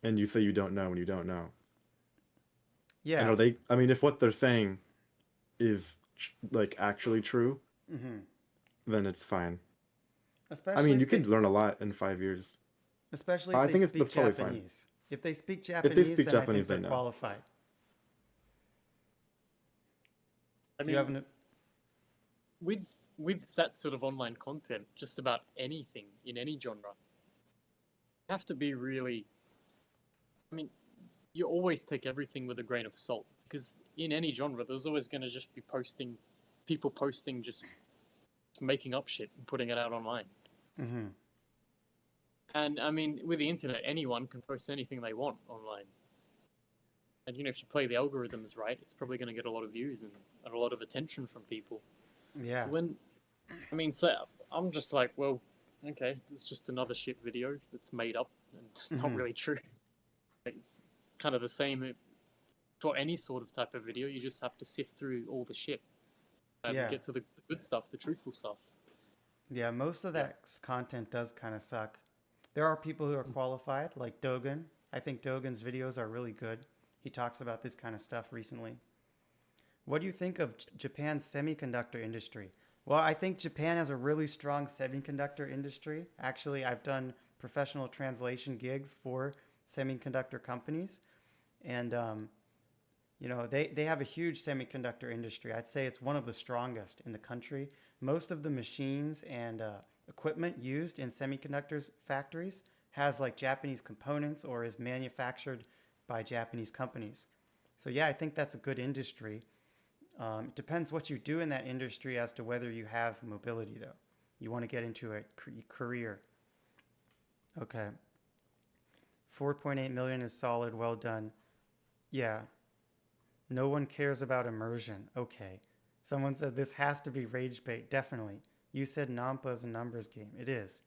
And you say you don't know when you don't know. Yeah. And I mean, if what they're saying is like actually true, Mm-hmm. then it's fine. Especially I mean, you if they could learn a lot in 5 years. Especially I if think they it's speak totally fine. Japanese. If they speak If Japanese, they speak then I Japanese, think they're they know. qualified. I Do you mean, have an? with that sort of online content, just about anything in any genre, you have to be really. I mean, you always take everything with a grain of salt because in any genre, there's always going to just be people posting just making up shit and putting it out online. Mm-hmm. And I mean, with the internet, anyone can post anything they want online. And if you play the algorithms right, it's probably going to get a lot of views and a lot of attention from people. Yeah. So I'm just like, well, okay, it's just another shit video that's made up and it's not Mhm. really true. It's kind of the same for any sort of type of video. You just have to sift through all the shit and Yeah. get to the good stuff, the truthful stuff. Yeah, most of that content does kind of suck. There are people who are qualified, like Dogen. I think Dogen's videos are really good. He talks about this kind of stuff recently. What do you think of Japan's semiconductor industry? Well, I think Japan has a really strong semiconductor industry. Actually, I've done professional translation gigs for semiconductor companies. And, they have a huge semiconductor industry. I'd say it's one of the strongest in the country. Most of the machines and equipment used in semiconductors factories has like Japanese components or is manufactured by Japanese companies. So yeah, I think that's a good industry. It depends what you do in that industry as to whether you have mobility, though. You want to get into a career. Okay. 4.8 million is solid. Well done. Yeah. No one cares about immersion. Okay. Someone said this has to be rage bait. Definitely. You said Nampa is a numbers game. It is.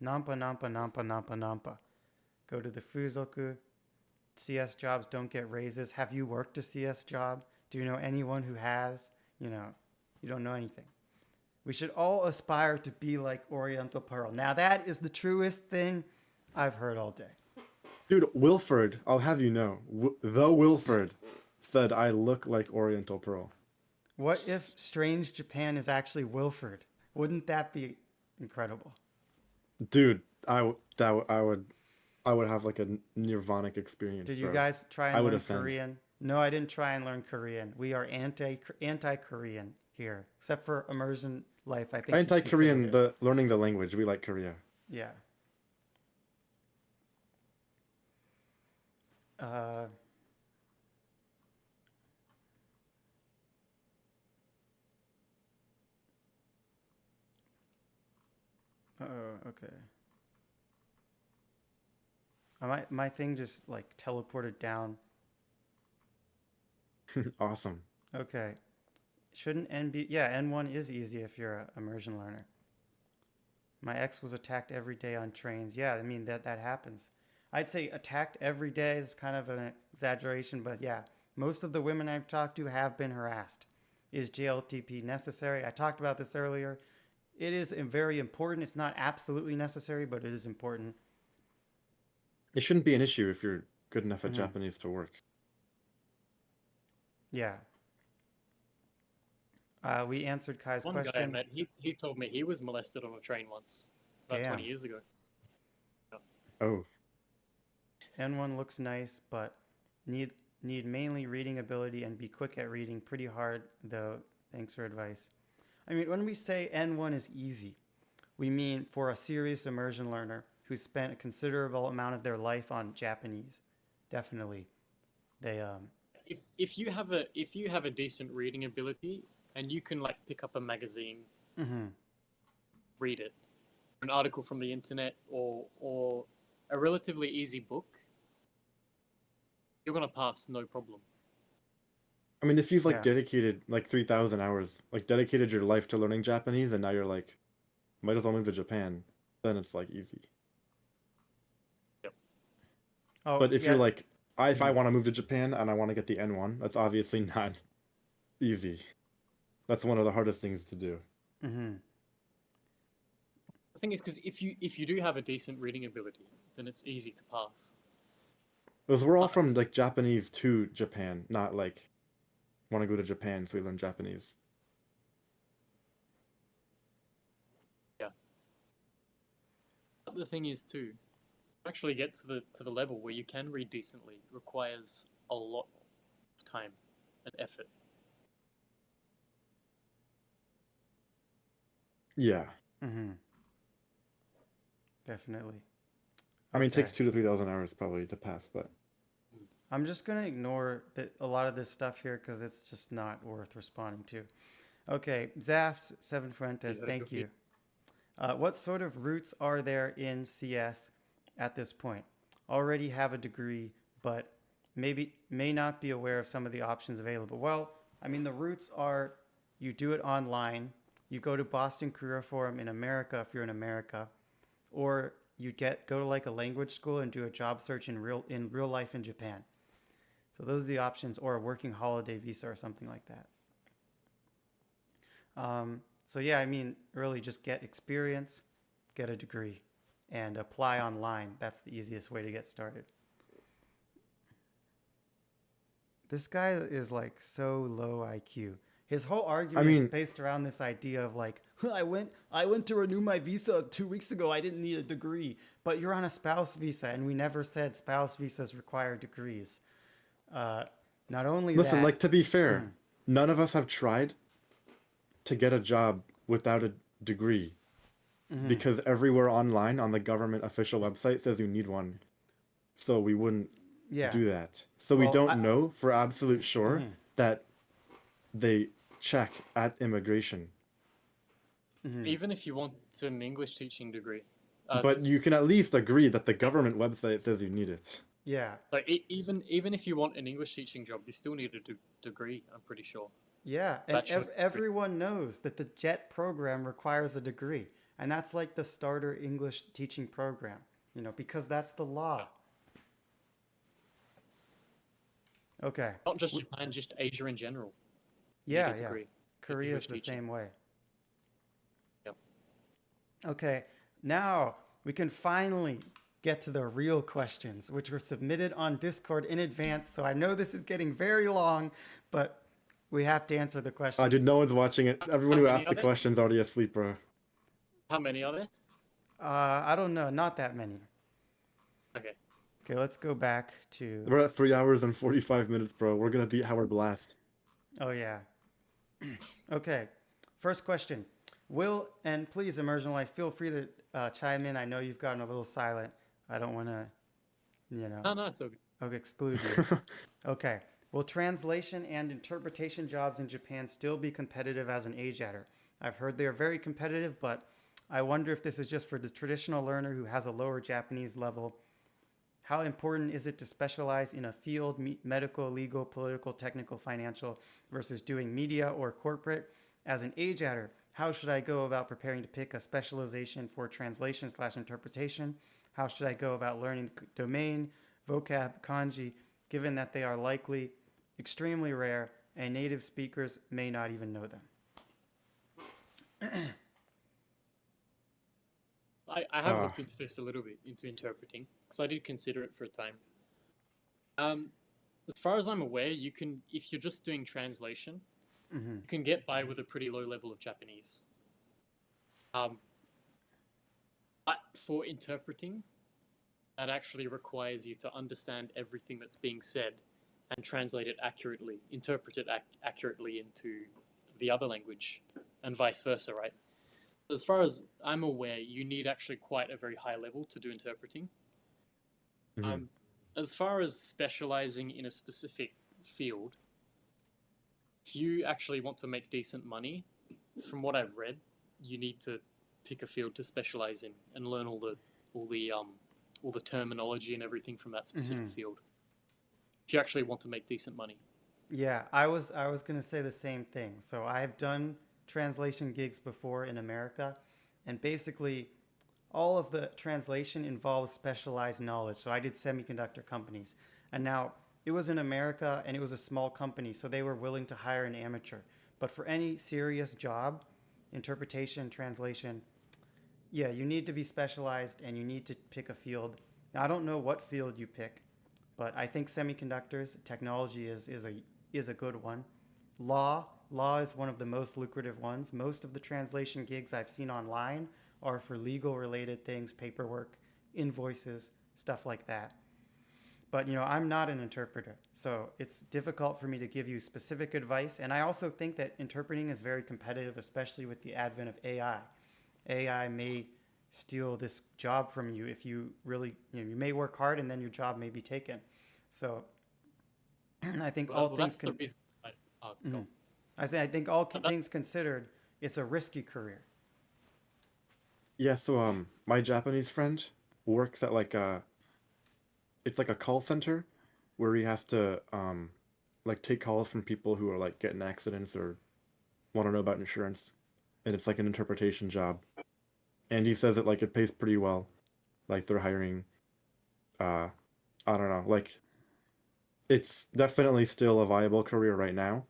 Nampa, Nampa, Nampa, Nampa, Nampa. Go to the Fuzoku. CS jobs don't get raises. Have you worked a CS job? Do you know anyone who has? You don't know anything. We should all aspire to be like Oriental Pearl. Now that is the truest thing I've heard all day. Dude, Wilford, I'll have you know, the Wilford said I look like Oriental Pearl. What if Strange Japan is actually Wilford? Wouldn't that be incredible? Dude, I would have like a nirvanic experience. Did you bro. guys try I and would learn offend. Korean? No, I didn't try and learn Korean. We are anti-Korean here, except for immersion life. I think he's Anti-Korean, considered it. learning the language. We like Korea. Yeah. Okay. My thing just like teleported down. Awesome. Okay. Shouldn't N be... Yeah, N1 is easy if you're a immersion learner. My ex was attacked every day on trains. Yeah, I mean, that happens. I'd say attacked every day is kind of an exaggeration, but yeah, most of the women I've talked to have been harassed. Is JLTP necessary? I talked about this earlier. It is very important. It's not absolutely necessary, but it is important. It shouldn't be an issue if you're good enough at Japanese to work. Yeah. We answered Kai's One question. guy I met, he told me he was molested on a train once, about Damn. 20 years ago. Oh. N1 looks nice, but need mainly reading ability and be quick at reading. Pretty hard, though. Thanks for advice. I mean, when we say N1 is easy, we mean for a serious immersion learner who spent a considerable amount of their life on Japanese. Definitely. They If you have a decent reading ability and you can like pick up a magazine, read it, an article from the internet, or a relatively easy book, you're gonna pass no problem. I mean, if you've like Yeah. dedicated like 3,000 hours, like dedicated your life to learning Japanese, and now you're like, might as well move to Japan, then it's like easy. Oh, But if yeah. you're like, if I want to move to Japan and I want to get the N1, that's obviously not easy. That's one of the hardest things to do. Mm-hmm. The thing is, because if you do have a decent reading ability, then it's easy to pass. Because we're all from like Japanese to Japan, not like want to go to Japan so we learn Japanese. Yeah. But the thing is too, to actually get to the level where you can read decently requires a lot of time and effort. Yeah. Mm-hmm. Definitely. I mean, it takes Okay. 2,000 to 3,000 hours probably to pass, but I'm just going to ignore a lot of this stuff here because it's just not worth responding to. Okay, Zaft, Seven Fuentes, thank you. What sort of routes are there in CS at this point? Already have a degree, but may not be aware of some of the options available. Well, I mean, the routes are you do it online, you go to Boston Career Forum in America if you're in America, or you go to like a language school and do a job search in real life in Japan. So those are the options, or a working holiday visa or something like that. So yeah, I mean, really just get experience, get a degree, and apply online. That's the easiest way to get started. This guy is like so low IQ. His whole argument is mean, based around this idea of like, I went to renew my visa 2 weeks ago. I didn't need a degree, but you're on a spouse visa, and we never said spouse visas require degrees. Not only listen, that, like to be fair, none of us have tried to get a job without a degree because everywhere online on the government official website says you need one. So we wouldn't yeah, do that. So we Well, don't know for absolute sure Mhm. that they check at immigration. Even if you want an English teaching degree, But you can at least agree that the government website says you need it. yeah, like even if you want an English teaching job, you still need a degree. I'm pretty sure. yeah, and Bachelor degree. everyone knows that the JET program requires a degree, and that's like the starter English teaching program, because that's the law. Okay. Not just Japan, just Asia in general. You Yeah, need a yeah. degree. Korea is English the teaching. same way. Yep. Okay, now we can finally get to the real questions, which were submitted on Discord in advance. So I know this is getting very long, but we have to answer the questions. Dude, no one's watching it. Everyone who many asked the are there? question's already asleep, bro. How many are there? I don't know, not that many. Okay. Okay, let's go back to. We're at 3 hours and 45 minutes, bro. We're gonna beat Howard Blast. Oh, yeah. Okay, first question. Will, and please, Immersion Life, feel free to chime in. I know you've gotten a little silent. I don't want to, No, it's okay. exclude you. Okay. Will translation and interpretation jobs in Japan still be competitive as an AJATTer? I've heard they are very competitive, but I wonder if this is just for the traditional learner who has a lower Japanese level. How important is it to specialize in a field, medical, legal, political, technical, financial, versus doing media or corporate? As an AJATTer, how should I go about preparing to pick a specialization for translation/interpretation? How should I go about learning the domain, vocab, kanji, given that they are likely extremely rare and native speakers may not even know them? I have looked into this a little bit, into interpreting, because I did consider it for a time. As far as I'm aware, you can, if you're just doing translation, you can get by with a pretty low level of Japanese. But for interpreting, that actually requires you to understand everything that's being said and translate it accurately, interpret it accurately into the other language, and vice versa, right? As far as I'm aware, you need actually quite a very high level to do interpreting. As far as specializing in a specific field, if you actually want to make decent money, from what I've read, you need to pick a field to specialize in and learn all the terminology and everything from that specific field. If you actually want to make decent money. Yeah, I was going to say the same thing. So I've done translation gigs before in America, and basically all of the translation involves specialized knowledge. So I did semiconductor companies, and now it was in America and it was a small company, so they were willing to hire an amateur. But for any serious job, interpretation, translation, yeah, you need to be specialized and you need to pick a field. Now, I don't know what field you pick, but I think semiconductors, technology is a good one. Law is one of the most lucrative ones. Most of the translation gigs I've seen online are for legal related things, paperwork, invoices, stuff like that. But I'm not an interpreter, so it's difficult for me to give you specific advice. And I also think that interpreting is very competitive, especially with the advent of AI. AI may steal this job from you if you really, you may work hard and then your job may be taken. So I think all things that's the reason I think all things considered, it's a risky career. Yeah, so my Japanese friend works at it's like a call center where he has to like take calls from people who are like getting accidents or want to know about insurance, and it's like an interpretation job. And he says that like it pays pretty well, like they're hiring I don't know, like it's definitely still a viable career right now.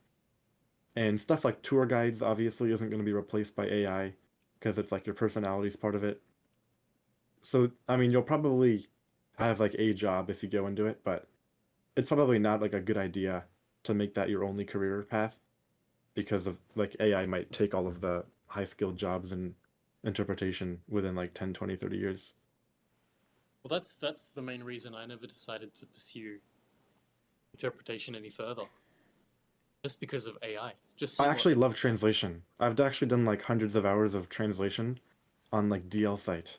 And stuff like tour guides obviously isn't going to be replaced by AI because it's like your personality's part of it. So, I mean, you'll probably have like a job if you go into it, but it's probably not like a good idea to make that your only career path. because of like AI might take all of the high skilled jobs in interpretation within like 10, 20, 30 years. Well, that's the main reason I never decided to pursue interpretation any further, just because of AI. Just I seeing actually what love translation. I've actually done like hundreds of hours of translation on like DL site.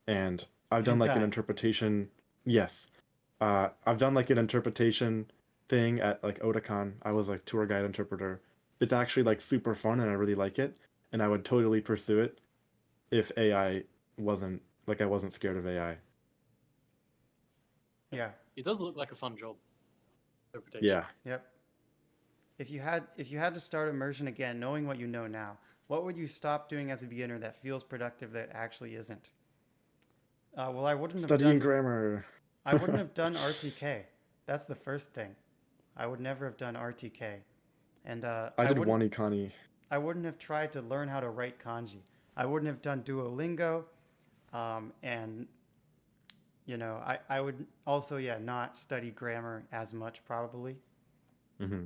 And I've done like an Hentai. interpretation. Yes. I've done like an interpretation thing at like Otakon. I was like tour guide interpreter. It's actually like super fun and I really like it. And I would totally pursue it if AI wasn't like I wasn't scared of AI. Yeah. it does look like a fun job. Interpretation. Yeah. Yep. If you had to start immersion again, knowing what you know now, what would you stop doing as a beginner that feels productive that actually isn't? Well, Studying grammar. I wouldn't have done RTK. That's the first thing. I would never have done RTK, and I did one Ikani. I wouldn't have tried to learn how to write kanji. I wouldn't have done Duolingo, and I would also not study grammar as much probably. Hmm.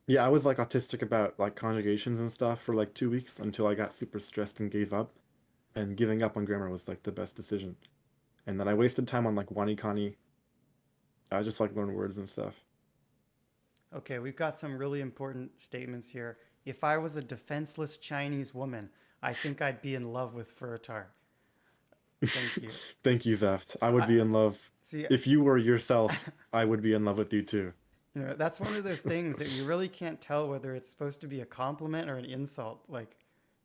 Yeah, I was like autistic about like conjugations and stuff for like 2 weeks until I got super stressed and gave up. And giving up on grammar was like the best decision. And then I wasted time on like Wanikani. I just like learn words and stuff. Okay, we've got some really important statements here. If I was a defenseless Chinese woman, I think I'd be in love with Furitar. Thank you. Thank you, Zeft. I would be in love. See, If you were yourself, I would be in love with you too. that's one of those things that you really can't tell whether it's supposed to be a compliment or an insult. Like,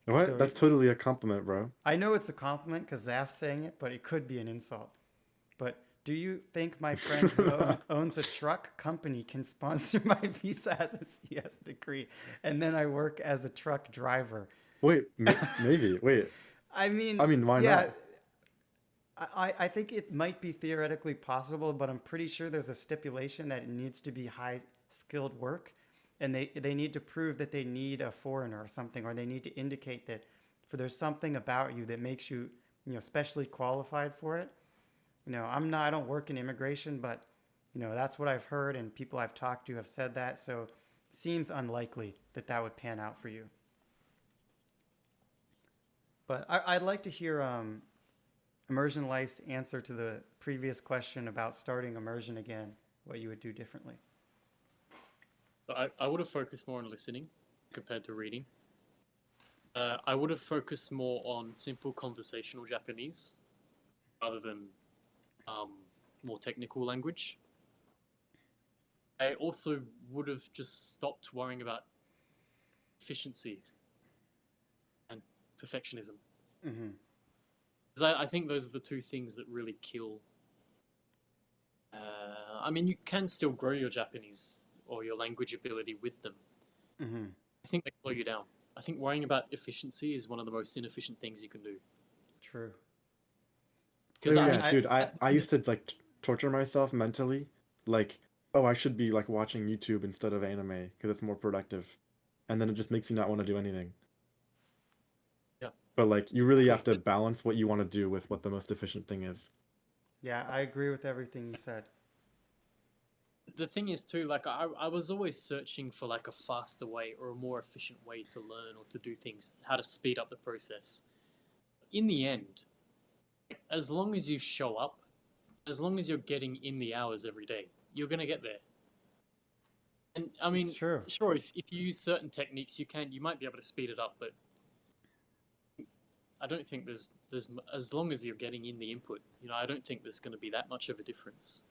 What? so That's totally a compliment, bro. I know it's a compliment because Zaf's saying it, but it could be an insult. But do you think my friend who owns a truck company can sponsor my visa as a CS degree, and then I work as a truck driver? Wait, maybe. Wait. I mean, Why not? I think it might be theoretically possible, but I'm pretty sure there's a stipulation that it needs to be high skilled work, and they need to prove that they need a foreigner or something, or they need to indicate that there's something about you that makes you specially qualified for it. I don't work in immigration, but that's what I've heard, and people I've talked to have said that. So it seems unlikely that that would pan out for you. But I'd like to hear Immersion Life's answer to the previous question about starting immersion again, what you would do differently. I would have focused more on listening compared to reading. I would have focused more on simple conversational Japanese rather than more technical language. I also would have just stopped worrying about efficiency and perfectionism. Mm-hmm. Because I think those are the two things that really kill. I mean, you can still grow your Japanese or your language ability with them. Mm-hmm. I think they slow you down. I think worrying about efficiency is one of the most inefficient things you can do. True. Because Oh, yeah, dude, I used to like torture myself mentally. Like, oh, I should be like watching YouTube instead of anime because it's more productive. And then it just makes you not want to do anything. Yeah. But like, you really have to balance what you want to do with what the most efficient thing is. Yeah, I agree with everything you said. the thing is too, like I was always searching for like a faster way or a more efficient way to learn or to do things, how to speed up the process. In the end, as long as you show up, as long as you're getting in the hours every day, you're gonna get there. And I mean, It's true. sure, if you use certain techniques, you might be able to speed it up, but I don't think there's as long as you're getting in the input, I don't think there's going to be that much of a difference.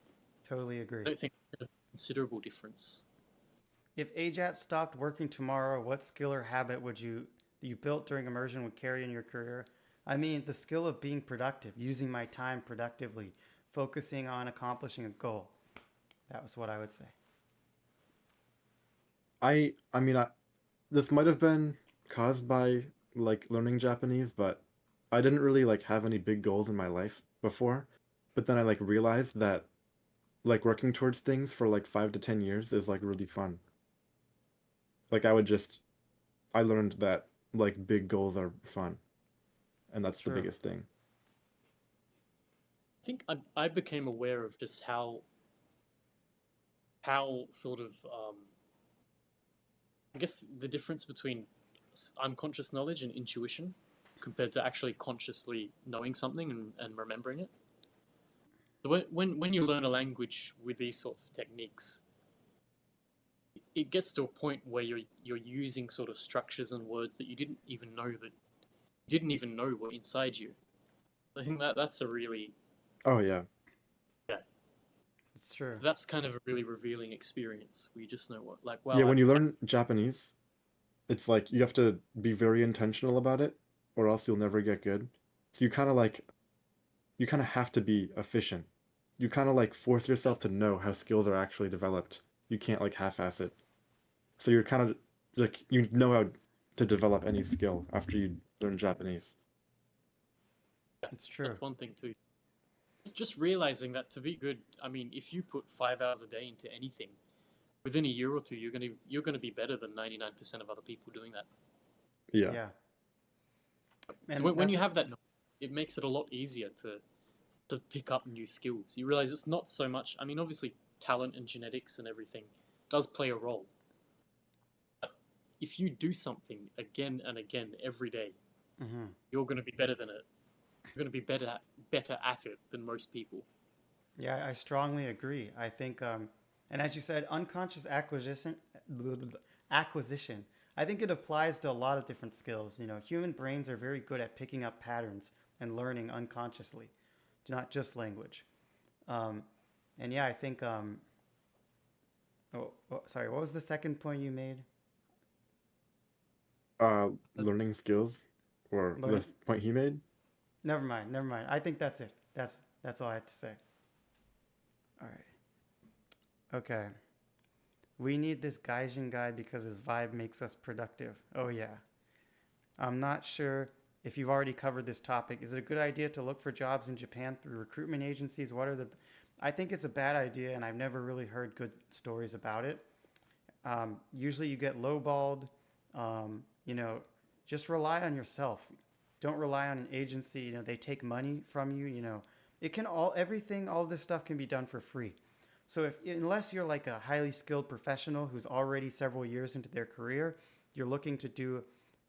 Totally agree. I don't think there's a considerable difference. If AJATT stopped working tomorrow, what skill or habit would you built during immersion would carry in your career? I mean, the skill of being productive, using my time productively, focusing on accomplishing a goal. That was what I would say. I mean, this might have been caused by like learning Japanese, but I didn't really like have any big goals in my life before. But then I like realized that like working towards things for like 5 to 10 years is like really fun. Like I learned that like big goals are fun, and that's the True. biggest thing. I think I became aware of just how sort of I guess the difference between unconscious knowledge and intuition compared to actually consciously knowing something and remembering it. So when you learn a language with these sorts of techniques, it gets to a point where you're using sort of structures and words that you didn't even know were inside you. I think that's a really Oh yeah. It's true. that's kind of a really revealing experience where you just know what, like, wow, Yeah, when you learn Japanese, it's like you have to be very intentional about it, or else you'll never get good. So you kind of have to be efficient. You kind of like force yourself to know how skills are actually developed. You can't like half-ass it. So you're kind of like you know how to develop any skill after you learn Japanese. It's true. that's one thing too. It's just realizing that to be good, I mean, if you put 5 hours a day into anything, within a year or two, you're gonna be better than 99% of other people doing that. Yeah. Yeah. So And when you that's- have that knowledge, it makes it a lot easier to pick up new skills. You realize it's not so much. I mean, obviously, talent and genetics and everything does play a role. But if you do something again and again every day, Mhm. you're going to be better than it. You're going to be better at it than most people. Yeah, I strongly agree. I think, and as you said, unconscious acquisition. I think it applies to a lot of different skills. You know, human brains are very good at picking up patterns and learning unconsciously, not just language. And yeah, I think. Sorry. What was the second point you made? Learning skills, or Learn- the point he made. Never mind. Never mind. I think that's it. That's all I have to say. All right. Okay. We need this Gaijin guy because his vibe makes us productive. Oh yeah. I'm not sure if you've already covered this topic. Is it a good idea to look for jobs in Japan through recruitment agencies? What are the I think it's a bad idea, and I've never really heard good stories about it. Usually you get lowballed. You know, just rely on yourself. Don't rely on an agency. You know, they take money from you. You know, it can all this stuff can be done for free. So unless you're like a highly skilled professional who's already several years into their career, you're looking to do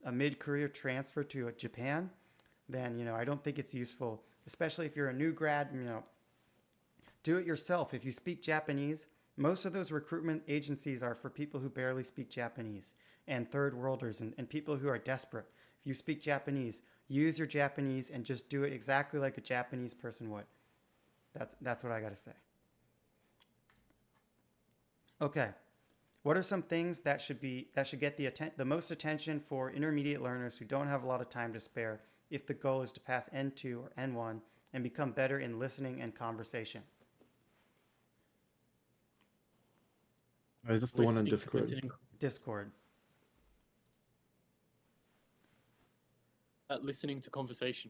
a mid-career transfer to Japan, then I don't think it's useful, especially if you're a new grad. Do it yourself. If you speak Japanese, most of those recruitment agencies are for people who barely speak Japanese and third worlders and people who are desperate. If you speak Japanese, use your Japanese and just do it exactly like a Japanese person would. That's what I got to say. Okay. What are some things that should get the most attention for intermediate learners who don't have a lot of time to spare if the goal is to pass N2 or N1 and become better in listening and conversation? Is this the one on Listening to Discord? Discord. Listening to conversation.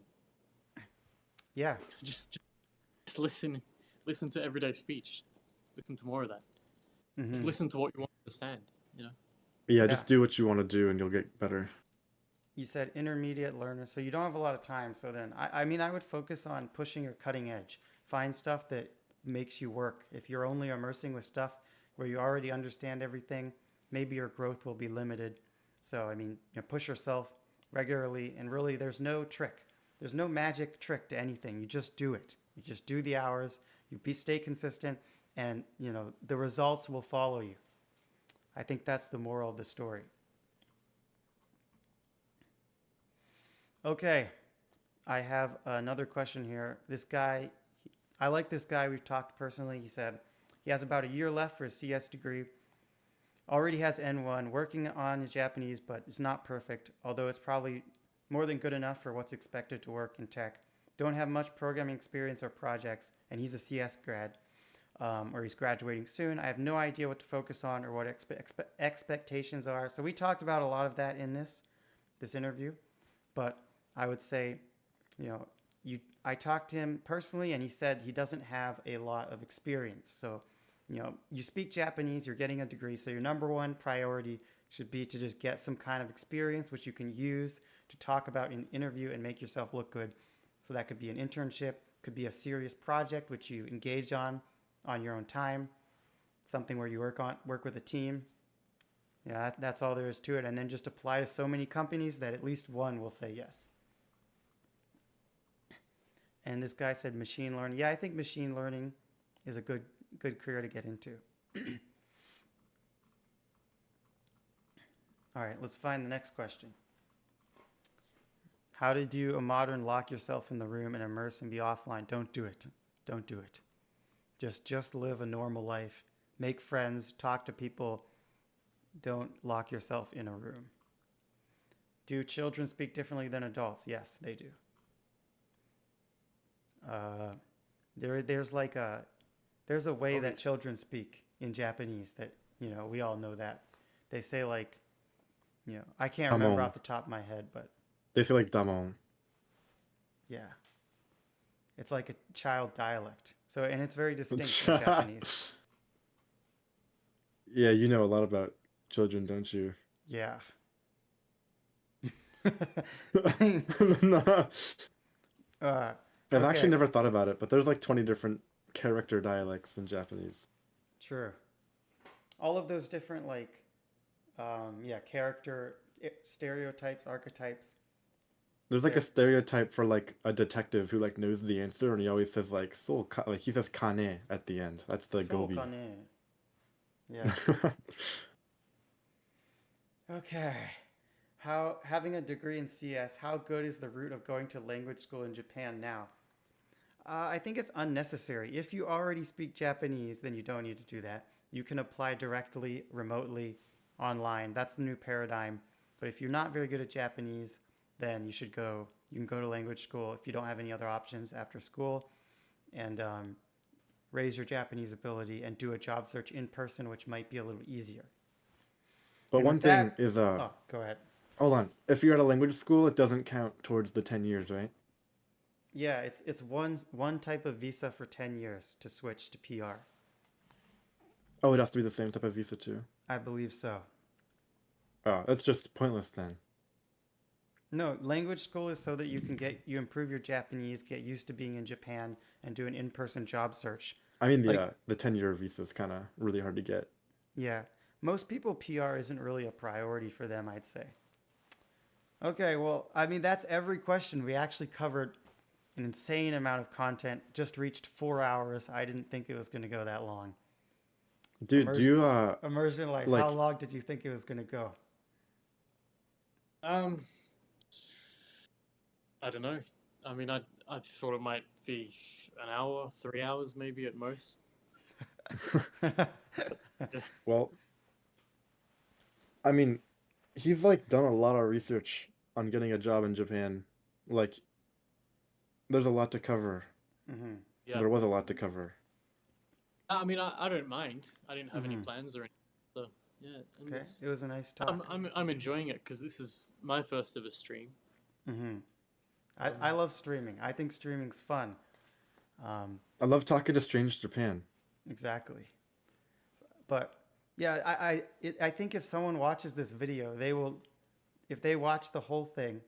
Yeah. Just listen to everyday speech. Listen to more of that. Just Mhm. listen to what you want to understand. Yeah, Yeah. just do what you want to do and you'll get better. You said intermediate learners, so you don't have a lot of time. So then, I mean, I would focus on pushing your cutting edge. Find stuff that makes you work. If you're only immersing with stuff where you already understand everything, maybe your growth will be limited. So, I mean, push yourself regularly, and really, there's no trick. There's no magic trick to anything. You just do it. You just do the hours. Stay consistent, and the results will follow you. I think that's the moral of the story. Okay, I have another question here. This guy, I like this guy. We've talked personally. He said he has about a year left for his CS degree. Already has N1, working on his Japanese, but it's not perfect, although it's probably more than good enough for what's expected to work in tech. Don't have much programming experience or projects, and he's a CS grad, or he's graduating soon. I have no idea what to focus on or what expectations are. So we talked about a lot of that in this interview, but I would say, I talked to him personally, and he said he doesn't have a lot of experience. So, you speak Japanese, you're getting a degree, so your number one priority should be to just get some kind of experience, which you can use to talk about in the interview and make yourself look good. So that could be an internship, could be a serious project which you engage on your own time, something where you work with a team. Yeah, that's all there is to it. And then just apply to so many companies that at least one will say yes. And this guy said machine learning. Yeah, I think machine learning is a good career to get into. All right, let's find the next question. How did you, a modern, lock yourself in the room and immerse and be offline? Don't do it. Don't do it. Just live a normal life. Make friends, talk to people. Don't lock yourself in a room. Do children speak differently than adults? Yes, they do. There's a way that children speak in Japanese that, we all know that. They say like, I can't remember off the top of my head, but They say like damon. yeah. It's like a child dialect. So, and it's very distinct in Japanese. Yeah, you know a lot about children, don't you? Yeah. No. I've actually Okay. never thought about it, but there's like 20 different character dialects in Japanese. True. All of those different character stereotypes, archetypes. There's like There. a stereotype for like a detective who like knows the answer, and he always says like like he says kane at the end. That's the gobi. Soukane. Yeah. Okay. Having a degree in CS, how good is the route of going to language school in Japan now? I think it's unnecessary. If you already speak Japanese, then you don't need to do that. You can apply directly, remotely, online. That's the new paradigm. But if you're not very good at Japanese, then you can go to language school if you don't have any other options after school, and raise your Japanese ability and do a job search in person, which might be a little easier. But And one with thing that- is Oh, go ahead. hold on. If you're at a language school, it doesn't count towards the 10 years, right? Yeah, it's one type of visa for 10 years to switch to PR. Oh, it has to be the same type of visa too. I believe so. Oh, that's just pointless then. No, language school is so that you improve your Japanese, get used to being in Japan, and do an in-person job search. I mean, Like- the 10-year visa is kind of really hard to get. Yeah. Most people, PR isn't really a priority for them, I'd say. Okay, well, I mean, that's every question. We actually covered an insane amount of content, just reached 4 hours. I didn't think it was going to go that long. Dude, do you Immersion life, like- how long did you think it was going to go? I don't know. I mean, I thought it might be an hour, 3 hours maybe at most. well, I mean, he's like done a lot of research on getting a job in Japan. Like, there's a lot to cover. Hmm. Yeah. There was a lot to cover. I mean, I don't mind. I didn't have any Mhm. plans or anything. So yeah, and Okay, this, it was a nice talk. I'm enjoying it because this is my first ever stream. Hmm. I love streaming. I think streaming's fun. I love talking to Strange Japan. Exactly. But yeah, I think if someone watches this video, if they watch the whole thing,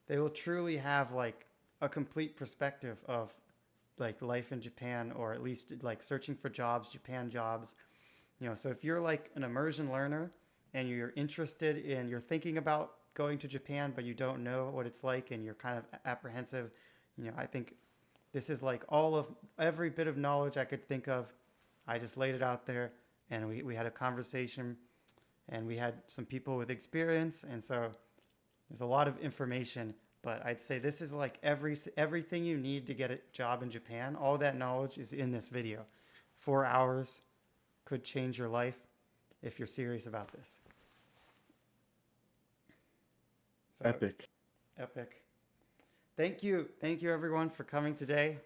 they will truly have like a complete perspective of like life in Japan, or at least like searching for jobs, Japan jobs. So if you're like an immersion learner and you're thinking about going to Japan, but you don't know what it's like and you're kind of apprehensive, I think this is like every bit of knowledge I could think of. I just laid it out there, and we had a conversation, and we had some people with experience, and so there's a lot of information. But I'd say this is like everything you need to get a job in Japan. All that knowledge is in this video. 4 hours could change your life if you're serious about this. So, Epic. Epic. Thank you everyone for coming today.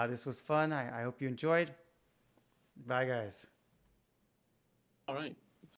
This was fun. I hope you enjoyed. Bye, guys. All right.